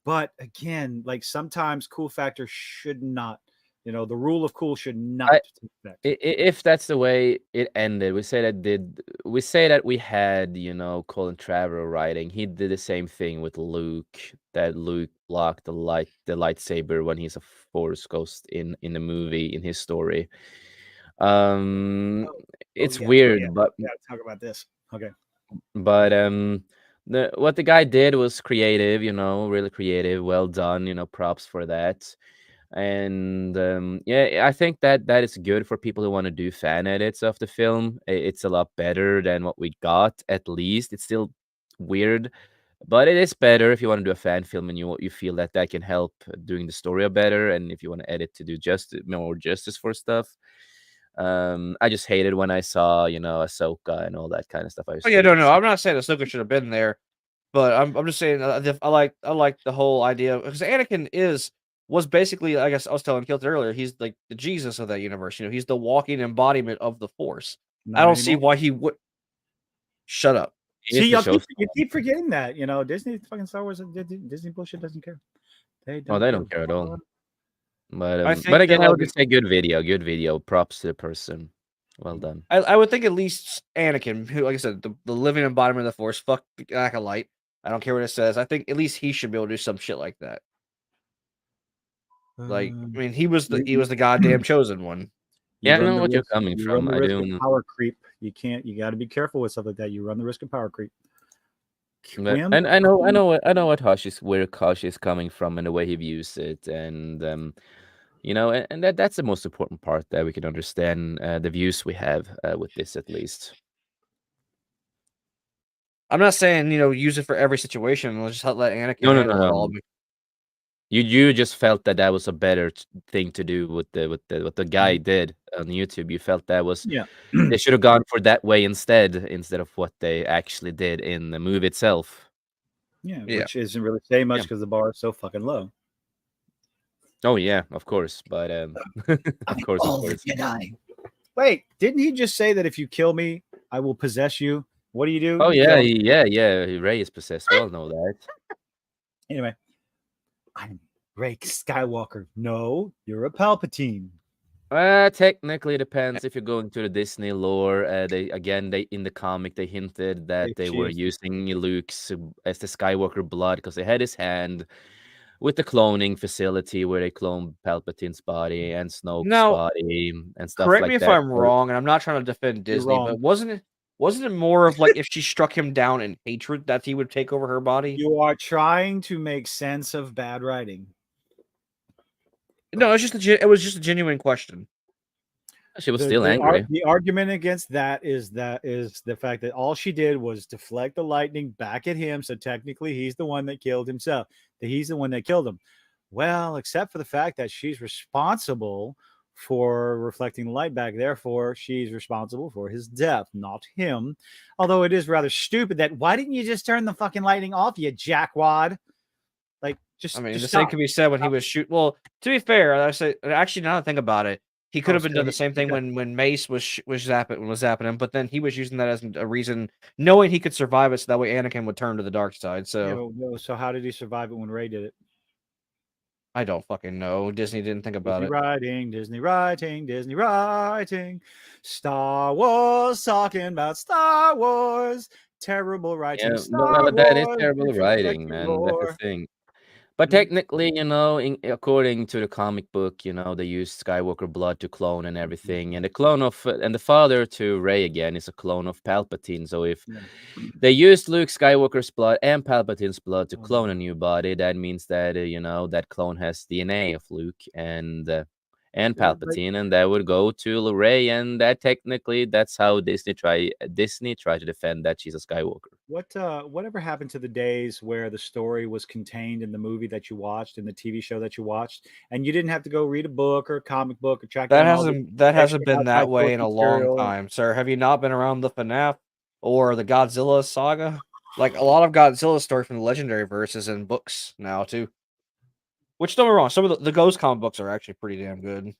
[SPEAKER 3] But again, sometimes cool factor should not, the rule of cool should not take effect.
[SPEAKER 4] If that's the way it ended, we say that we had, Colin Trevorrow writing. He did the same thing with Luke, that Luke blocked the lightsaber when he's a Force Ghost in the movie, in his story. It's weird, but
[SPEAKER 3] we gotta talk about this. Okay.
[SPEAKER 4] But what the guy did was creative, really creative, well done, props for that. And yeah, I think that is good for people who want to do fan edits of the film. It's a lot better than what we got, at least. It's still weird, but it is better if you want to do a fan film and you feel that can help doing the story better, and if you want to edit to do more justice for stuff. I just hated when I saw, Ahsoka and all that kind of stuff.
[SPEAKER 2] Oh yeah, no, I'm not saying Ahsoka should have been there, but I'm just saying I like the whole idea because Anakin was basically, I guess I was telling Kilter earlier, he's like the Jesus of that universe. He's the walking embodiment of the Force. I don't see why he would. Shut up.
[SPEAKER 3] See, you keep forgetting that. Disney, fucking Star Wars, Disney bullshit doesn't care.
[SPEAKER 4] They don't care at all. But again, I would just say good video. Props to the person. Well done.
[SPEAKER 2] I would think at least Anakin, who, like I said, the living embodiment of the Force, fuck the Acolyte. I don't care what it says. I think at least he should be able to do some shit like that. He was the goddamn chosen one.
[SPEAKER 3] You
[SPEAKER 4] Yeah, I
[SPEAKER 3] run
[SPEAKER 4] know
[SPEAKER 3] the
[SPEAKER 4] what you're
[SPEAKER 3] risk.
[SPEAKER 4] coming
[SPEAKER 3] You run
[SPEAKER 4] from.
[SPEAKER 3] the
[SPEAKER 4] I
[SPEAKER 3] risk of
[SPEAKER 4] do.
[SPEAKER 3] power creep. You can't. You got to be careful with stuff like that. You run the risk of power creep.
[SPEAKER 4] But
[SPEAKER 3] Quim,
[SPEAKER 4] and I know what where Kosh is coming from and the way he views it, and and that's the most important part that we can understand the views we have with this at least.
[SPEAKER 2] I'm not saying use it for every situation. Let's just let Anakin
[SPEAKER 4] No, no, no,
[SPEAKER 2] handle it all.
[SPEAKER 4] no. You just felt that was a better thing to do with what the guy did on YouTube. You felt that was
[SPEAKER 3] yeah,
[SPEAKER 4] they should have gone for that way instead of what they actually did in the movie itself.
[SPEAKER 3] yeah,
[SPEAKER 2] Yeah.
[SPEAKER 3] which isn't really saying much
[SPEAKER 4] Yeah.
[SPEAKER 3] because the bar is so fucking low.
[SPEAKER 4] Oh yeah, of course, but of course, of course.
[SPEAKER 6] Jedi.
[SPEAKER 3] Wait, didn't he just say that if you kill me, I will possess you? What do?
[SPEAKER 4] Oh
[SPEAKER 3] You
[SPEAKER 4] yeah,
[SPEAKER 3] kill him?
[SPEAKER 4] yeah. Ray is possessed. We all know that.
[SPEAKER 3] Anyway, I'm Ray Skywalker. No, you're a Palpatine.
[SPEAKER 4] Technically, it depends if you're going to the Disney lore. They in the comic they hinted that they were using Luke's as the Skywalker blood because they had his hand with the cloning facility where they clone Palpatine's body and Snoke's
[SPEAKER 2] Now,
[SPEAKER 4] body and stuff
[SPEAKER 2] correct
[SPEAKER 4] like
[SPEAKER 2] me if
[SPEAKER 4] that.
[SPEAKER 2] I'm wrong, and I'm not trying to defend
[SPEAKER 3] You're
[SPEAKER 2] Disney,
[SPEAKER 3] wrong.
[SPEAKER 2] but wasn't it more of like if she struck him down in hatred that he would take over her body?
[SPEAKER 3] You are trying to make sense of bad writing.
[SPEAKER 2] No, it was just a genuine question.
[SPEAKER 4] She was still angry.
[SPEAKER 3] The argument against that is the fact that all she did was deflect the lightning back at him. So technically, he's the one that killed himself. That he's the one that killed him. Well, except for the fact that she's responsible for reflecting the light back. Therefore, she's responsible for his death, not him. Although it is rather stupid that why didn't you just turn the fucking lightning off, you jackwad? Like, just
[SPEAKER 2] I mean,
[SPEAKER 3] just
[SPEAKER 2] the same
[SPEAKER 3] stop.
[SPEAKER 2] could be said when he was shoot. Well, to be fair, I say actually now that I think about it, he could have been
[SPEAKER 3] still,
[SPEAKER 2] doing the same thing
[SPEAKER 3] yeah.
[SPEAKER 2] when Mace was zapping him, but then he was using that as a reason, knowing he could survive it, so that way Anakin would turn to the dark side. So
[SPEAKER 3] So how did he survive it when Ray did it?
[SPEAKER 2] I don't fucking know. Disney didn't think about
[SPEAKER 3] Disney
[SPEAKER 2] it.
[SPEAKER 3] writing, Disney writing, Disney writing. Star Wars talking about Star Wars. Terrible writing.
[SPEAKER 4] Yeah,
[SPEAKER 3] Star
[SPEAKER 4] but that is
[SPEAKER 3] Wars.
[SPEAKER 4] terrible
[SPEAKER 3] Disrespect
[SPEAKER 4] writing,
[SPEAKER 3] your
[SPEAKER 4] man. That's the
[SPEAKER 3] lore.
[SPEAKER 4] thing. But technically, according to the comic book, they used Skywalker blood to clone and everything, and the father to Rey again is a clone of Palpatine. So if they used Luke Skywalker's blood and Palpatine's blood to clone a new body, that means that that clone has DNA of Luke and Palpatine, and that would go to Rey, and that's how Disney tried to defend that she's a Skywalker.
[SPEAKER 3] Whatever happened to the days where the story was contained in the movie that you watched, in the TV show that you watched, and you didn't have to go read a book or a comic book or track
[SPEAKER 2] That
[SPEAKER 3] down all the
[SPEAKER 2] hasn't been that
[SPEAKER 3] outside
[SPEAKER 2] way
[SPEAKER 3] source
[SPEAKER 2] in a long
[SPEAKER 3] material?
[SPEAKER 2] time, sir. Have you not been around the FNAF or the Godzilla saga? Like a lot of Godzilla stories from the Legendary verses in books now too. Which don't get me wrong, some of the Ghost comic books are actually pretty damn good.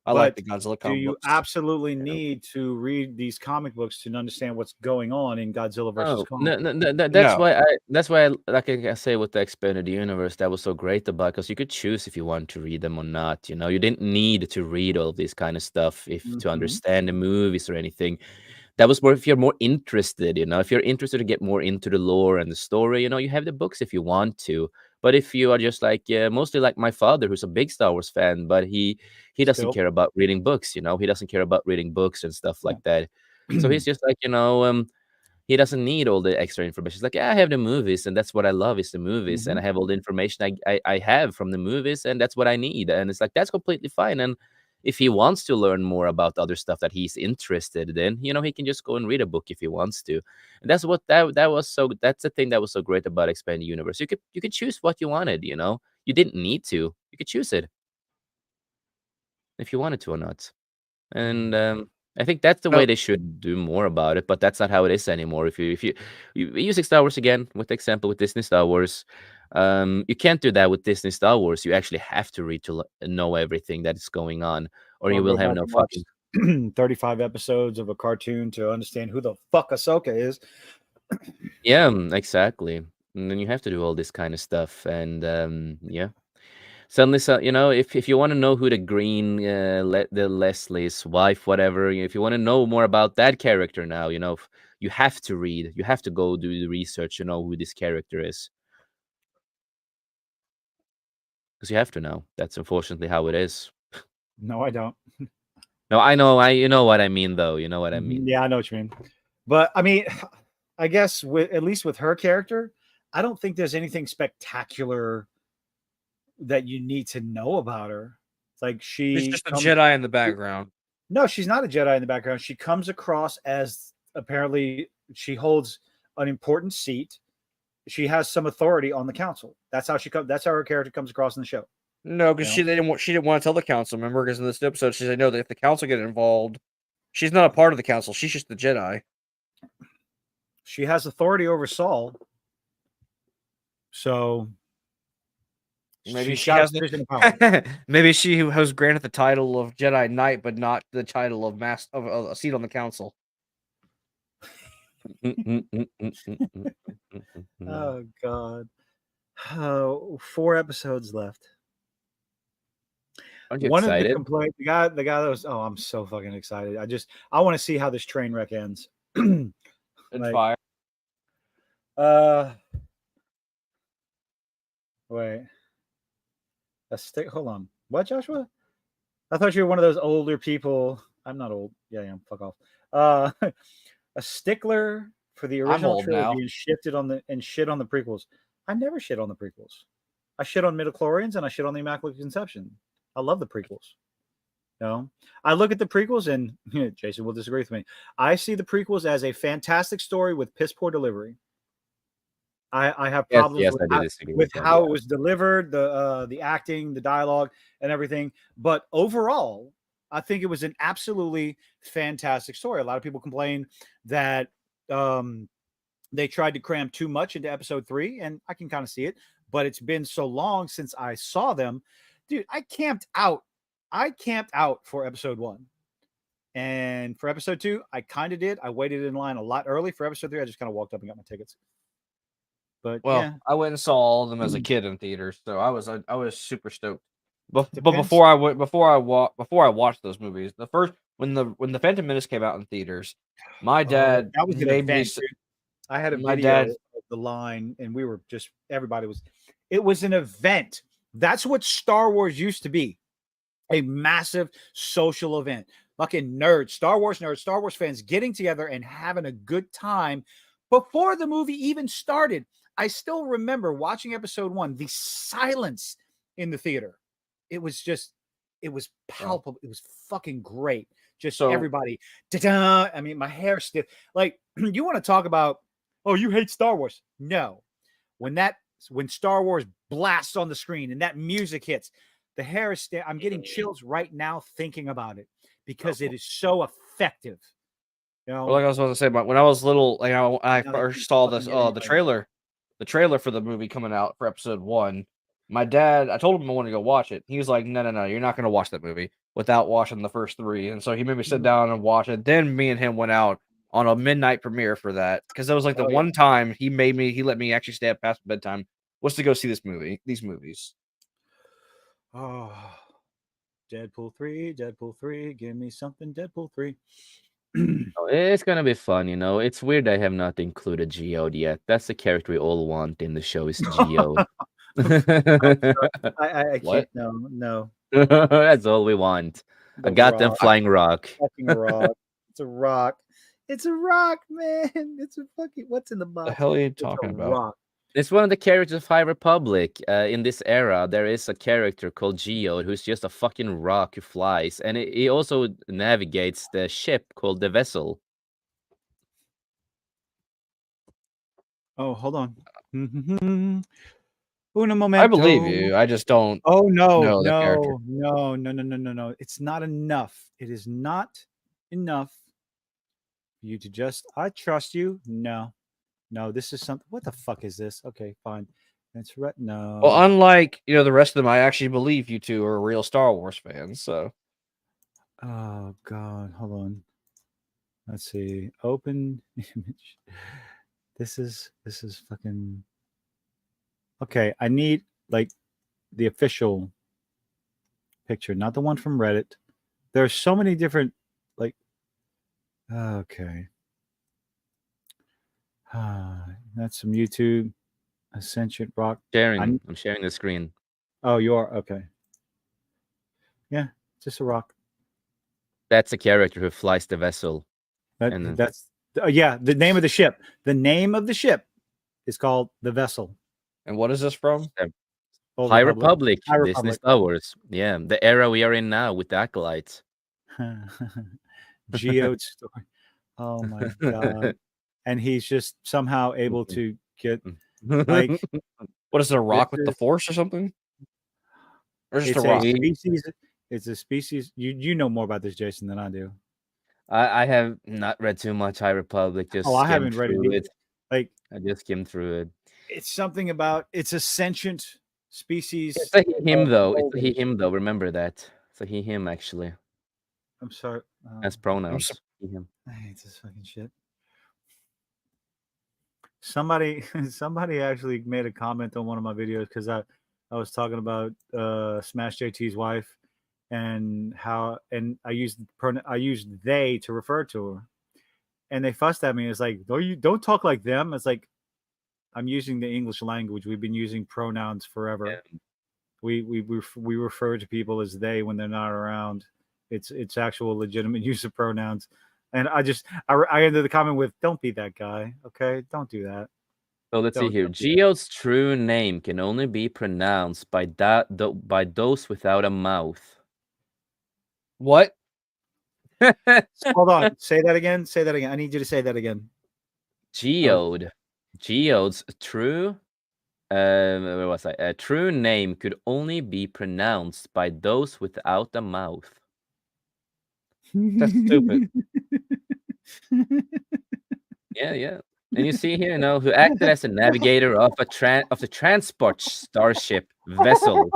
[SPEAKER 2] I like the Godzilla
[SPEAKER 3] Do
[SPEAKER 2] comic
[SPEAKER 3] you
[SPEAKER 2] books.
[SPEAKER 3] absolutely need to read these comic books to understand what's going on in Godzilla versus Kong?
[SPEAKER 4] No, that's why like I say with the expanded universe that was so great about, because you could choose if you want to read them or not. You didn't need to read all this kind of stuff to understand the movies or anything. That was more if you're more interested. If you're interested to get more into the lore and the story, you have the books if you want to. But if you are just like mostly like my father, who's a big Star Wars fan, but he doesn't care about reading books. He doesn't care about reading books and stuff like that. So he's just like he doesn't need all the extra information. He's like, yeah, I have the movies, and that's what I love is the movies, and I have all the information I have from the movies, and that's what I need. And it's like that's completely fine. And if he wants to learn more about other stuff that he's interested in, he can just go and read a book if he wants to. And that's what that was so. That's the thing that was so great about expanding universe. You could choose what you wanted. You didn't need to. You could choose it if you wanted to or not. And I think that's the way they should do more about it, but that's not how it is anymore. If you using Star Wars again with the example with Disney Star Wars, you can't do that with Disney Star Wars. You actually have to read to know everything that is going on, or you will have no fucking
[SPEAKER 3] 35 episodes of a cartoon to understand who the fuck Ahsoka is.
[SPEAKER 4] Yeah, exactly. And then you have to do all this kind of stuff, and yeah. Suddenly, so if you want to know who the green, the Leslie's wife, whatever, if you want to know more about that character now, you have to read, you have to go do the research to know who this character is, because you have to know. That's unfortunately how it is.
[SPEAKER 3] No, I don't.
[SPEAKER 4] No, I know. You know what I mean, though. You know what I mean.
[SPEAKER 3] Yeah, I know what you mean. But I mean, I guess at least with her character, I don't think there's anything spectacular that you need to know about her. It's like
[SPEAKER 2] She's just a Jedi in the background.
[SPEAKER 3] No, she's not a Jedi in the background. She comes across as apparently she holds an important seat. She has some authority on the council. That's how That's how her character comes across in the show.
[SPEAKER 2] No, because she didn't want to tell the council. Remember, because in this episode, she said no. That if the council get involved, she's not a part of the council. She's just the Jedi.
[SPEAKER 3] She has authority over Saul. So
[SPEAKER 2] maybe she has maybe she was granted the title of Jedi Knight, but not the title of a seat on the council.
[SPEAKER 3] Oh God. 4 episodes left. One
[SPEAKER 4] excited?
[SPEAKER 3] of the complaints, the guy that was, I'm so fucking excited. I want to see how this train wreck ends.
[SPEAKER 2] Fire.
[SPEAKER 3] Wait. Hold on. What, Joshua? I thought you were one of those older people. I'm not old. Yeah, I am. Fuck off. A stickler for the original trilogy and shit on the prequels. I never shit on the prequels. I shit on midichlorians and I shit on the Immaculate Conception. I love the prequels. I look at the prequels and Jason will disagree with me. I see the prequels as a fantastic story with piss poor delivery. I have problems with how it was delivered, the acting, the dialogue, and everything. But overall, I think it was an absolutely fantastic story. A lot of people complain that they tried to cram too much into episode 3, and I can kind of see it. But it's been so long since I saw them. Dude, I camped out for episode 1. And for episode 2, I kind of did. I waited in line a lot early. For episode 3, I just kind of walked up and got my tickets. But yeah.
[SPEAKER 2] I went and saw all of them as a kid in theaters, so I was super stoked. But before I watched those movies, the first when the Phantom Menace came out in theaters, my dad
[SPEAKER 3] that was an event. I had a video of the line, and we were just it was an event. That's what Star Wars used to be, a massive social event. Fucking nerds, Star Wars fans getting together and having a good time before the movie even started. I still remember watching episode 1, the silence in the theater. It was palpable. It was fucking great. Just everybody. Ta-da! I mean, my hair stiff. Like, you want to talk about, you hate Star Wars. No. When Star Wars blasts on the screen and that music hits, the hair is stiff. I'm getting chills right now thinking about it because it is so effective.
[SPEAKER 2] Like I was about to say, but when I was little, like I first saw this the trailer for the movie coming out for episode 1. My dad, I told him I wanted to go watch it. He was like, no, you're not going to watch that movie without watching the first 3. And so he made me sit down and watch it. Then me and him went out on a midnight premiere for that. Because that was like the one time he let me actually stay up past bedtime was to go see these movies.
[SPEAKER 3] Oh, Deadpool 3, give me something, Deadpool 3.
[SPEAKER 4] It's gonna be fun, It's weird I have not included Geode yet. That's the character we all want in the show is Geode.
[SPEAKER 3] I can't. No.
[SPEAKER 4] That's all we want. I got them flying rock.
[SPEAKER 3] Fucking rock. It's a rock. It's a rock, man. It's a fucking. What's in the box?
[SPEAKER 2] The hell are you talking about?
[SPEAKER 4] Rock. It's one of the characters of High Republic. In this era, there is a character called Geode who's just a fucking rock who flies, and he also navigates the ship called the Vessel.
[SPEAKER 3] Oh, hold on. Una momento.
[SPEAKER 2] I believe you. I just don't.
[SPEAKER 3] Oh no,
[SPEAKER 2] no.
[SPEAKER 3] It's not enough. It is not enough for you to just. I trust you. No, this is something. What the fuck is this? Okay, fine. It's no.
[SPEAKER 2] Well, unlike the rest of them, I actually believe you two are real Star Wars fans. So.
[SPEAKER 3] Oh God, hold on. Let's see. Open image. This is fucking. Okay, I need like the official picture, not the one from Reddit. There are so many different like. Okay. That's some YouTube. A sentient rock.
[SPEAKER 4] I'm sharing the screen.
[SPEAKER 3] Oh, you are? Okay. Yeah, just a rock.
[SPEAKER 4] That's a character who flies the vessel. And-
[SPEAKER 3] That's yeah. The name of the ship. The name of the ship is called the Vessel.
[SPEAKER 2] And what is this from?
[SPEAKER 3] Old
[SPEAKER 4] High Republic,
[SPEAKER 3] High
[SPEAKER 4] Disney
[SPEAKER 3] Republic.
[SPEAKER 4] Star Wars. Yeah, the era we are in now with the Acolytes.
[SPEAKER 3] Geode story. Oh my god! And he's just somehow able to get like
[SPEAKER 2] What is it, a rock with the
[SPEAKER 3] is-
[SPEAKER 2] force or something? Or just
[SPEAKER 3] it's
[SPEAKER 2] a rock?
[SPEAKER 3] species. It's a species. You know more about this, Jason, than I do.
[SPEAKER 4] I have not read too much High Republic. Just
[SPEAKER 3] Oh, I
[SPEAKER 4] skimmed
[SPEAKER 3] haven't read it
[SPEAKER 4] through
[SPEAKER 3] either. Like
[SPEAKER 4] I just skimmed through it.
[SPEAKER 3] it's something about it's a sentient species.
[SPEAKER 4] It's a him though. It's a
[SPEAKER 3] boulders.
[SPEAKER 4] him though. Remember that. It's a him actually.
[SPEAKER 3] I'm sorry.
[SPEAKER 4] As pronouns. He, him.
[SPEAKER 3] I hate this fucking shit. Somebody actually made a comment on one of my videos because I was talking about Smash JT's wife and how I used they to refer to her, and they fussed at me. It's like, don't talk like them. It's like I'm using the English language. We've been using pronouns forever.
[SPEAKER 4] Yeah.
[SPEAKER 3] We refer to people as they when they're not around. It's actual legitimate use of pronouns. And I ended the comment with, "Don't be that guy, okay? Don't do that."
[SPEAKER 4] So let's see
[SPEAKER 3] Don't
[SPEAKER 4] here.
[SPEAKER 3] do that.
[SPEAKER 4] Geode's true name can only be pronounced by by those without a mouth.
[SPEAKER 2] What?
[SPEAKER 3] Hold on. Say that again. Say that again. I need you to say that again.
[SPEAKER 4] Geode's true where was I? A true name could only be pronounced by those without a mouth.
[SPEAKER 2] That's stupid.
[SPEAKER 4] Yeah. And you see here, who acted as a navigator of the transport starship vessel.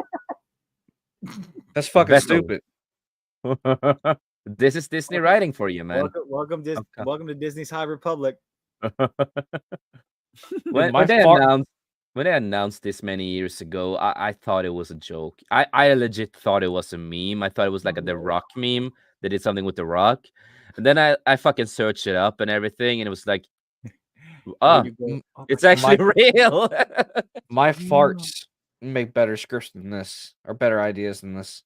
[SPEAKER 2] That's fucking
[SPEAKER 4] Vessel.
[SPEAKER 2] stupid.
[SPEAKER 4] This is Disney writing for you, man.
[SPEAKER 3] Welcome to Disney's High Republic.
[SPEAKER 4] When they announced this many years ago, I thought it was a joke. I legit thought it was a meme. I thought it was like a The Rock meme. They did something with The Rock. And then I fucking searched it up and everything, and it was like, it's actually real.
[SPEAKER 2] My farts make better scripts than this, or better ideas than this.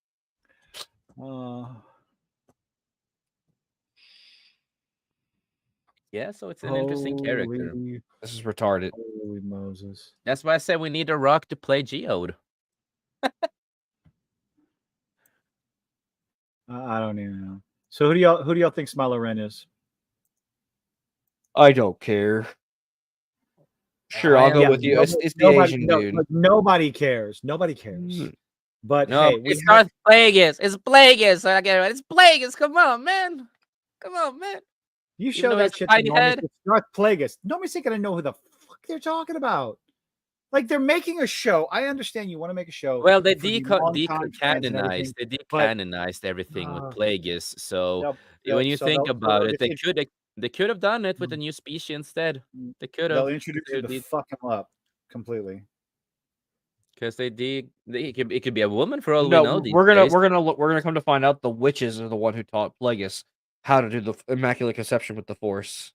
[SPEAKER 4] Yeah, so it's an interesting character.
[SPEAKER 2] This is retarded.
[SPEAKER 3] Holy Moses.
[SPEAKER 4] That's why I said we need The Rock to play Geode.
[SPEAKER 3] I don't even know. So who do y'all think Smiler Ren is?
[SPEAKER 2] I don't care. Sure, I'll go with you. It's the Asian dude.
[SPEAKER 3] Nobody cares. Nobody cares. But
[SPEAKER 4] no,
[SPEAKER 3] hey,
[SPEAKER 4] it's Darth Plagueis. It's Plagueis. It's Plagueis. Come on, man.
[SPEAKER 3] You show that shit to Norman. It's Darth Plagueis. Nobody's gonna know who the fuck they're talking about. Like they're making a show. I understand you want to make a show.
[SPEAKER 4] Well, they decanonized. They decanonized everything with Plagueis. So when you think about it, they could have done it with a new species instead. They could have.
[SPEAKER 3] They'll introduce it to fuck him up completely.
[SPEAKER 4] Because it could be a woman for all we
[SPEAKER 2] No,
[SPEAKER 4] know.
[SPEAKER 2] we're gonna come to find out the witches are the one who taught Plagueis how to do the Immaculate Conception with the Force.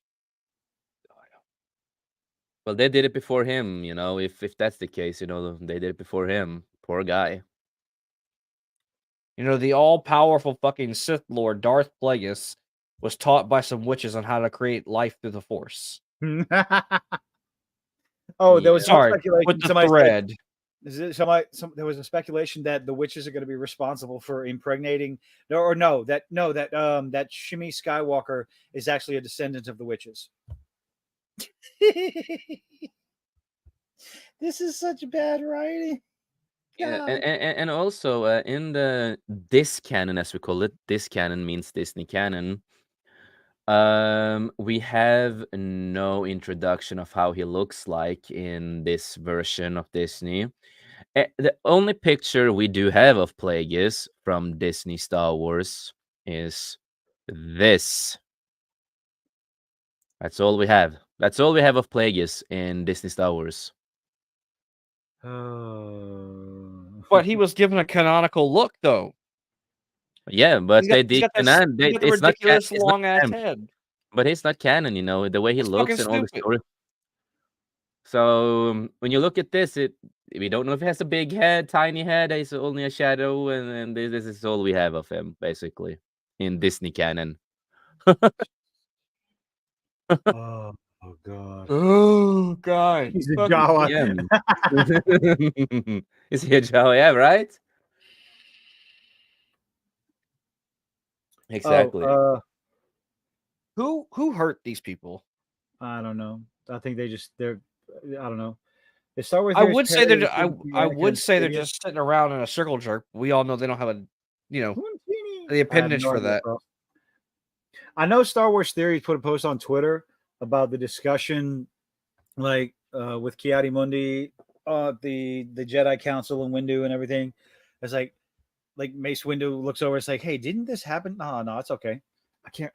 [SPEAKER 4] Well, they did it before him, if that's the case, they did it before him. Poor guy.
[SPEAKER 2] The all-powerful fucking Sith Lord, Darth Plagueis, was taught by some witches on how to create life through the Force.
[SPEAKER 3] There was speculation.
[SPEAKER 2] With the thread.
[SPEAKER 3] There was a speculation that the witches are going to be responsible for impregnating, that Shmi Skywalker is actually a descendant of the witches. This is such bad writing.
[SPEAKER 4] Yeah, and also in the this canon, as we call it, this canon means Disney canon. We have no introduction of how he looks like in this version of Disney. The only picture we do have of Plagueis from Disney Star Wars is this. That's all we have. That's all we have of Plagueis in Disney Star Wars.
[SPEAKER 2] But he was given a canonical look, though.
[SPEAKER 4] Yeah, but
[SPEAKER 2] He's got the ridiculous long ass head.
[SPEAKER 4] But he's not canon, the way he looks and all the story. So when you look at this, we don't know if he has a big head, tiny head. He's only a shadow, and this is all we have of him, basically. in Disney canon.
[SPEAKER 3] Oh god.
[SPEAKER 2] Oh god.
[SPEAKER 3] He's a
[SPEAKER 2] Fucking-
[SPEAKER 3] Jawa.
[SPEAKER 4] Yeah. Is he a Jawa? Yeah, right? Exactly.
[SPEAKER 3] Oh,
[SPEAKER 2] Who hurt these people?
[SPEAKER 3] I don't know. I think they're I don't know. The Star Wars
[SPEAKER 2] I
[SPEAKER 3] theories
[SPEAKER 2] would say they're
[SPEAKER 3] parody
[SPEAKER 2] I
[SPEAKER 3] the
[SPEAKER 2] I
[SPEAKER 3] Anakin
[SPEAKER 2] would say they're
[SPEAKER 3] idiot.
[SPEAKER 2] just sitting around in a circle jerk. We all know they don't have a the
[SPEAKER 3] I have
[SPEAKER 2] appendage
[SPEAKER 3] no
[SPEAKER 2] for
[SPEAKER 3] idea,
[SPEAKER 2] that.
[SPEAKER 3] bro. I know Star Wars Theory put a post on Twitter about the discussion, like with Kiadi Mundi, the Jedi Council and Windu and everything. It's like Mace Windu looks over. It's like, hey, didn't this happen? No, it's okay. I can't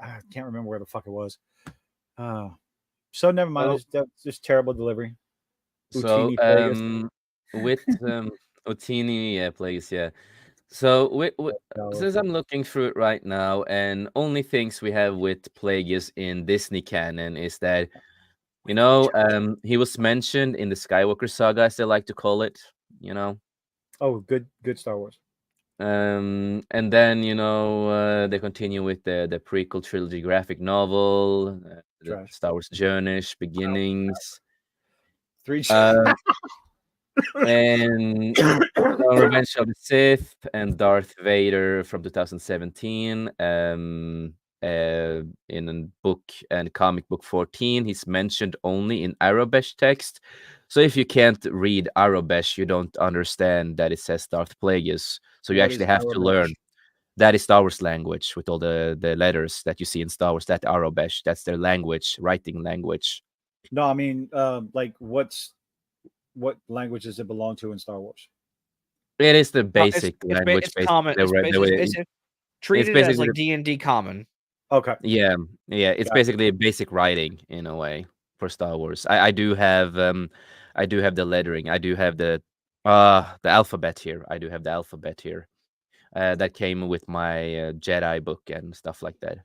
[SPEAKER 3] remember where the fuck it was. So never mind. That's just terrible delivery.
[SPEAKER 4] So
[SPEAKER 3] Utini Plagueis.
[SPEAKER 4] with Otini, yeah, Plagueis, yeah. So since I'm looking through it right now, and only things we have with Plagueis in Disney canon is that, he was mentioned in the Skywalker saga, as they like to call it,
[SPEAKER 3] Oh, good Star Wars.
[SPEAKER 4] And then they continue with the prequel trilogy graphic novel, the
[SPEAKER 3] Trash.
[SPEAKER 4] Star Wars Journey Beginnings,
[SPEAKER 3] 3.
[SPEAKER 4] and Revenge of the Sith and Darth Vader from 2017. In a book and comic book 14, he's mentioned only in Arabesh text. So if you can't read Arabesh, you don't understand that it says Darth Plagueis. So you
[SPEAKER 3] What
[SPEAKER 4] actually
[SPEAKER 3] is
[SPEAKER 4] have to
[SPEAKER 3] Arabesh?
[SPEAKER 4] learn. That is Star Wars language with all the letters that you see in Star Wars. That Arabesh, that's their language, writing language.
[SPEAKER 3] No, I mean, like, what language does it belong to in Star Wars?
[SPEAKER 4] It is the basic language.
[SPEAKER 2] It's common. It's treated as like D&D common.
[SPEAKER 3] Okay.
[SPEAKER 4] Yeah. It's basically a basic writing in a way for Star Wars. I do have the lettering. I do have the alphabet here. I do have the alphabet here. That came with my Jedi book and stuff like that.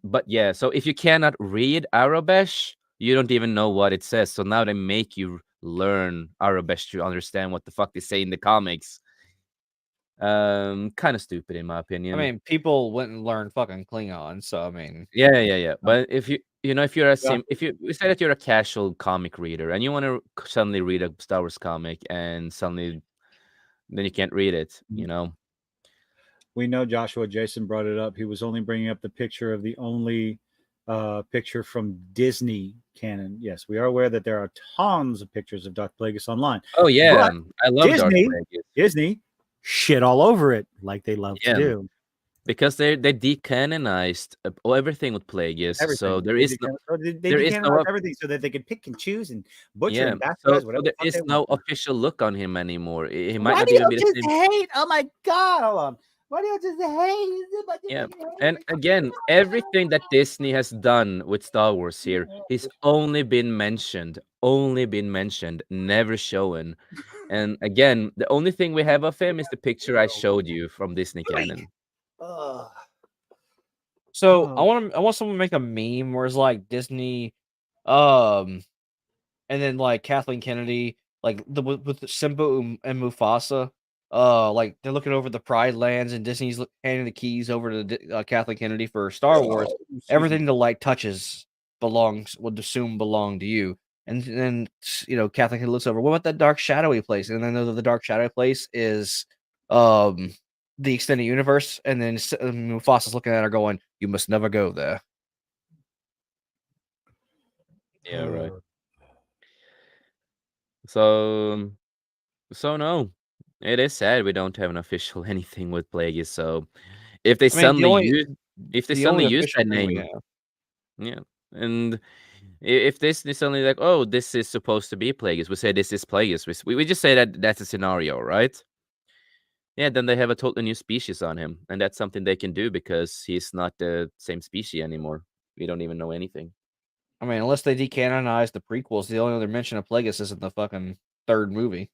[SPEAKER 4] But yeah, so if you cannot read Arabesh, you don't even know what it says. So now they make you learn Arabesh to understand what the fuck they say in the comics. Kind of stupid in my opinion.
[SPEAKER 2] I mean, people went and learned fucking Klingon, so I mean,
[SPEAKER 4] yeah. But if if you're if you say that you're a casual comic reader and you want to suddenly read a Star Wars comic and suddenly then you can't read it,
[SPEAKER 3] We know Joshua Jason brought it up. He was only bringing up the picture of the only picture from Disney canon. Yes, we are aware that there are tons of pictures of Darth Plagueis online.
[SPEAKER 4] Oh yeah,
[SPEAKER 3] But
[SPEAKER 4] I love Darth Plagueis.
[SPEAKER 3] Disney shit all over it like they love to do.
[SPEAKER 4] Because they decanonized everything with Plagueis.
[SPEAKER 3] Everything.
[SPEAKER 4] So there is
[SPEAKER 3] everything so that they could pick and choose and butcher and
[SPEAKER 4] so
[SPEAKER 3] whatever.
[SPEAKER 4] there is no official look on him anymore. He might
[SPEAKER 3] Why
[SPEAKER 4] not
[SPEAKER 3] do
[SPEAKER 4] even
[SPEAKER 3] you
[SPEAKER 4] be the
[SPEAKER 3] just
[SPEAKER 4] same.
[SPEAKER 3] hate? Oh my god! Hold on. Why do you just hate?
[SPEAKER 4] Yeah, and again, everything that Disney has done with Star Wars here, he's only been mentioned, never shown. And again, the only thing we have of him is the picture I showed you from Disney canon.
[SPEAKER 2] So I want someone to make a meme where it's like Disney, and then like Kathleen Kennedy, like with Simba and Mufasa, like they're looking over the Pride Lands and Disney's handing the keys over to Kathleen Kennedy for Star Wars. Everything the light touches would assume belong to you. And then Kathleen Kennedy looks over. What about that dark shadowy place? And then the dark shadowy place is the extended universe, and then Mufasa's looking at her going, "You must never go there."
[SPEAKER 4] Yeah, right. So no, it is sad we don't have an official anything with Plagueis. So if they suddenly use that name, yeah, and if this is suddenly like, oh, this is supposed to be Plagueis, we say this is Plagueis. We just say that that's a scenario, right? Yeah, then they have a totally new species on him, and that's something they can do because he's not the same species anymore. We don't even know anything.
[SPEAKER 2] I mean, unless they decanonize the prequels, the only other mention of Plagueis is in the fucking third movie.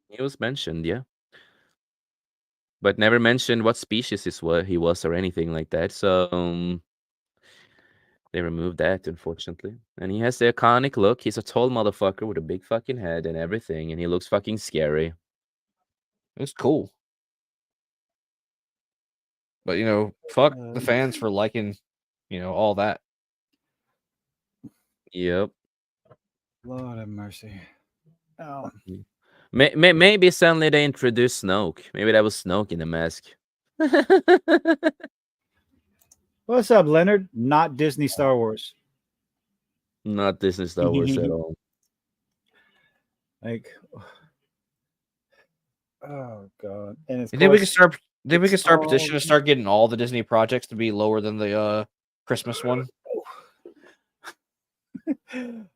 [SPEAKER 4] He was mentioned, yeah, but never mentioned what species he was or anything like that. So they removed that, unfortunately. And he has the iconic look. He's a tall motherfucker with a big fucking head and everything, and he looks fucking scary.
[SPEAKER 2] It's cool. But fuck the fans for liking, all that.
[SPEAKER 4] Yep.
[SPEAKER 3] Lord have mercy. Oh.
[SPEAKER 4] Maybe suddenly they introduced Snoke. Maybe that was Snoke in the mask.
[SPEAKER 3] What's up, Leonard? Not Disney Star Wars.
[SPEAKER 4] Not Disney Star Wars at all.
[SPEAKER 3] Like, oh god! And it's
[SPEAKER 2] Then we can start. Then we can start petition to start getting all the Disney projects to be lower than the Christmas one.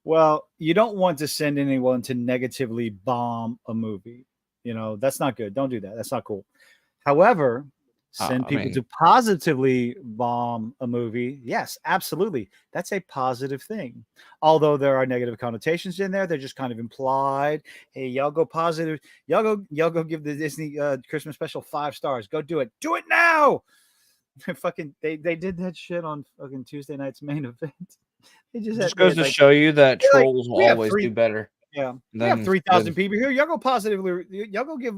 [SPEAKER 3] Well, you don't want to send anyone to negatively bomb a movie. That's not good. Don't do that. That's not cool. However, send people to positively bomb a movie. Yes, absolutely. That's a positive thing. Although there are negative connotations in there, they're just kind of implied. Hey, y'all go positive. Y'all go give the Disney Christmas special 5 stars. Go do it. Do it now. They did that shit on fucking Tuesday night's main event. It just
[SPEAKER 2] goes to show you that trolls will always do better.
[SPEAKER 3] Yeah, we have 3,000 people here. Y'all go positively. Y'all go give.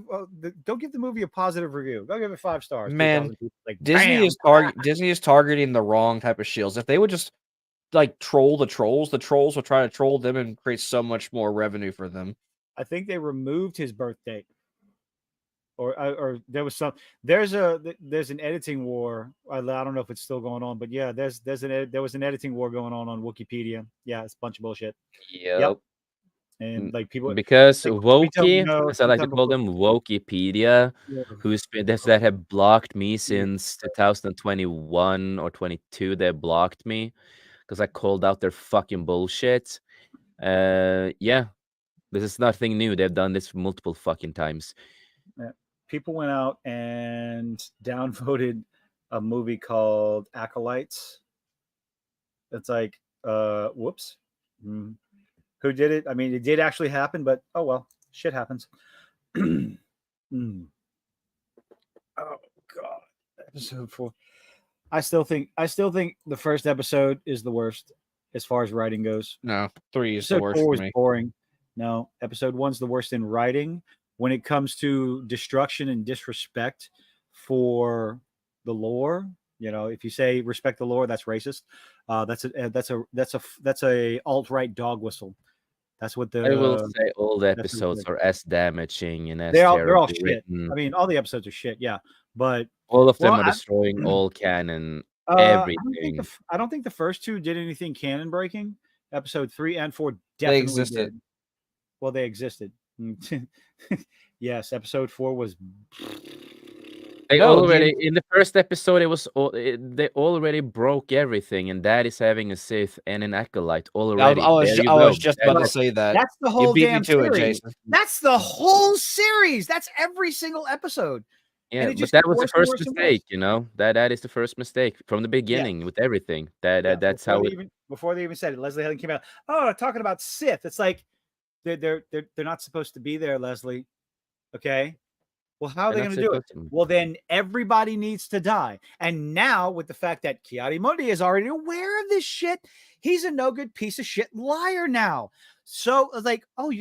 [SPEAKER 3] Don't give the movie a positive review. Go give it 5 stars.
[SPEAKER 2] Man,
[SPEAKER 3] like,
[SPEAKER 2] Disney is targeting the wrong type of shields. If they would just troll the trolls will try to troll them and create so much more revenue for them.
[SPEAKER 3] I think they removed his birth date, or there was some. There's an editing war. I don't know if it's still going on, but yeah, there was an editing war going on Wikipedia. Yeah, it's a bunch of bullshit.
[SPEAKER 4] Yep.
[SPEAKER 3] And people
[SPEAKER 4] because Wokey, as I like to call them, Wokipedia, that have blocked me since 2021 or 22. They blocked me because I called out their fucking bullshit. Yeah, this is nothing new. They've done this multiple fucking times.
[SPEAKER 3] People went out and downvoted a movie called Acolytes. It's like, whoops. Who did it? I mean, it did actually happen, but oh well, shit happens. Oh god, episode 4. I still think the first episode is the worst as far as writing goes.
[SPEAKER 2] No, 3 is
[SPEAKER 3] episode
[SPEAKER 2] the worst
[SPEAKER 3] 4
[SPEAKER 2] for
[SPEAKER 3] was
[SPEAKER 2] me.
[SPEAKER 3] boring. No, episode 1's the worst in writing. When it comes to destruction and disrespect for the lore, if you say respect the lore, that's racist. That's a alt-right dog whistle. That's what
[SPEAKER 4] I will say all the episodes are as damaging and as
[SPEAKER 3] they're all shit.
[SPEAKER 4] written.
[SPEAKER 3] I mean, all the episodes are shit, yeah. But
[SPEAKER 4] all of them are destroying all canon, everything.
[SPEAKER 3] I don't think the first 2 did anything canon breaking. Episode 3 and 4 definitely
[SPEAKER 2] existed.
[SPEAKER 3] Did. Well, they existed. Yes, episode 4 was.
[SPEAKER 4] In the first episode, they already broke everything, and that is having a Sith and an Acolyte already.
[SPEAKER 2] I was just about to say that.
[SPEAKER 3] That's the whole damn series.
[SPEAKER 2] Jason.
[SPEAKER 3] That's the whole series. That's every single episode.
[SPEAKER 4] Yeah, but that was the first mistake. That is the first mistake from the beginning with everything. That's how
[SPEAKER 3] before they even said it. Leslie Helen came out. Oh, talking about Sith. It's like they're not supposed to be there, Leslie. Okay. Well, how are they going to do it? Well, then everybody needs to die. And now, with the fact that Ki-Adi-Mundi is already aware of this shit, he's a no good piece of shit liar now. So it's like, oh,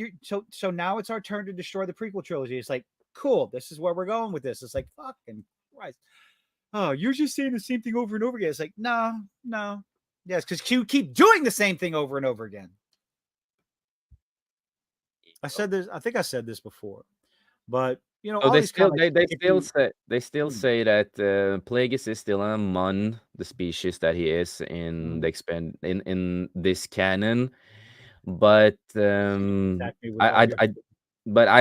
[SPEAKER 3] so now it's our turn to destroy the prequel trilogy. It's like, cool. This is where we're going with this. It's like, fucking Christ. Oh, you're just saying the same thing over and over again. It's like, no. Yes, because you keep doing the same thing over and over again. I said this. I think I said this before, but.
[SPEAKER 4] They still say that Plagueis is still a Mun, the species that he is in the in this canon, but I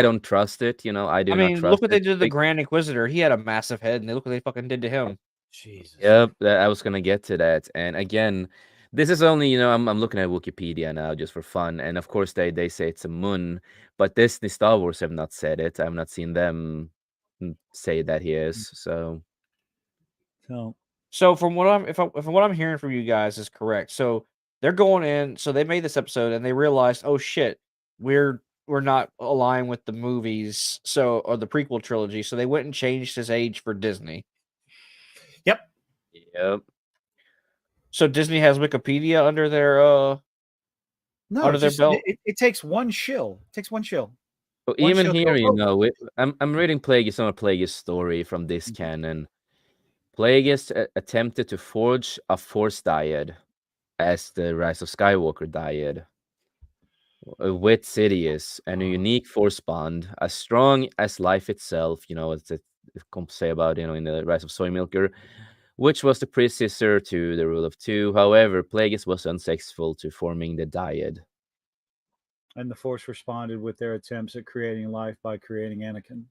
[SPEAKER 4] don't trust it. I do not trust.
[SPEAKER 2] Look what they did to the Grand Inquisitor. He had a massive head, and look what they fucking did to him.
[SPEAKER 3] Jesus.
[SPEAKER 4] Yep, I was gonna get to that, and again. This is only, I'm looking at Wikipedia now just for fun. And of course, they say it's a Mun, but Disney Star Wars have not said it. I've not seen them say that he is. So
[SPEAKER 2] from what I'm hearing from you guys is correct. So they're going in. So they made this episode and they realized, oh shit, we're not aligned with the movies. Or the prequel trilogy. So they went and changed his age for Disney.
[SPEAKER 3] Yep.
[SPEAKER 2] So Disney has Wikipedia under their belt.
[SPEAKER 3] It takes one shill.
[SPEAKER 4] So even here, I'm reading Plagueis on a Plagueis story from this canon. Plagueis attempted to forge a Force dyad as the Rise of Skywalker dyad with Sidious and a unique Force bond as strong as life itself, as it say about, in the Rise of Soy Milker, which was the predecessor to the Rule of Two. However, Plagueis was unsuccessful to forming the dyad.
[SPEAKER 3] And the Force responded with their attempts at creating life by creating Anakin.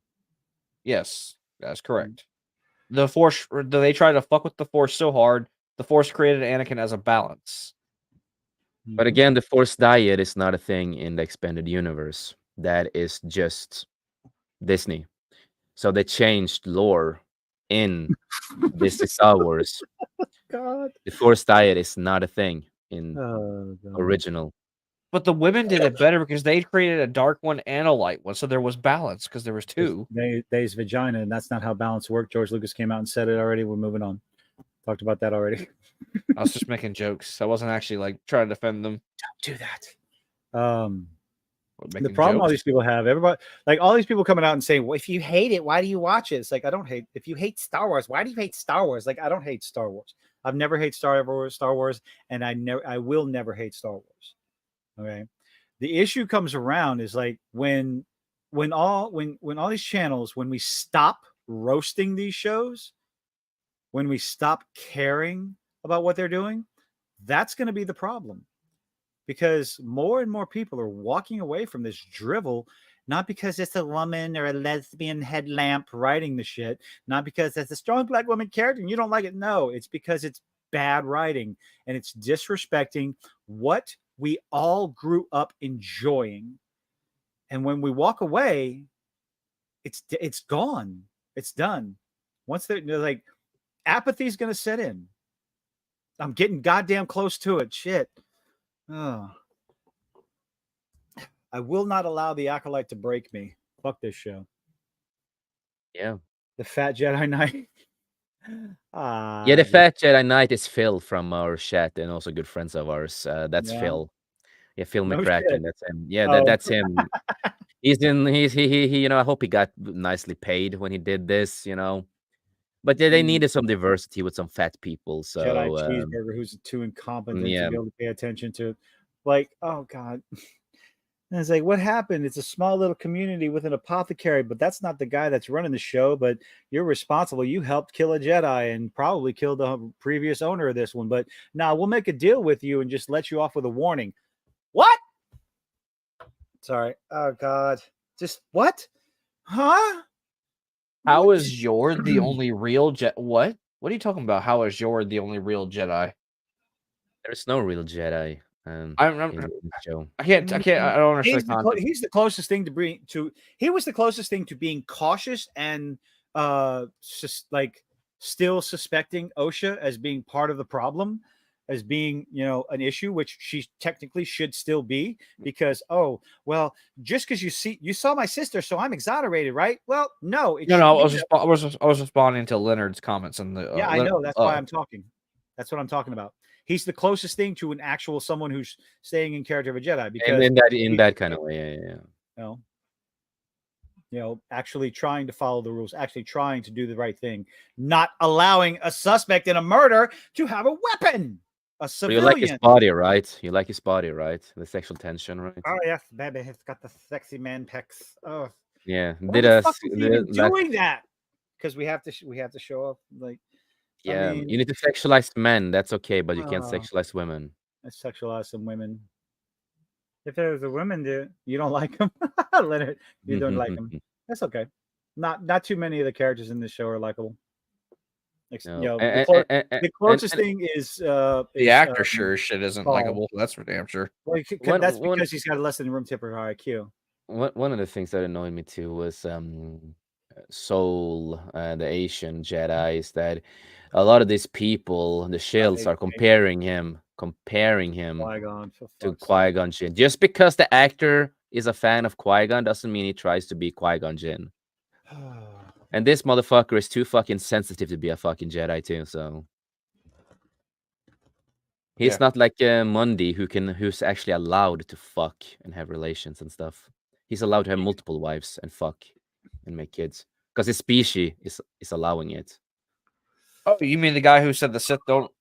[SPEAKER 2] Yes, that's correct. The Force, they tried to fuck with the Force so hard, the Force created Anakin as a balance.
[SPEAKER 4] But again, the Force dyad is not a thing in the expanded universe. That is just Disney. So they changed lore in Disney Star Wars.
[SPEAKER 3] God.
[SPEAKER 4] The Force dyad is not a thing in original.
[SPEAKER 2] But the women did it better because they created a dark one and a light one, so there was balance because there was two.
[SPEAKER 3] They's vagina, and that's not how balance worked. George Lucas came out and said it already. We're moving on. Talked about that already.
[SPEAKER 2] I was just making jokes. I wasn't actually like trying to defend them.
[SPEAKER 3] Don't do that. The problem all these people have, everybody, like all these people coming out and saying, well, if you hate it, why do you watch it? It's like, I don't hate. If you hate Star Wars, why do you hate Star Wars? Like, I don't hate Star Wars. I've never hated Star Wars, and I will never hate Star Wars. Okay. The issue comes around is like when all these channels, when we stop roasting these shows, when we stop caring about what they're doing, that's going to be the problem. Because more and more people are walking away from this drivel, not because it's a woman or a lesbian headlamp writing the shit, not because it's a strong black woman character and you don't like it. No, it's because it's bad writing and it's disrespecting what we all grew up enjoying. And when we walk away, it's gone. It's done. Once they're like, apathy is going to set in. I'm getting goddamn close to it. Shit. Oh. I will not allow the Acolyte to break me. Fuck this show.
[SPEAKER 4] Yeah.
[SPEAKER 3] The Fat Jedi Knight.
[SPEAKER 4] Yeah, the Fat Jedi Knight is Phil from our chat and also good friends of ours. That's Phil. Yeah, Phil McCracken.
[SPEAKER 3] Shit.
[SPEAKER 4] That's him. Yeah, that's him. He I hope he got nicely paid when he did this, But they needed some diversity with some fat people. So
[SPEAKER 3] Jedi Cheeseburger, who's too incompetent to be able to pay attention to, like, oh god. And it's like, what happened? It's a small little community with an apothecary, but that's not the guy that's running the show. But you're responsible. You helped kill a Jedi and probably killed the previous owner of this one. But now we'll make a deal with you and just let you off with a warning. What? Sorry. Oh god. Just what? Huh?
[SPEAKER 2] How is Yord the only real Jedi? What? What are you talking about? How is Yord the only real Jedi?
[SPEAKER 4] There's no real Jedi. I
[SPEAKER 2] can't. I don't understand.
[SPEAKER 3] He's the closest thing to being He was the closest thing to being cautious and like still suspecting Osha as being part of the problem, as being an issue, which she technically should still be, because just because you saw my sister, so I'm exonerated, right? Well, no,
[SPEAKER 2] I was responding to Leonard's comments in the
[SPEAKER 3] I know that's why I'm talking. That's what I'm talking about. He's the closest thing to an actual someone who's staying in character of a Jedi, because
[SPEAKER 4] in that kind of way,
[SPEAKER 3] actually trying to follow the rules, actually trying to do the right thing, not allowing a suspect in a murder to have a weapon. A civilian.
[SPEAKER 4] You like his body, right? You like his body, right? The sexual tension, right?
[SPEAKER 3] Oh yes, baby, he's got the sexy man pecs. Oh
[SPEAKER 4] yeah.
[SPEAKER 3] Why the fuck is he even doing that? Because we have to show up, like.
[SPEAKER 4] Yeah, you need to sexualize men. That's okay, but you can't sexualize women.
[SPEAKER 3] Let's sexualize some women. If there's a woman there, you don't like them, Leonard. You don't like them. That's okay. Not too many of the characters in this show are likable.
[SPEAKER 4] No.
[SPEAKER 3] The closest thing is
[SPEAKER 2] the actor sure shit isn't likable. That's for damn sure.
[SPEAKER 3] Well, that's because he's got less than room temper IQ.
[SPEAKER 4] One of the things that annoyed me too was Soul, the Asian Jedi, is that a lot of these people, the Shills, are comparing him to Qui-Gon Jinn. Just because the actor is a fan of Qui-Gon doesn't mean he tries to be Qui-Gon Jinn. And this motherfucker is too fucking sensitive to be a fucking Jedi too, so he's not like Mundi, who's actually allowed to fuck and have relations and stuff. He's allowed to have multiple wives and fuck and make kids because his species is allowing it.
[SPEAKER 2] Oh, you mean the guy who said the Sith don't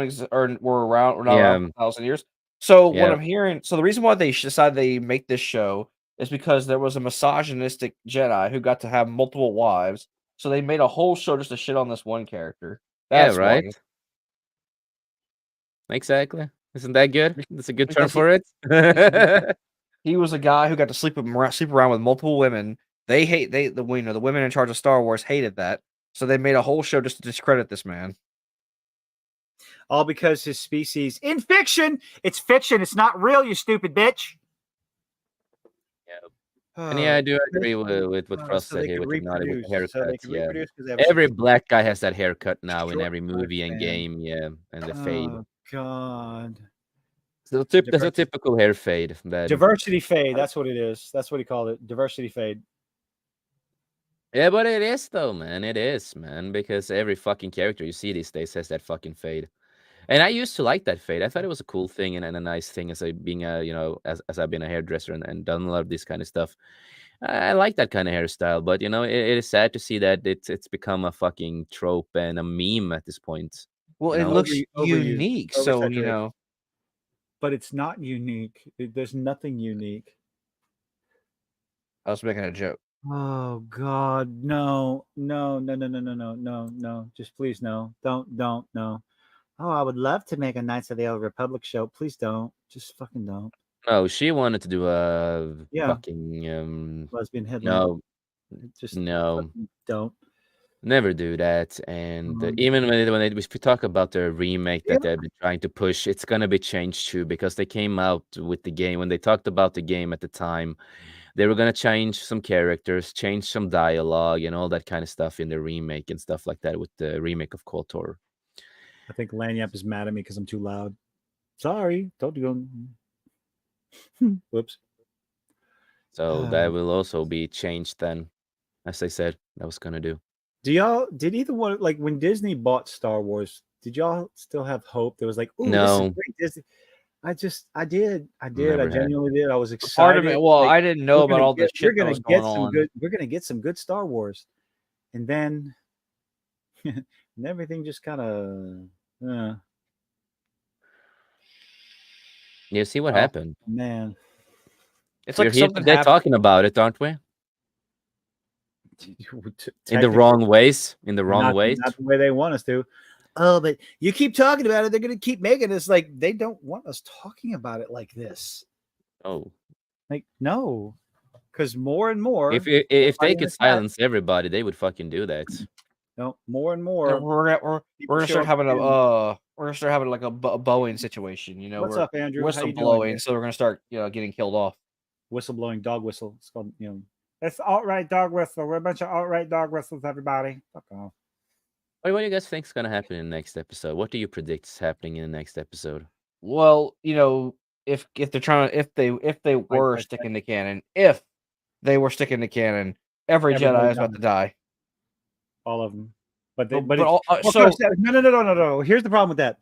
[SPEAKER 2] exist or were around, or not
[SPEAKER 4] Yeah,
[SPEAKER 2] around for 1,000 years? So what
[SPEAKER 4] yeah,
[SPEAKER 2] I'm hearing, so the reason why they decided they make this show is because there was a misogynistic Jedi who got to have multiple wives. So they made a whole show just to shit on this one character.
[SPEAKER 4] yeah.
[SPEAKER 2] That's why.
[SPEAKER 4] Right. Exactly. Isn't that good?
[SPEAKER 2] Be-
[SPEAKER 4] That's a good term
[SPEAKER 2] Because
[SPEAKER 4] for it.
[SPEAKER 2] he was a guy who got to sleep around with multiple women. The women in charge of Star Wars hated that. So they made a whole show just to discredit this man.
[SPEAKER 3] All because his species in fiction. It's fiction. It's not real. You stupid bitch.
[SPEAKER 4] And yeah, I do agree with what Frost
[SPEAKER 3] so
[SPEAKER 4] said
[SPEAKER 3] they
[SPEAKER 4] here
[SPEAKER 3] could
[SPEAKER 4] with the naughty with the
[SPEAKER 3] reproduce. So they
[SPEAKER 4] haircut.
[SPEAKER 3] can
[SPEAKER 4] Yeah,
[SPEAKER 3] reproduce because they have a
[SPEAKER 4] every
[SPEAKER 3] super
[SPEAKER 4] black guy has that haircut now in
[SPEAKER 3] short
[SPEAKER 4] every movie and
[SPEAKER 3] lifespan.
[SPEAKER 4] game. Yeah, and the fade.
[SPEAKER 3] Oh God.
[SPEAKER 4] So there's a
[SPEAKER 3] Diversity,
[SPEAKER 4] typical hair fade. That
[SPEAKER 3] diversity fade. That's what it is. That's what he called it. Diversity fade.
[SPEAKER 4] yeah, but it is though, man. It is, man, because every fucking character you see these days has that fucking fade. And I used to like that fade. I thought it was a cool thing and a nice thing as being a as I've been a hairdresser and done a lot of this kind of stuff. I like that kind of hairstyle, but it is sad to see that it's become a fucking trope and a meme at this point.
[SPEAKER 2] Well,
[SPEAKER 4] You
[SPEAKER 2] it
[SPEAKER 4] know?
[SPEAKER 2] looks
[SPEAKER 3] Overused,
[SPEAKER 2] unique. So,
[SPEAKER 3] oversaturated. But it's not unique. There's nothing unique.
[SPEAKER 2] I was making a joke.
[SPEAKER 3] Oh God, no. Just please no. Don't no. Oh, I would love to make a Knights of the Old Republic show. Please don't. Just fucking don't.
[SPEAKER 4] No, she wanted to do a
[SPEAKER 3] Yeah.
[SPEAKER 4] fucking
[SPEAKER 3] Lesbian headline.
[SPEAKER 4] no,
[SPEAKER 3] Just
[SPEAKER 4] no,
[SPEAKER 3] fucking don't.
[SPEAKER 4] never do that. And
[SPEAKER 3] Um,
[SPEAKER 4] even if we talk about the remake
[SPEAKER 3] Yeah.
[SPEAKER 4] that they've been trying to push, it's gonna be changed too because they came out with the game when they talked about the game at the time. They were gonna change some characters, change some dialogue, and all that kind of stuff in the remake and stuff like that with the remake of KOTOR.
[SPEAKER 3] I think Lanyap is mad at me because I'm too loud. Sorry, don't do it. Whoops.
[SPEAKER 4] So that will also be changed then, as I said, I was gonna do.
[SPEAKER 3] Did either one, like when Disney bought Star Wars, did y'all still have hope? There was like, oh, this
[SPEAKER 4] No.
[SPEAKER 3] is great Disney. I did.
[SPEAKER 4] Never
[SPEAKER 3] I
[SPEAKER 4] had.
[SPEAKER 3] genuinely did. I was excited.
[SPEAKER 2] Part of it, well,
[SPEAKER 3] like,
[SPEAKER 2] I didn't know about all the shit that was going on.
[SPEAKER 3] We're gonna get some good Star Wars, and then and everything just kind of.
[SPEAKER 4] You see what happened?
[SPEAKER 3] Man,
[SPEAKER 2] It's
[SPEAKER 4] We're
[SPEAKER 2] like
[SPEAKER 4] here
[SPEAKER 2] something
[SPEAKER 4] today
[SPEAKER 2] happened.
[SPEAKER 4] talking about it, aren't we? In the wrong ways. In the wrong ways.
[SPEAKER 3] Not the way they want us to. Oh, but you keep talking about it. They're going to keep making us like they don't want us talking about it like this.
[SPEAKER 4] Oh,
[SPEAKER 3] Like no, because more and more.
[SPEAKER 4] if they could silence everybody, they would fucking do that.
[SPEAKER 3] No, more and more.
[SPEAKER 2] We're gonna start having like a Boeing situation.
[SPEAKER 3] What's up, Andrew? How you doing?
[SPEAKER 2] Whistleblowing, so we're gonna start getting killed off.
[SPEAKER 3] Whistleblowing dog whistle. It's called It's alt-right dog whistle. We're a bunch of alt-right dog whistles, everybody. Fuck off.
[SPEAKER 4] What do you guys think is gonna happen in the next episode? What do you predict is happening in the next episode?
[SPEAKER 2] Well, if they're trying to, if they were sticking to canon, every Jedi is about to die.
[SPEAKER 3] All of them, no. Here's the problem with that.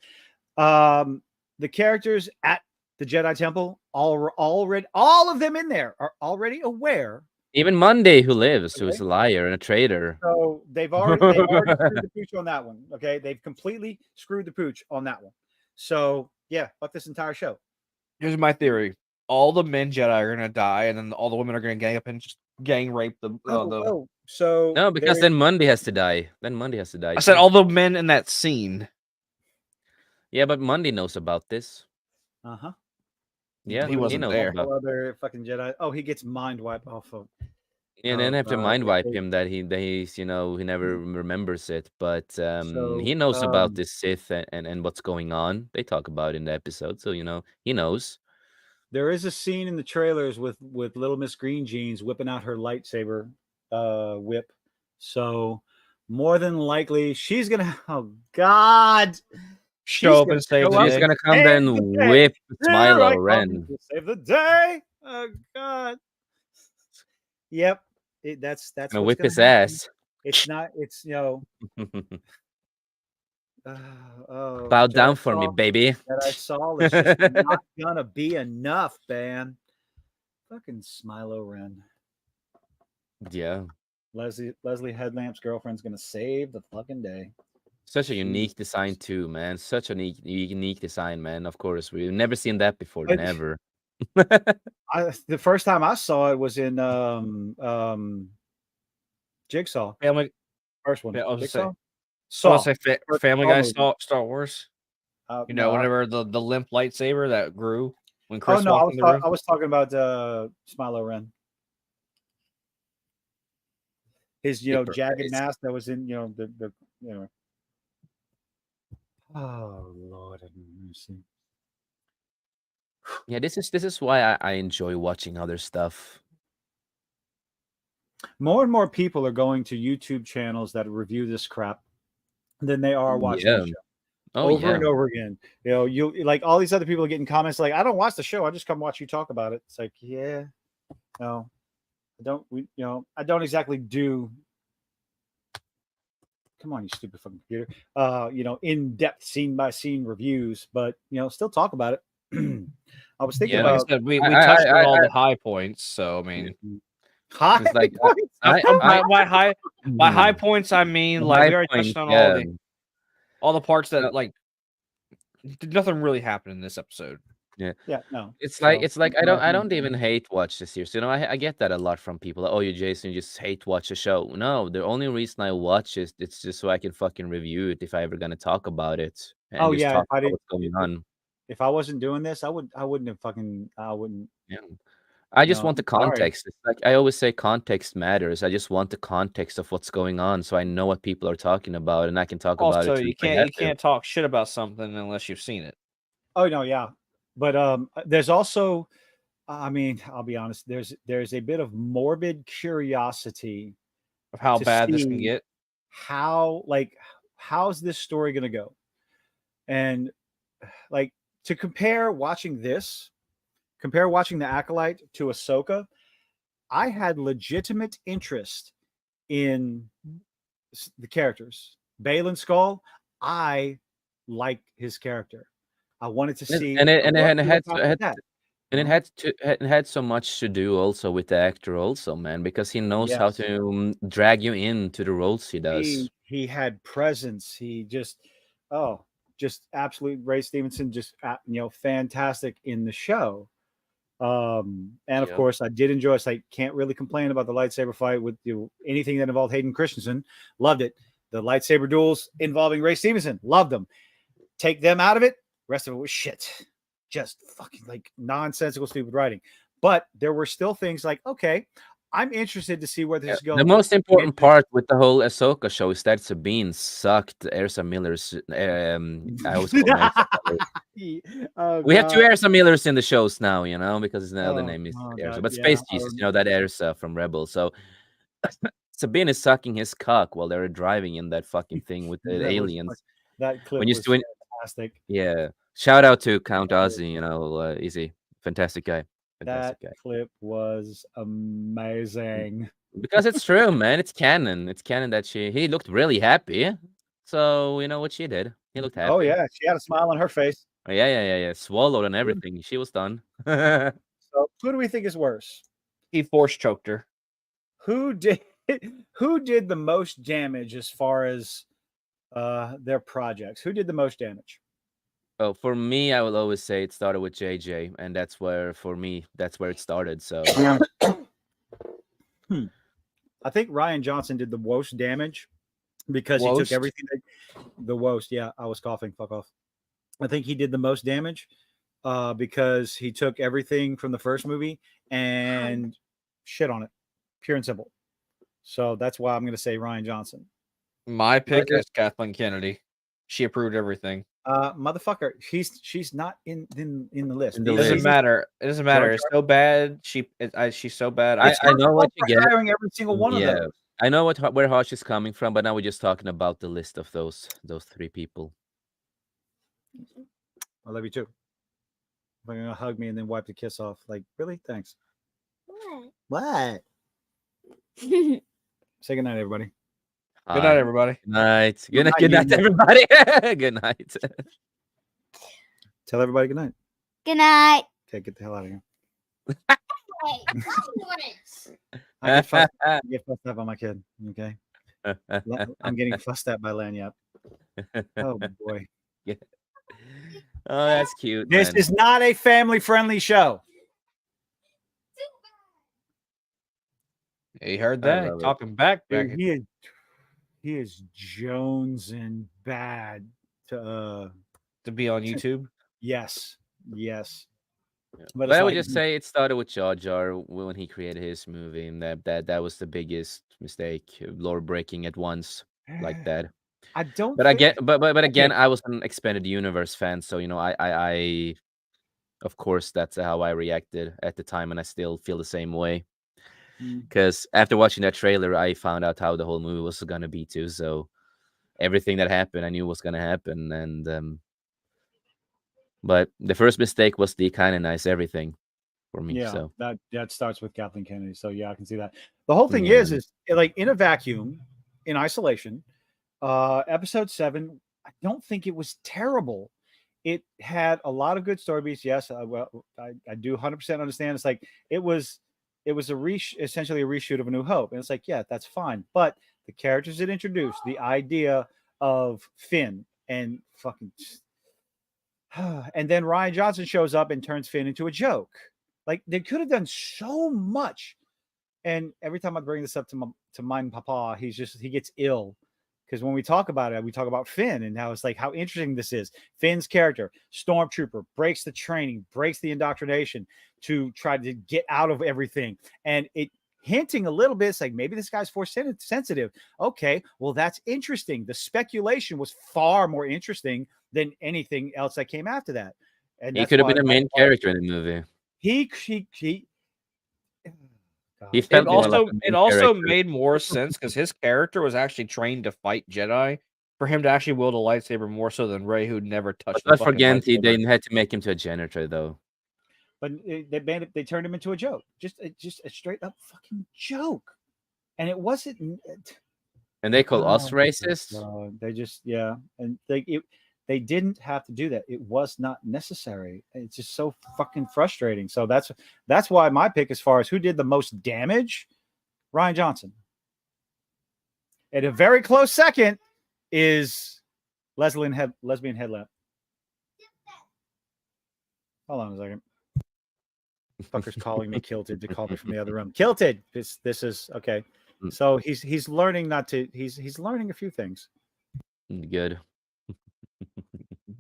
[SPEAKER 3] The characters at the Jedi Temple all of them in there are already aware.
[SPEAKER 4] Even Monday, who lives, who is a liar and a traitor.
[SPEAKER 3] So they've already screwed the pooch on that one. Okay, they've completely screwed the pooch on that one. So yeah, fuck this entire show.
[SPEAKER 2] Here's my theory: all the men Jedi are gonna die, and then all the women are gonna gang up and just gang rape them.
[SPEAKER 3] So
[SPEAKER 4] no, because then Monday has to die. I
[SPEAKER 2] said all the men in that scene.
[SPEAKER 4] Yeah, but Monday knows about this. Yeah,
[SPEAKER 2] he wasn't there.
[SPEAKER 3] Other fucking Jedi. Oh, he gets mind wiped off of.
[SPEAKER 4] Yeah, and then have to mind wipe him that he's he never remembers it, but he knows about this Sith and what's going on. They talk about it in the episode, so he knows.
[SPEAKER 3] There is a scene in the trailers with Little Miss Green Jeans whipping out her lightsaber whip. So more than likely she's gonna. Oh God.
[SPEAKER 2] Show up and save the day.
[SPEAKER 4] She's gonna come there and whip Milo Ren.
[SPEAKER 3] Save the day. Oh God. Yep. That's
[SPEAKER 4] gonna whip his ass.
[SPEAKER 3] It's not. It's
[SPEAKER 4] bow down for me, baby.
[SPEAKER 3] That I saw is just not gonna be enough, man. Fucking Smilo Ren.
[SPEAKER 4] Yeah.
[SPEAKER 3] Leslie Headlamp's girlfriend's gonna save the fucking day.
[SPEAKER 4] Such a unique design too, man. Such a unique design, man. Of course, we've never seen that before.
[SPEAKER 3] I-
[SPEAKER 4] Never.
[SPEAKER 3] The first time I saw it was in Jigsaw.
[SPEAKER 2] Family.
[SPEAKER 3] First one.
[SPEAKER 2] Yeah, I was gonna say.
[SPEAKER 3] Jigsaw.
[SPEAKER 2] I
[SPEAKER 3] Saw.
[SPEAKER 2] want to say
[SPEAKER 3] First
[SPEAKER 2] Family
[SPEAKER 3] Saw
[SPEAKER 2] Guy
[SPEAKER 3] movie.
[SPEAKER 2] Star Wars. You know,
[SPEAKER 3] No,
[SPEAKER 2] whenever the limp lightsaber that grew when
[SPEAKER 3] oh
[SPEAKER 2] Chris
[SPEAKER 3] no,
[SPEAKER 2] walked in the room.
[SPEAKER 3] I was talking about Smilo Ren. His
[SPEAKER 4] Paper
[SPEAKER 3] jagged
[SPEAKER 4] face.
[SPEAKER 3] mask that was in the Oh Lord, I didn't see.
[SPEAKER 4] Yeah, this is why I enjoy watching other stuff.
[SPEAKER 3] More and more people are going to YouTube channels that review this crap than they are watching
[SPEAKER 4] Yeah.
[SPEAKER 3] the show.
[SPEAKER 4] Oh
[SPEAKER 3] Over
[SPEAKER 4] yeah.
[SPEAKER 3] and over again. You like all these other people are getting comments like, I don't watch the show, I just come watch you talk about it. It's like, yeah, no, I don't. I don't exactly do. Come on, you stupid fucking computer. In-depth scene by scene reviews, but still talk about it. I was thinking
[SPEAKER 4] Yeah.
[SPEAKER 2] Like I
[SPEAKER 3] about
[SPEAKER 2] said, we
[SPEAKER 4] I-
[SPEAKER 2] touched on
[SPEAKER 4] I-
[SPEAKER 2] all
[SPEAKER 4] I-
[SPEAKER 2] the high points. So I mean,
[SPEAKER 3] high
[SPEAKER 4] It's like
[SPEAKER 3] points.
[SPEAKER 2] by high points, I mean
[SPEAKER 4] The
[SPEAKER 2] like
[SPEAKER 4] high
[SPEAKER 2] we already
[SPEAKER 4] point,
[SPEAKER 2] touched on
[SPEAKER 4] yeah.
[SPEAKER 2] all the parts
[SPEAKER 4] No.
[SPEAKER 2] that like nothing really happened in this episode.
[SPEAKER 3] Yeah, no.
[SPEAKER 4] It's
[SPEAKER 3] So,
[SPEAKER 4] like I don't even hate watch the series. I get that a lot from people. Like, oh, you Jason, you just hate watch a show. No, the only reason I watch is it's just so I can fucking review it if I ever gonna talk about it and
[SPEAKER 3] Oh
[SPEAKER 4] just
[SPEAKER 3] yeah,
[SPEAKER 4] talk
[SPEAKER 3] if I
[SPEAKER 4] about
[SPEAKER 3] didn't,
[SPEAKER 4] what's going on.
[SPEAKER 3] if I wasn't doing this, I wouldn't have fucking, I wouldn't.
[SPEAKER 4] Yeah. I just want the
[SPEAKER 3] I'm sorry.
[SPEAKER 4] context. It's like I always say, context matters. I just want the context of what's going on, so I know what people are talking about, and I can talk about
[SPEAKER 2] Also,
[SPEAKER 4] it too
[SPEAKER 2] you
[SPEAKER 4] if I have
[SPEAKER 2] you
[SPEAKER 4] to.
[SPEAKER 2] can't talk shit about something unless you've seen it.
[SPEAKER 3] Oh no, yeah, but there's also, I mean, I'll be honest. There's a bit of morbid curiosity
[SPEAKER 2] Of how
[SPEAKER 3] to
[SPEAKER 2] bad this can
[SPEAKER 3] see
[SPEAKER 2] get.
[SPEAKER 3] how's this story gonna go, and like to compare watching the Acolyte to Ahsoka. I had legitimate interest in the characters. Baylan Skull, I liked his character. I wanted to see
[SPEAKER 4] And it
[SPEAKER 3] what
[SPEAKER 4] had
[SPEAKER 3] would happen with that.
[SPEAKER 4] And it had so much to do also with the actor also, man, because he knows how
[SPEAKER 3] Yes.
[SPEAKER 4] to drag you into the roles he does.
[SPEAKER 3] He had presence. He just absolute Ray Stevenson, just fantastic in the show. And of
[SPEAKER 4] Yeah.
[SPEAKER 3] course, I did enjoy. So I can't really complain about the lightsaber fight with anything that involved Hayden Christensen. Loved it. The lightsaber duels involving Ray Stevenson. Loved them. Take them out of it. Rest of it was shit. Just fucking like nonsensical, stupid writing. But there were still things like, okay, I'm interested to see where this is going.
[SPEAKER 4] The most important part with the whole Ahsoka show is that Sabine sucked Ersa Miller's. I always call her Ersa Miller.
[SPEAKER 3] Oh,
[SPEAKER 4] We have two
[SPEAKER 3] God.
[SPEAKER 4] Ersa Millers in the shows now, because the other
[SPEAKER 3] Oh,
[SPEAKER 4] name is
[SPEAKER 3] oh,
[SPEAKER 4] Ersa.
[SPEAKER 3] God,
[SPEAKER 4] But
[SPEAKER 3] yeah,
[SPEAKER 4] Space Jesus, that Ersa from Rebels. So Sabine is sucking his cock while they're driving in that fucking thing with the
[SPEAKER 3] That was
[SPEAKER 4] aliens.
[SPEAKER 3] that clip
[SPEAKER 4] When you
[SPEAKER 3] was
[SPEAKER 4] doing,
[SPEAKER 3] fantastic.
[SPEAKER 4] yeah. Shout out to Count Ozzy, Easy, fantastic guy,
[SPEAKER 3] That
[SPEAKER 4] fantastic guy.
[SPEAKER 3] clip was amazing.
[SPEAKER 4] Because it's true, man. It's canon. It's canon that he looked really happy. So you know what she did. He looked happy.
[SPEAKER 3] Oh yeah, she had a smile on her face.
[SPEAKER 4] Oh, yeah. Swallowed and everything. She was done.
[SPEAKER 3] So who do we think is worse?
[SPEAKER 2] He force choked her.
[SPEAKER 3] Who did the most damage as far as their projects? Who did the most damage?
[SPEAKER 4] Oh, for me, I will always say it started with JJ, and that's where, for me, that's where it started. So
[SPEAKER 3] I think Ryan Johnson did the worst damage because he
[SPEAKER 2] Worst?
[SPEAKER 3] took everything. The worst, yeah. I was coughing. Fuck off. I think he did the most damage because he took everything from the first movie and shit on it, pure and simple. So that's why I'm going to say Ryan Johnson.
[SPEAKER 2] My pick is Kathleen Kennedy. She approved everything.
[SPEAKER 3] Motherfucker, she's not in the list.
[SPEAKER 4] In the
[SPEAKER 2] It
[SPEAKER 4] list.
[SPEAKER 2] doesn't matter. It doesn't matter. It's so bad. She's so bad.
[SPEAKER 4] I know what you get.
[SPEAKER 3] Hiring every single one of
[SPEAKER 4] Yeah,
[SPEAKER 3] those.
[SPEAKER 4] I know where Harsh is coming from, but now we're just talking about the list of those three people.
[SPEAKER 3] I love you too. They're gonna hug me and then wipe the kiss off. Like, really? Thanks. What? Say goodnight, everybody.
[SPEAKER 2] Good night, everybody.
[SPEAKER 4] Good night. Good night,
[SPEAKER 3] Good night,
[SPEAKER 4] everybody. Good night.
[SPEAKER 3] Tell everybody good night.
[SPEAKER 7] Good night.
[SPEAKER 3] Okay, get the hell out of here.
[SPEAKER 7] Hey,
[SPEAKER 3] I get fussed at by my kid. Okay. I'm getting fussed at by Lanyap. Oh boy.
[SPEAKER 4] Oh, that's cute.
[SPEAKER 3] This
[SPEAKER 4] man.
[SPEAKER 3] is not a family-friendly show.
[SPEAKER 2] You heard
[SPEAKER 4] I
[SPEAKER 2] that?
[SPEAKER 4] love it.
[SPEAKER 2] Talking back.
[SPEAKER 3] Dude, he is Jones and bad to
[SPEAKER 2] be on YouTube.
[SPEAKER 3] yes.
[SPEAKER 4] But
[SPEAKER 3] it's
[SPEAKER 4] I would
[SPEAKER 3] like
[SPEAKER 4] just say it started with Jar Jar when he created his movie, and that was the biggest mistake, lore breaking at once like that.
[SPEAKER 3] I don't
[SPEAKER 4] But I
[SPEAKER 3] think
[SPEAKER 4] get, but again,
[SPEAKER 3] okay.
[SPEAKER 4] I was an expanded universe fan, so I of course that's how I reacted at the time, and I still feel the same way. Because after watching that trailer, I found out how the whole movie was gonna be too. So everything that happened, I knew was gonna happen, and but the first mistake was the canonize everything for me.
[SPEAKER 3] Yeah,
[SPEAKER 4] So
[SPEAKER 3] that starts with Kathleen Kennedy. So yeah, I can see that. The whole thing
[SPEAKER 4] Yeah.
[SPEAKER 3] is like in a vacuum, in isolation. Episode 7, I don't think it was terrible. It had a lot of good story beats. Yes, I do 100% understand. It's like it was essentially a reshoot of A New Hope, and it's like yeah, that's fine. But the characters it introduced, the idea of Finn and fucking, and then Ryan Johnson shows up and turns Finn into a joke. Like they could have done so much. And every time I bring this up to mine papa, he gets ill. Because when we talk about it, we talk about Finn and how it's like how interesting this is. Finn's character, stormtrooper, breaks the training, breaks the indoctrination to try to get out of everything. And it hinting a little bit, it's like maybe this guy's force sensitive. Okay, well, that's interesting. The speculation was far more interesting than anything else that came after that. And
[SPEAKER 4] he could have been a main character in the movie.
[SPEAKER 3] He
[SPEAKER 4] felt more like a main
[SPEAKER 2] It also
[SPEAKER 4] character.
[SPEAKER 2] made more sense because his character was actually trained to fight Jedi. For him to actually wield a lightsaber more so than Rey, who'd never touched.
[SPEAKER 4] But not forget, they had to make him to a janitor though.
[SPEAKER 3] But they turned him into a joke, just a straight up fucking joke, and it wasn't.
[SPEAKER 4] And they call us racist.
[SPEAKER 3] They just and they didn't have to do that. It was not necessary. It's just so fucking frustrating. So that's why my pick as far as who did the most damage, Ryan Johnson. And a very close second is lesbian headlamp. Hold on a second. Fucker's calling me Kilted to call me from the other room. Kilted. This is okay. So he's learning not to. He's learning a few things.
[SPEAKER 4] Good.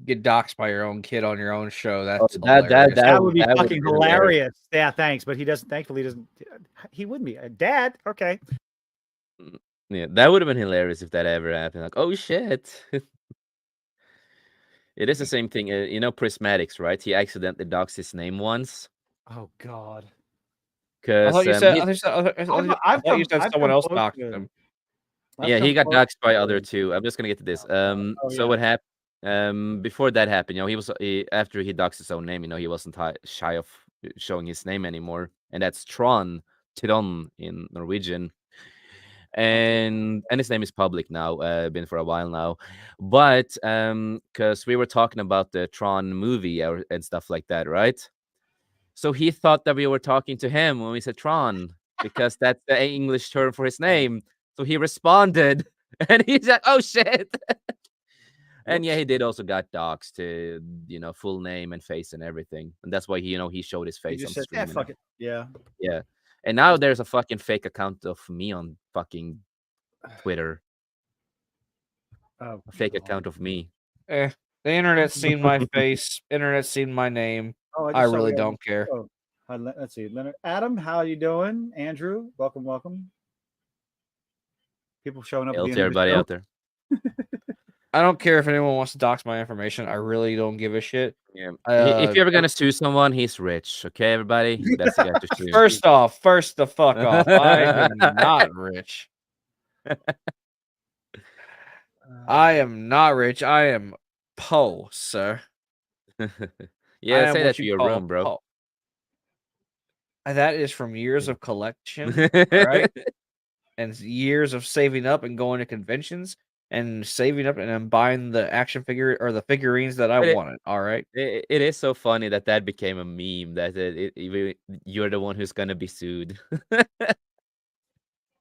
[SPEAKER 2] Get doxxed by your own kid on your own show. That's
[SPEAKER 3] that would be fucking hilarious. Yeah, thanks. But he doesn't. Thankfully, doesn't. He wouldn't be. Dad. Okay.
[SPEAKER 4] Yeah, that would have been hilarious if that ever happened. Like, oh shit. It is the same thing. You know, Prismatics, right? He accidentally doxed his name once.
[SPEAKER 3] Oh God.
[SPEAKER 2] I thought you said. I thought you said someone else doxed him.
[SPEAKER 4] Yeah, he got doxed by other two. I'm just gonna get to this. So what happened? Before that happened, you know, after he doxed his own name, you know, he wasn't shy of showing his name anymore, and that's Tron in Norwegian. And his name is public now, been for a while now, but because we were talking about the Tron movie and stuff like that, right? So he thought that we were talking to him when we said Tron because that's the English term for his name. So he responded, and he's like, "Oh shit!" And yeah, he did also got doxxed to full name and face and everything, and that's why he showed his face on
[SPEAKER 3] said,
[SPEAKER 4] stream.
[SPEAKER 3] fuck it, yeah.
[SPEAKER 4] And now there's a fucking fake account of me on fucking Twitter.
[SPEAKER 3] Oh,
[SPEAKER 4] a fake account of me.
[SPEAKER 2] The internet's seen my face. Internet's seen my name. I really don't care.
[SPEAKER 3] Oh, let's see, Leonard, Adam, how are you doing? Andrew, welcome. People showing up.
[SPEAKER 4] Hail to everybody out there.
[SPEAKER 2] I don't care if anyone wants to dox my information. I really don't give a shit.
[SPEAKER 4] Yeah. If you're ever gonna sue someone, he's rich. Okay, everybody. That's the guy to sue.
[SPEAKER 2] First the fuck off. I am not rich. I am not rich. I am po, sir.
[SPEAKER 4] Yeah, say that to your room, bro.
[SPEAKER 2] Po. That is from years of collection, right? And years of saving up and going to conventions and saving up and then buying the action figure or the figurines that I wanted. All right.
[SPEAKER 4] It is so funny that became a meme that you're the one who's gonna be sued.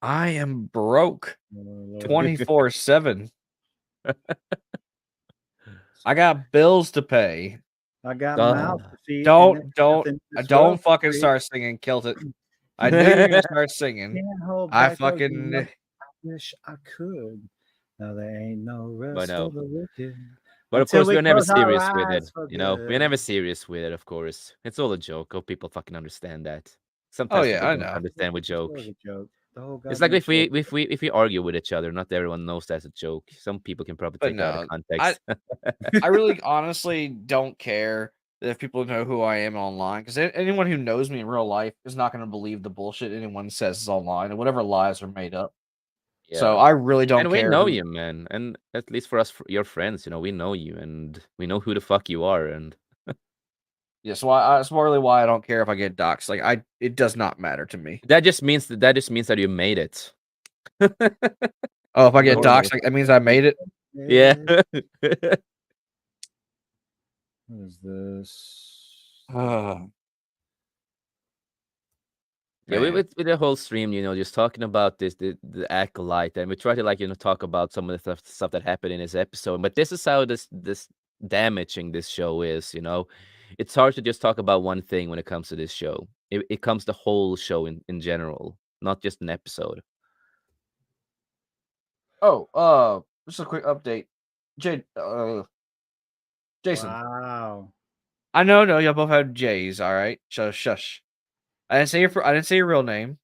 [SPEAKER 2] I am broke 24/7. I got bills to pay.
[SPEAKER 3] I got
[SPEAKER 4] Ah.
[SPEAKER 3] mouth to feed. and
[SPEAKER 2] Don't
[SPEAKER 3] there's
[SPEAKER 2] don't
[SPEAKER 3] nothing in this
[SPEAKER 2] don't
[SPEAKER 3] world for
[SPEAKER 2] fucking
[SPEAKER 3] free.
[SPEAKER 2] start singing. Killed it. I knew you were gonna start singing.
[SPEAKER 3] Can't hold
[SPEAKER 2] I
[SPEAKER 3] back those
[SPEAKER 2] fucking
[SPEAKER 3] love- I wish I could. No, there ain't no rest
[SPEAKER 4] no.
[SPEAKER 3] for the wicked.
[SPEAKER 4] But of
[SPEAKER 3] Until
[SPEAKER 4] course,
[SPEAKER 3] we
[SPEAKER 4] we're never
[SPEAKER 3] close our
[SPEAKER 4] serious with it.
[SPEAKER 3] eyes for
[SPEAKER 4] You know, we're
[SPEAKER 3] good.
[SPEAKER 4] never serious with it. Of course, it's all a joke. Hope people fucking understand that.
[SPEAKER 2] Oh
[SPEAKER 4] Sometimes
[SPEAKER 2] yeah,
[SPEAKER 4] people
[SPEAKER 2] I
[SPEAKER 4] don't
[SPEAKER 2] know.
[SPEAKER 4] understand we
[SPEAKER 3] It's
[SPEAKER 4] joke.
[SPEAKER 3] always a joke. The whole
[SPEAKER 4] It's like
[SPEAKER 3] goddamn
[SPEAKER 4] if
[SPEAKER 3] show.
[SPEAKER 4] we argue with each other, not everyone knows that's a joke. Some people can probably
[SPEAKER 2] But
[SPEAKER 4] take it out of
[SPEAKER 2] no,
[SPEAKER 4] context.
[SPEAKER 2] I really honestly don't care if people know who I am online, because anyone who knows me in real life is not going to believe the bullshit anyone says is online and whatever lies are made up. So
[SPEAKER 4] Yeah.
[SPEAKER 2] I really don't
[SPEAKER 4] And we
[SPEAKER 2] care.
[SPEAKER 4] know
[SPEAKER 2] who-
[SPEAKER 4] you, man. And at least for us, your friends, you know, we know you and we know who the fuck you are. And
[SPEAKER 2] Yeah, so that's really why I don't care if I get doxxed. Like it does not matter to me.
[SPEAKER 4] that just means that you made it.
[SPEAKER 2] Oh, if I get
[SPEAKER 3] Lord.
[SPEAKER 2] doxxed, like, that means I made it.
[SPEAKER 4] Yeah.
[SPEAKER 3] What is this?
[SPEAKER 4] Yeah,
[SPEAKER 2] Man.
[SPEAKER 4] with the whole stream, you know, just talking about the Acolyte, and we try to, like, you know, talk about some of the stuff that happened in this episode. But this is how this damaging this show is, you know. It's hard to just talk about one thing when it comes to this show. It comes the whole show in general, not just an episode.
[SPEAKER 2] Oh, just a quick update. Jason,
[SPEAKER 3] Wow.
[SPEAKER 2] I know, y'all both have J's. All right, shush. I didn't say your real name,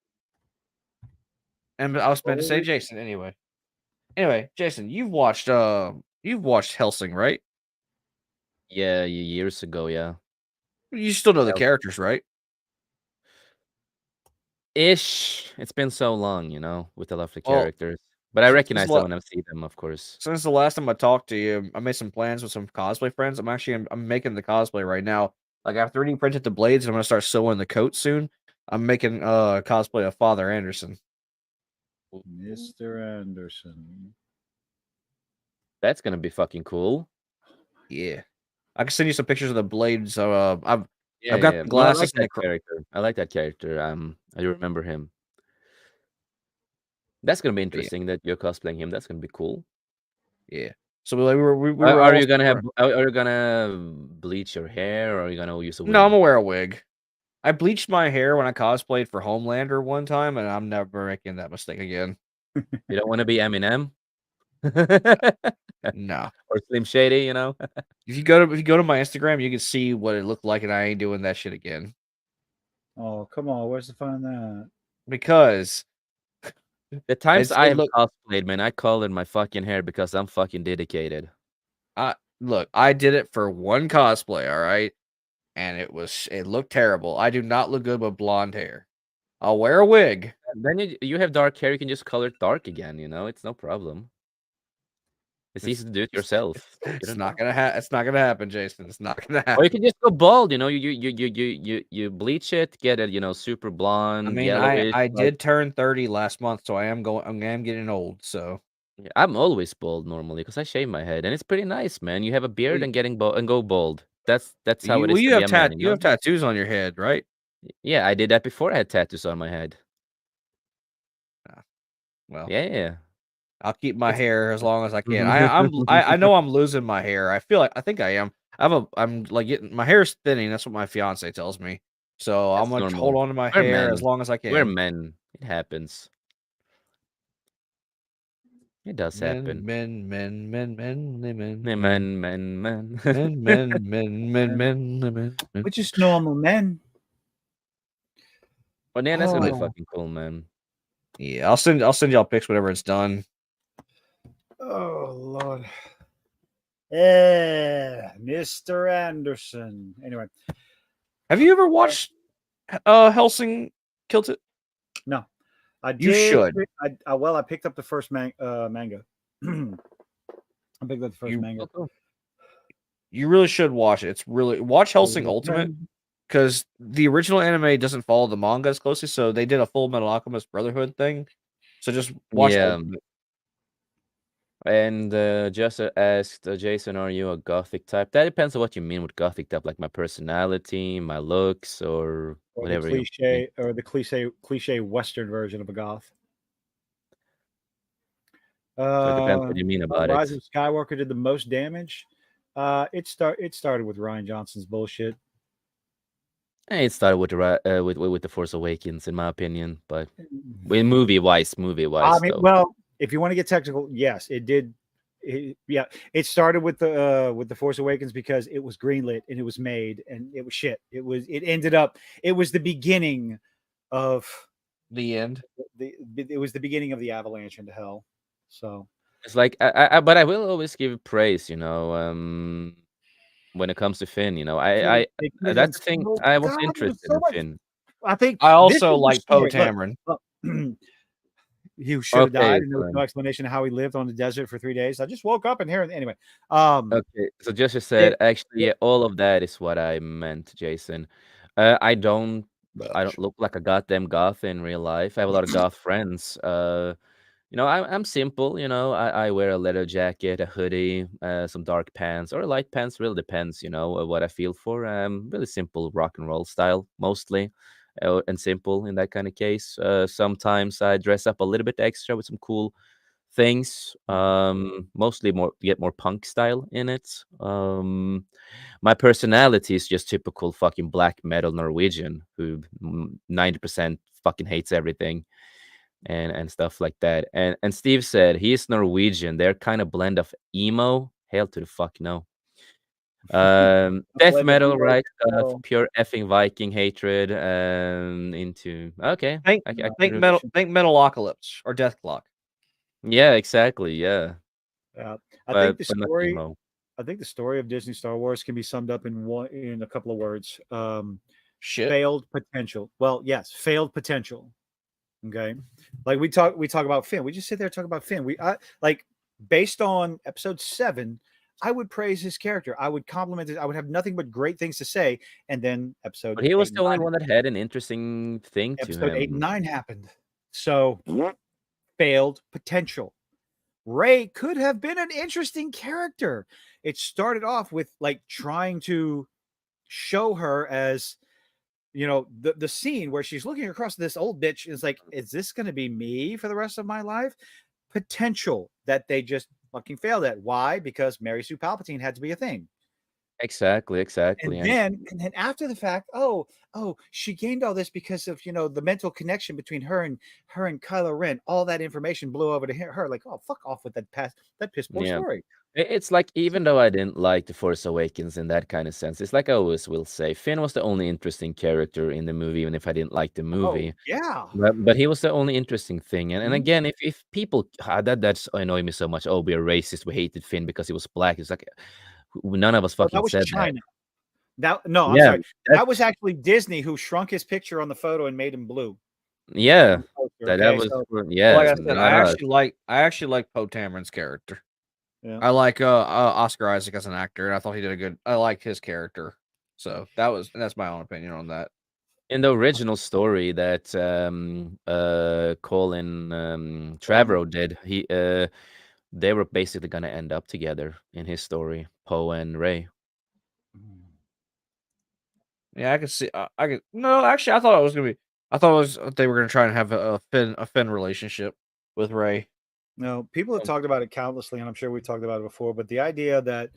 [SPEAKER 2] and I was meant to say
[SPEAKER 3] Holy-
[SPEAKER 2] Jason anyway. Anyway, Jason, you've watched Helsing, right?
[SPEAKER 4] Yeah, years ago, yeah.
[SPEAKER 2] You still know the
[SPEAKER 4] Yeah.
[SPEAKER 2] characters, right?
[SPEAKER 4] Ish. It's been so long, you know, with a lot of the
[SPEAKER 2] Well,
[SPEAKER 4] characters. But I
[SPEAKER 2] since
[SPEAKER 4] recognize
[SPEAKER 2] lo-
[SPEAKER 4] them when I see them, of course.
[SPEAKER 2] Since the last time I talked to you, I made some plans with some cosplay friends. I'm making the cosplay right now. Like I've 3D printed the blades, and I'm gonna start sewing the coat soon. I'm making cosplay of Father Anderson.
[SPEAKER 3] Mr. Anderson.
[SPEAKER 4] That's gonna be fucking cool.
[SPEAKER 2] Yeah, I can send you some pictures of the blades. I've
[SPEAKER 4] Yeah,
[SPEAKER 2] got
[SPEAKER 4] yeah.
[SPEAKER 2] the
[SPEAKER 4] No, I like
[SPEAKER 2] glasses and
[SPEAKER 4] that character. I like that character. I remember him. That's gonna be interesting that you're cosplaying him. That's gonna be cool.
[SPEAKER 2] Yeah. So we were
[SPEAKER 4] Are
[SPEAKER 2] all
[SPEAKER 4] you gonna
[SPEAKER 2] super-
[SPEAKER 4] are you gonna bleach your hair, or are you gonna use a wig?
[SPEAKER 2] No, I'm gonna wear a wig. I bleached my hair when I cosplayed for Homelander one time, and I'm never making that mistake again.
[SPEAKER 4] You don't want to be Eminem
[SPEAKER 2] No.
[SPEAKER 4] or Slim Shady, you know?
[SPEAKER 2] If you go to my Instagram, you can see what it looked like, and I ain't doing that shit again.
[SPEAKER 3] Oh, come on. Where's the fun in that?
[SPEAKER 2] Because
[SPEAKER 4] The times I
[SPEAKER 2] it
[SPEAKER 4] have
[SPEAKER 2] look
[SPEAKER 4] cosplayed, man, I colored my fucking hair because I'm fucking dedicated.
[SPEAKER 2] look, I did it for one cosplay, all right, and it looked terrible. I do not look good with blonde hair. I'll wear a wig.
[SPEAKER 4] Then you have dark hair, you can just color it dark again, you know? It's no problem. It's easy to do it yourself. You
[SPEAKER 2] It's
[SPEAKER 4] don't
[SPEAKER 2] not
[SPEAKER 4] know.
[SPEAKER 2] gonna It's not gonna happen, Jason. It's not gonna
[SPEAKER 4] Or you
[SPEAKER 2] happen.
[SPEAKER 4] can just go bald, you know. You bleach it, get it, you know, super
[SPEAKER 2] I
[SPEAKER 4] blonde,
[SPEAKER 2] mean,
[SPEAKER 4] yellowish.
[SPEAKER 2] I
[SPEAKER 4] like-
[SPEAKER 2] did turn 30 last month, so I am getting old. So
[SPEAKER 4] Yeah, I'm always bald normally because I shave my head, and it's pretty nice, man. You have a beard
[SPEAKER 2] Well,
[SPEAKER 4] and go bald. That's how it is
[SPEAKER 2] you
[SPEAKER 4] to
[SPEAKER 2] have
[SPEAKER 4] be a man, you
[SPEAKER 2] you
[SPEAKER 4] know?
[SPEAKER 2] have tattoos on your head, right?
[SPEAKER 4] Yeah, I did that before I had tattoos on my head.
[SPEAKER 2] Well,
[SPEAKER 4] Yeah.
[SPEAKER 2] I'll keep my
[SPEAKER 4] It's-
[SPEAKER 2] hair as long as I can. I know I'm losing my hair. I think I am. I'm like getting my hair's thinning. That's what my fiance tells me. So I'm
[SPEAKER 4] That's
[SPEAKER 2] gonna
[SPEAKER 4] normal.
[SPEAKER 2] hold on to my
[SPEAKER 4] We're
[SPEAKER 2] hair
[SPEAKER 4] men.
[SPEAKER 2] as long as I
[SPEAKER 4] We're
[SPEAKER 2] can.
[SPEAKER 4] men. It happens. It does happen.
[SPEAKER 2] Men.
[SPEAKER 3] We're just normal men.
[SPEAKER 4] But yeah, that's gonna be
[SPEAKER 3] Oh.
[SPEAKER 4] fucking cool, man.
[SPEAKER 2] Yeah, I'll send y'all pics whenever it's done.
[SPEAKER 3] Oh, Lord. Yeah, Mr. Anderson. Anyway,
[SPEAKER 2] Have you ever watched Helsing Killed It?
[SPEAKER 3] no. I
[SPEAKER 2] You
[SPEAKER 3] did.
[SPEAKER 2] should.
[SPEAKER 3] I picked up the first manga. I picked up the first manga.
[SPEAKER 2] You really should watch it. Watch Helsing Ultimate, because the original anime doesn't follow the manga as closely, so they did a Full Metal Alchemist Brotherhood thing. So just watch
[SPEAKER 4] Yeah.
[SPEAKER 2] Ultimate.
[SPEAKER 4] And just asked Jason, are you a gothic type? That depends on what you mean with gothic type, like my personality, my looks, or
[SPEAKER 3] Or
[SPEAKER 4] whatever.
[SPEAKER 3] the cliche Western version of a goth.
[SPEAKER 4] So it depends what you mean about it.
[SPEAKER 3] Rise of Skywalker did the most damage. It started with Ryan Johnson's bullshit.
[SPEAKER 4] It started with the Force Awakens, in my opinion, but movie wise,
[SPEAKER 3] I mean,
[SPEAKER 4] though.
[SPEAKER 3] well, if you want to get technical, yes, it did. It started with the Force Awakens because it was greenlit and it was made and it was shit. It was the beginning of
[SPEAKER 2] The end.
[SPEAKER 3] it was the beginning of the avalanche into hell. So
[SPEAKER 4] It's like, but I will always give praise, when it comes to Finn. That's the thing. I was interested in Finn.
[SPEAKER 3] I think
[SPEAKER 2] I
[SPEAKER 3] this
[SPEAKER 2] also
[SPEAKER 3] is the
[SPEAKER 2] like Poe
[SPEAKER 3] story. Look,
[SPEAKER 2] Dameron.
[SPEAKER 3] he should have died, and there was
[SPEAKER 4] fine.
[SPEAKER 3] no explanation of how he lived on the desert for 3 days. I just woke up and here. Anyway,
[SPEAKER 4] Okay, so just said actually, yeah, all of that is what I meant, Jason. I don't look like a goddamn goth in real life. I have a lot of goth friends. I'm simple. I wear a leather jacket, a hoodie, some dark pants or light pants. Really depends. What I feel for. Really simple rock and roll style mostly, and simple in that kind of case. Sometimes I dress up a little bit extra with some cool things. Mostly get more punk style in it. My personality is just typical fucking black metal Norwegian who 90% fucking hates everything and stuff like that. And Steve said he's Norwegian. They're kind of blend of emo. Hell to the fuck no. Death metal, right? Pure effing Viking hatred. Into okay.
[SPEAKER 2] Think metal. Think Metalocalypse or Death Clock.
[SPEAKER 4] Yeah, exactly. Yeah.
[SPEAKER 3] I think the story. I think the story of Disney Star Wars can be summed up in a couple of words. Failed potential. Well, yes, failed potential. Okay, like we talk about Finn. We just sit there and talk about Finn. Like based on episode 7, I would praise his character. I would compliment it. I would have nothing but great things to say. And then episode.
[SPEAKER 4] But he was the only one that had an interesting thing to him.
[SPEAKER 3] Episode 8 and 9 happened. So failed potential. Rey could have been an interesting character. It started off with like trying to show her as, the scene where she's looking across this old bitch is like, is this going to be me for the rest of my life? Potential that they just fucking failed at. Why? Because Mary Sue Palpatine had to be a thing.
[SPEAKER 4] Exactly.
[SPEAKER 3] And then after the fact, she gained all this because of the mental connection between her and Kylo Ren. All that information blew over to her. Like, oh, fuck off with that piss poor story.
[SPEAKER 4] It's like, even though I didn't like The Force Awakens in that kind of sense, it's like I always will say, Finn was the only interesting character in the movie, even if I didn't like the movie.
[SPEAKER 3] Yeah.
[SPEAKER 4] But he was the only interesting thing. And again, if people that's annoying me so much. Oh, we're racist. We hated Finn because he was black. It's like none of us fucking said
[SPEAKER 3] China.
[SPEAKER 4] that.
[SPEAKER 3] I'm sorry. That was actually Disney who shrunk his picture on the photo and made him blue.
[SPEAKER 4] Yeah. That was
[SPEAKER 2] like I said, I actually like Poe Dameron's character.
[SPEAKER 3] Yeah.
[SPEAKER 2] I like Oscar Isaac as an actor, and I thought he did a good. I liked his character, so that's my own opinion on that.
[SPEAKER 4] In the original story that Colin Trevorrow did, they were basically gonna end up together in his story, Poe and Rey.
[SPEAKER 2] Yeah, I could see. I could. No, actually, I thought it was gonna be. I thought it was they were gonna try and have a Finn relationship with Rey.
[SPEAKER 3] No, people have talked about it countlessly, and I'm sure we've talked about it before. But the idea that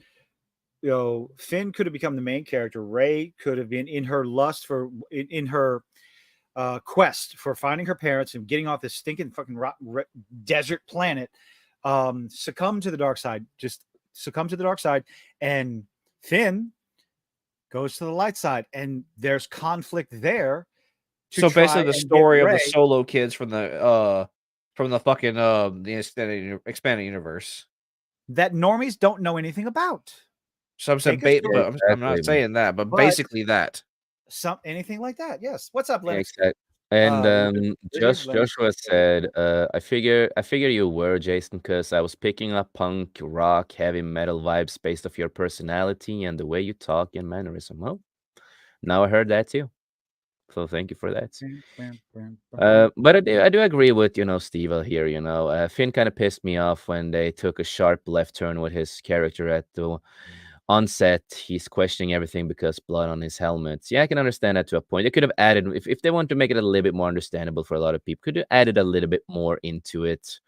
[SPEAKER 3] Finn could have become the main character, Rey could have been in her lust for in her quest for finding her parents and getting off this stinking fucking desert planet, succumb to the dark side, and Finn goes to the light side, and there's conflict there.
[SPEAKER 2] So basically, the story of the Solo kids from the fucking the expanded universe
[SPEAKER 3] that normies don't know anything about.
[SPEAKER 2] Some said bait, but I'm not saying that, but basically that.
[SPEAKER 3] Anything like that, yes. What's up, Lennox?
[SPEAKER 4] Exactly. And Joshua said, I figure you were, Jason, because I was picking up punk, rock, heavy metal vibes based off your personality and the way you talk and mannerism. Well, now I heard that too. So thank you for that. But I do agree with Steve here. Finn kind of pissed me off when they took a sharp left turn with his character at the onset. He's questioning everything because blood on his helmet. Yeah, I can understand that to a point. They could have added, if they want to make it a little bit more understandable for a lot of people, could have added a little bit more into it.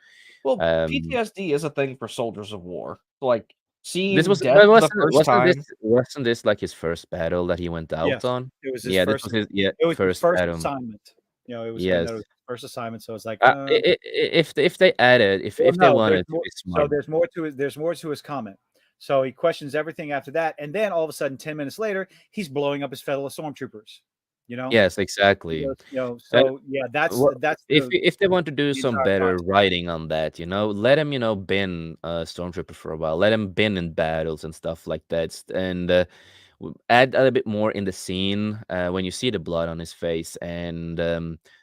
[SPEAKER 2] Well,
[SPEAKER 4] Um,
[SPEAKER 2] PTSD is a thing for soldiers of war. Like seeing
[SPEAKER 4] this was,
[SPEAKER 2] death
[SPEAKER 4] but
[SPEAKER 2] for the first time.
[SPEAKER 4] wasn't this like his first battle that he went out
[SPEAKER 3] Yes,
[SPEAKER 4] on?
[SPEAKER 3] it was his
[SPEAKER 4] Yeah, this
[SPEAKER 3] first.
[SPEAKER 4] was his
[SPEAKER 3] It was his
[SPEAKER 4] first
[SPEAKER 3] first
[SPEAKER 4] battle.
[SPEAKER 3] assignment. You know, it was found
[SPEAKER 4] Yes.
[SPEAKER 3] out it was his first assignment. So it's like,
[SPEAKER 4] If they added, if
[SPEAKER 3] well,
[SPEAKER 4] they
[SPEAKER 3] no,
[SPEAKER 4] wanted
[SPEAKER 3] there's
[SPEAKER 4] to
[SPEAKER 3] more.
[SPEAKER 4] be
[SPEAKER 3] So
[SPEAKER 4] smart,
[SPEAKER 3] there's more to his comment. So he questions everything after that, and then all of a sudden, 10 minutes later, he's blowing up his fellow stormtroopers. You know.
[SPEAKER 4] yes, exactly.
[SPEAKER 3] You know,
[SPEAKER 4] And
[SPEAKER 3] so yeah, that's
[SPEAKER 4] if they want to do
[SPEAKER 3] the
[SPEAKER 4] some
[SPEAKER 3] entire
[SPEAKER 4] better
[SPEAKER 3] concept.
[SPEAKER 4] writing on that, let him, been a stormtrooper for a while. Let him been in battles and stuff like that, and add a little bit more in the scene when you see the blood on his face, and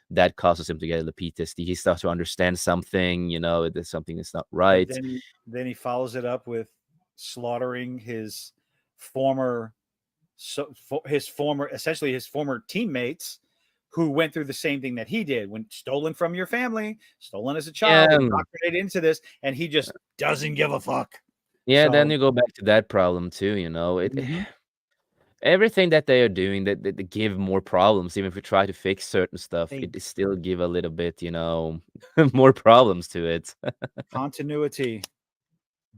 [SPEAKER 4] that causes him to get the PTSD. He starts to understand something, that something is not
[SPEAKER 3] But
[SPEAKER 4] right.
[SPEAKER 3] then he follows it up with slaughtering his former essentially his former teammates who went through the same thing that he did, when stolen from your family, stolen as a child,
[SPEAKER 4] Yeah,
[SPEAKER 3] indoctrinated into this, and he just doesn't give a fuck.
[SPEAKER 4] yeah. Then
[SPEAKER 3] So
[SPEAKER 4] you go back to that problem too.
[SPEAKER 3] mhm.
[SPEAKER 4] Everything that they are doing that they give more problems. Even if we try to fix certain stuff,
[SPEAKER 3] They-
[SPEAKER 4] it still give a little bit, more problems to it.
[SPEAKER 3] continuity,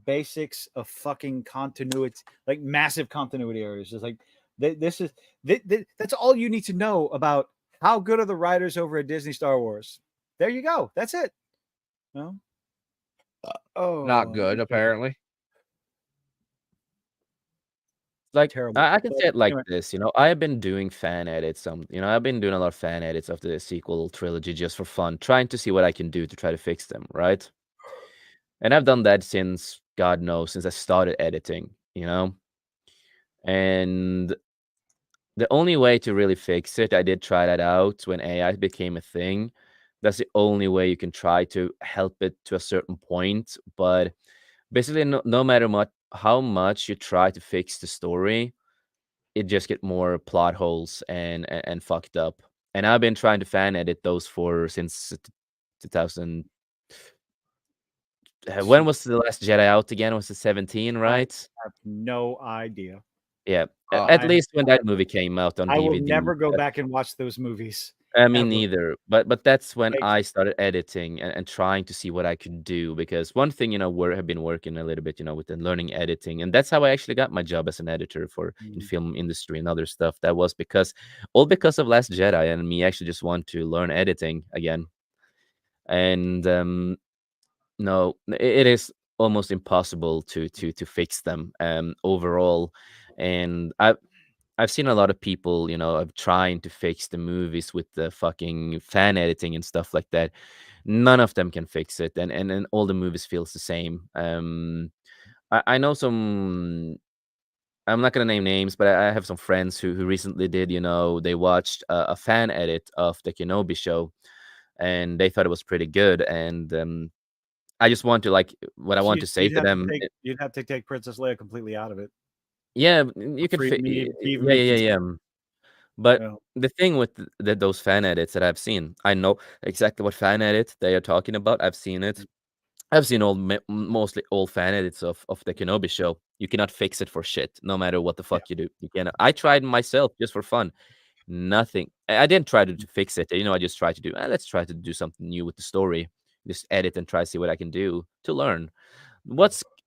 [SPEAKER 3] basics of fucking continuity, like massive continuity errors. Just like this is that's all you need to know about how good are the writers over at Disney Star Wars. There you go. That's it. No.
[SPEAKER 2] Not good, apparently.
[SPEAKER 4] Like
[SPEAKER 3] Terrible.
[SPEAKER 4] I can
[SPEAKER 3] But
[SPEAKER 4] say it like
[SPEAKER 3] anyway,
[SPEAKER 4] this, I have been doing fan edits. I've been doing a lot of fan edits of the sequel trilogy just for fun, trying to see what I can do to try to fix them, right? And I've done that since God knows, since I started editing. And the only way to really fix it, I did try that out when AI became a thing. That's the only way you can try to help it to a certain point. But basically, no matter how much you try to fix the story, it just get more plot holes and fucked up. And I've been trying to fan edit those since 2000. When was the Last Jedi out again? Was it 17,
[SPEAKER 3] I
[SPEAKER 4] right?
[SPEAKER 3] have no idea.
[SPEAKER 4] Yeah, at
[SPEAKER 3] I
[SPEAKER 4] least when that movie came out on
[SPEAKER 3] I will
[SPEAKER 4] DVD.
[SPEAKER 3] never go back and watch those movies.
[SPEAKER 4] Me
[SPEAKER 3] ever.
[SPEAKER 4] neither. But that's when
[SPEAKER 3] Like,
[SPEAKER 4] I started editing and trying to see what I could do. Because one thing, have been working a little bit, with the learning editing, and that's how I actually got my job as an editor in film industry and other stuff. That was because of Last Jedi, and me actually just want to learn editing again. And no, it is almost impossible to fix them overall. And I've seen a lot of people, of trying to fix the movies with the fucking fan editing and stuff like that. None of them can fix it, and all the movies feels the same. I know some. I'm not gonna name names, but I have some friends who recently did. They watched a fan edit of the Kenobi show, and they thought it was pretty good. And I just want to what I want to say to them.
[SPEAKER 3] You'd have to take Princess Leia completely out of it.
[SPEAKER 4] Yeah, you can
[SPEAKER 3] For
[SPEAKER 4] fit.
[SPEAKER 3] me to even
[SPEAKER 4] Yeah,
[SPEAKER 3] make
[SPEAKER 4] yeah,
[SPEAKER 3] sense.
[SPEAKER 4] yeah. But
[SPEAKER 3] Well,
[SPEAKER 4] the thing with those fan edits that I've seen, I know exactly what fan edit they are talking about. I've seen it. I've seen mostly all fan edits of the Kenobi show. You cannot fix it for shit, no matter what the
[SPEAKER 3] yeah.
[SPEAKER 4] fuck you do. You cannot. I tried myself just for fun. Nothing. I didn't try to fix it. I just tried to do. Let's try to do something new with the story. Just edit and try to see what I can do to learn.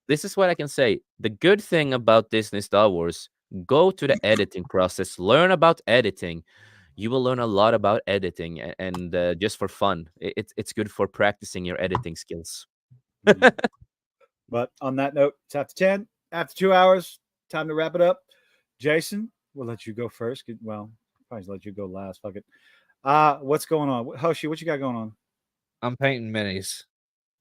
[SPEAKER 4] This is what I can say. The good thing about Disney Star Wars, go to the editing process, learn about editing. You will learn a lot about editing, and just for fun. It's good for practicing your editing skills.
[SPEAKER 3] But on that note, it's after 10, after 2 hours, time to wrap it up. Jason, we'll let you go first. Well, probably let you go last. Fuck it. What's going on? Hoshi, what you got going on?
[SPEAKER 2] I'm painting minis.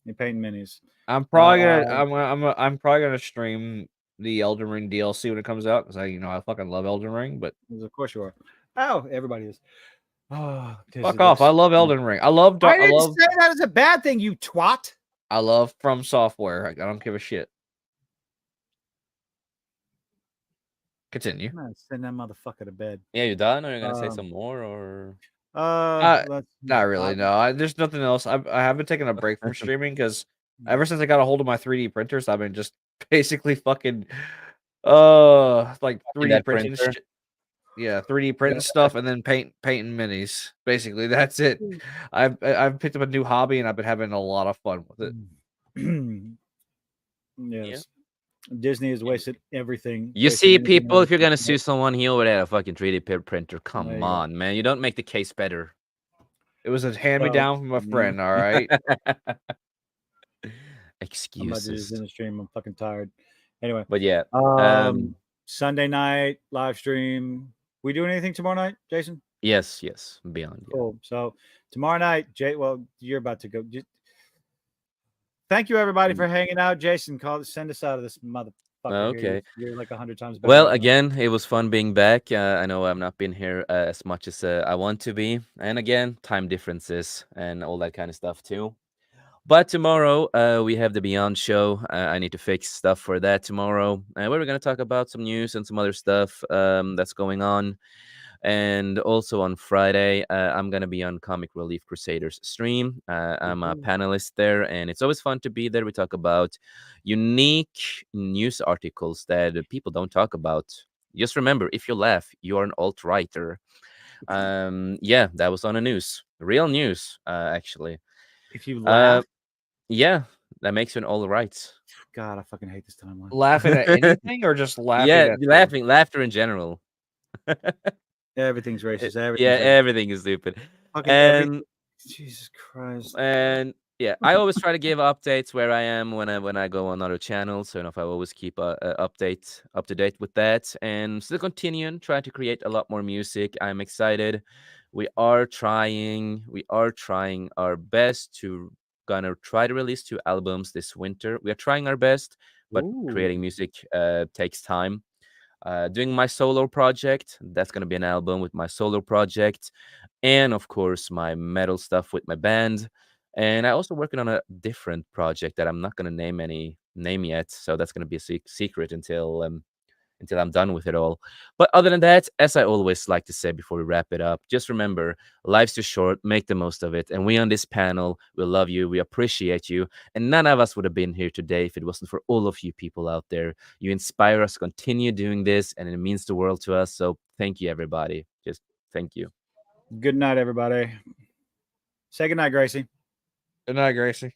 [SPEAKER 3] You're painting minis.
[SPEAKER 2] I'm probably I'm probably gonna stream the Elden Ring DLC when it comes out, because I fucking love Elden Ring. But
[SPEAKER 3] Of course you are. Oh, everybody is. Oh,
[SPEAKER 2] fuck off! I love Elden Ring. I love
[SPEAKER 3] I didn't say that as a bad thing, you twat.
[SPEAKER 2] I love From Software. I don't give a shit. Continue.
[SPEAKER 3] I'm gonna send that motherfucker to bed.
[SPEAKER 4] Yeah, you done? Or are you gonna say some more? Or
[SPEAKER 2] Not really. No, there's nothing else. I haven't taken a break from streaming because ever since I got a hold of my 3D printers, I've been just basically fucking like 3D printing. Yeah, 3D printing stuff and then painting minis. Basically, that's it. I've picked up a new hobby and I've been having a lot of fun with it.
[SPEAKER 3] Yes. Disney has wasted everything.
[SPEAKER 4] You
[SPEAKER 3] wasted
[SPEAKER 4] see,
[SPEAKER 3] anything
[SPEAKER 4] people,
[SPEAKER 3] else.
[SPEAKER 4] if you're gonna sue someone, he already had a fucking 3D printer.
[SPEAKER 3] There
[SPEAKER 4] Come
[SPEAKER 3] you go.
[SPEAKER 4] on, man. You don't make the case better.
[SPEAKER 2] It was a hand me down from a friend. All right.
[SPEAKER 3] I'm about to just
[SPEAKER 4] Excuses.
[SPEAKER 3] in the stream. I'm fucking tired. Anyway,
[SPEAKER 4] But yeah,
[SPEAKER 3] Sunday night live stream. We doing anything tomorrow night, Jason?
[SPEAKER 4] yes, beyond. Yeah.
[SPEAKER 3] Cool. So tomorrow night, well, you're about to go. Thank you everybody for hanging out. Jason, send us out of this motherfucker.
[SPEAKER 4] Okay.
[SPEAKER 3] You're like 100 times better.
[SPEAKER 4] Well, again, it was fun being back. I know I've not been here as much as I want to be, and again, time differences and all that kind of stuff too. But tomorrow, we have the Beyond show. I need to fix stuff for that tomorrow. Where we're going to talk about some news and some other stuff that's going on. And also on Friday, I'm going to be on Comic Relief Crusaders stream. I'm a panelist there, and it's always fun to be there. We talk about unique news articles that people don't talk about. Just remember, if you laugh, you're an alt-writer. Yeah, that was on the news. Real news, actually.
[SPEAKER 3] If you laugh,
[SPEAKER 4] yeah, that makes you an alt-right.
[SPEAKER 3] God, I fucking hate this timeline.
[SPEAKER 2] Laughing at anything or just laughing?
[SPEAKER 4] Yeah,
[SPEAKER 2] at
[SPEAKER 4] laughter in general.
[SPEAKER 3] Everything's racist.
[SPEAKER 4] Everything is stupid.
[SPEAKER 3] And Jesus Christ.
[SPEAKER 4] And yeah, I always try to give updates where I am when I go on other channels. So if I always keep up to date with that, and still continuing trying to create a lot more music. I'm excited. We are trying our best to gonna try to release 2 albums this winter. We are trying our best, but creating music takes time. Doing my solo project, that's going to be an album with my solo project, and of course my metal stuff with my band. And I also working on a different project that I'm not going to name yet, so that's going to be a secret until I'm done with it all. But other than that, as I always like to say before we wrap it up, just remember, life's too short, make the most of it. And we on this panel, we love you, we appreciate you. And none of us would have been here today if it wasn't for all of you people out there. You inspire us to continue doing this, and it means the world to us. So thank you, everybody. Just thank you.
[SPEAKER 3] Good night, everybody. Say good night, Gracie.
[SPEAKER 2] Good night, Gracie.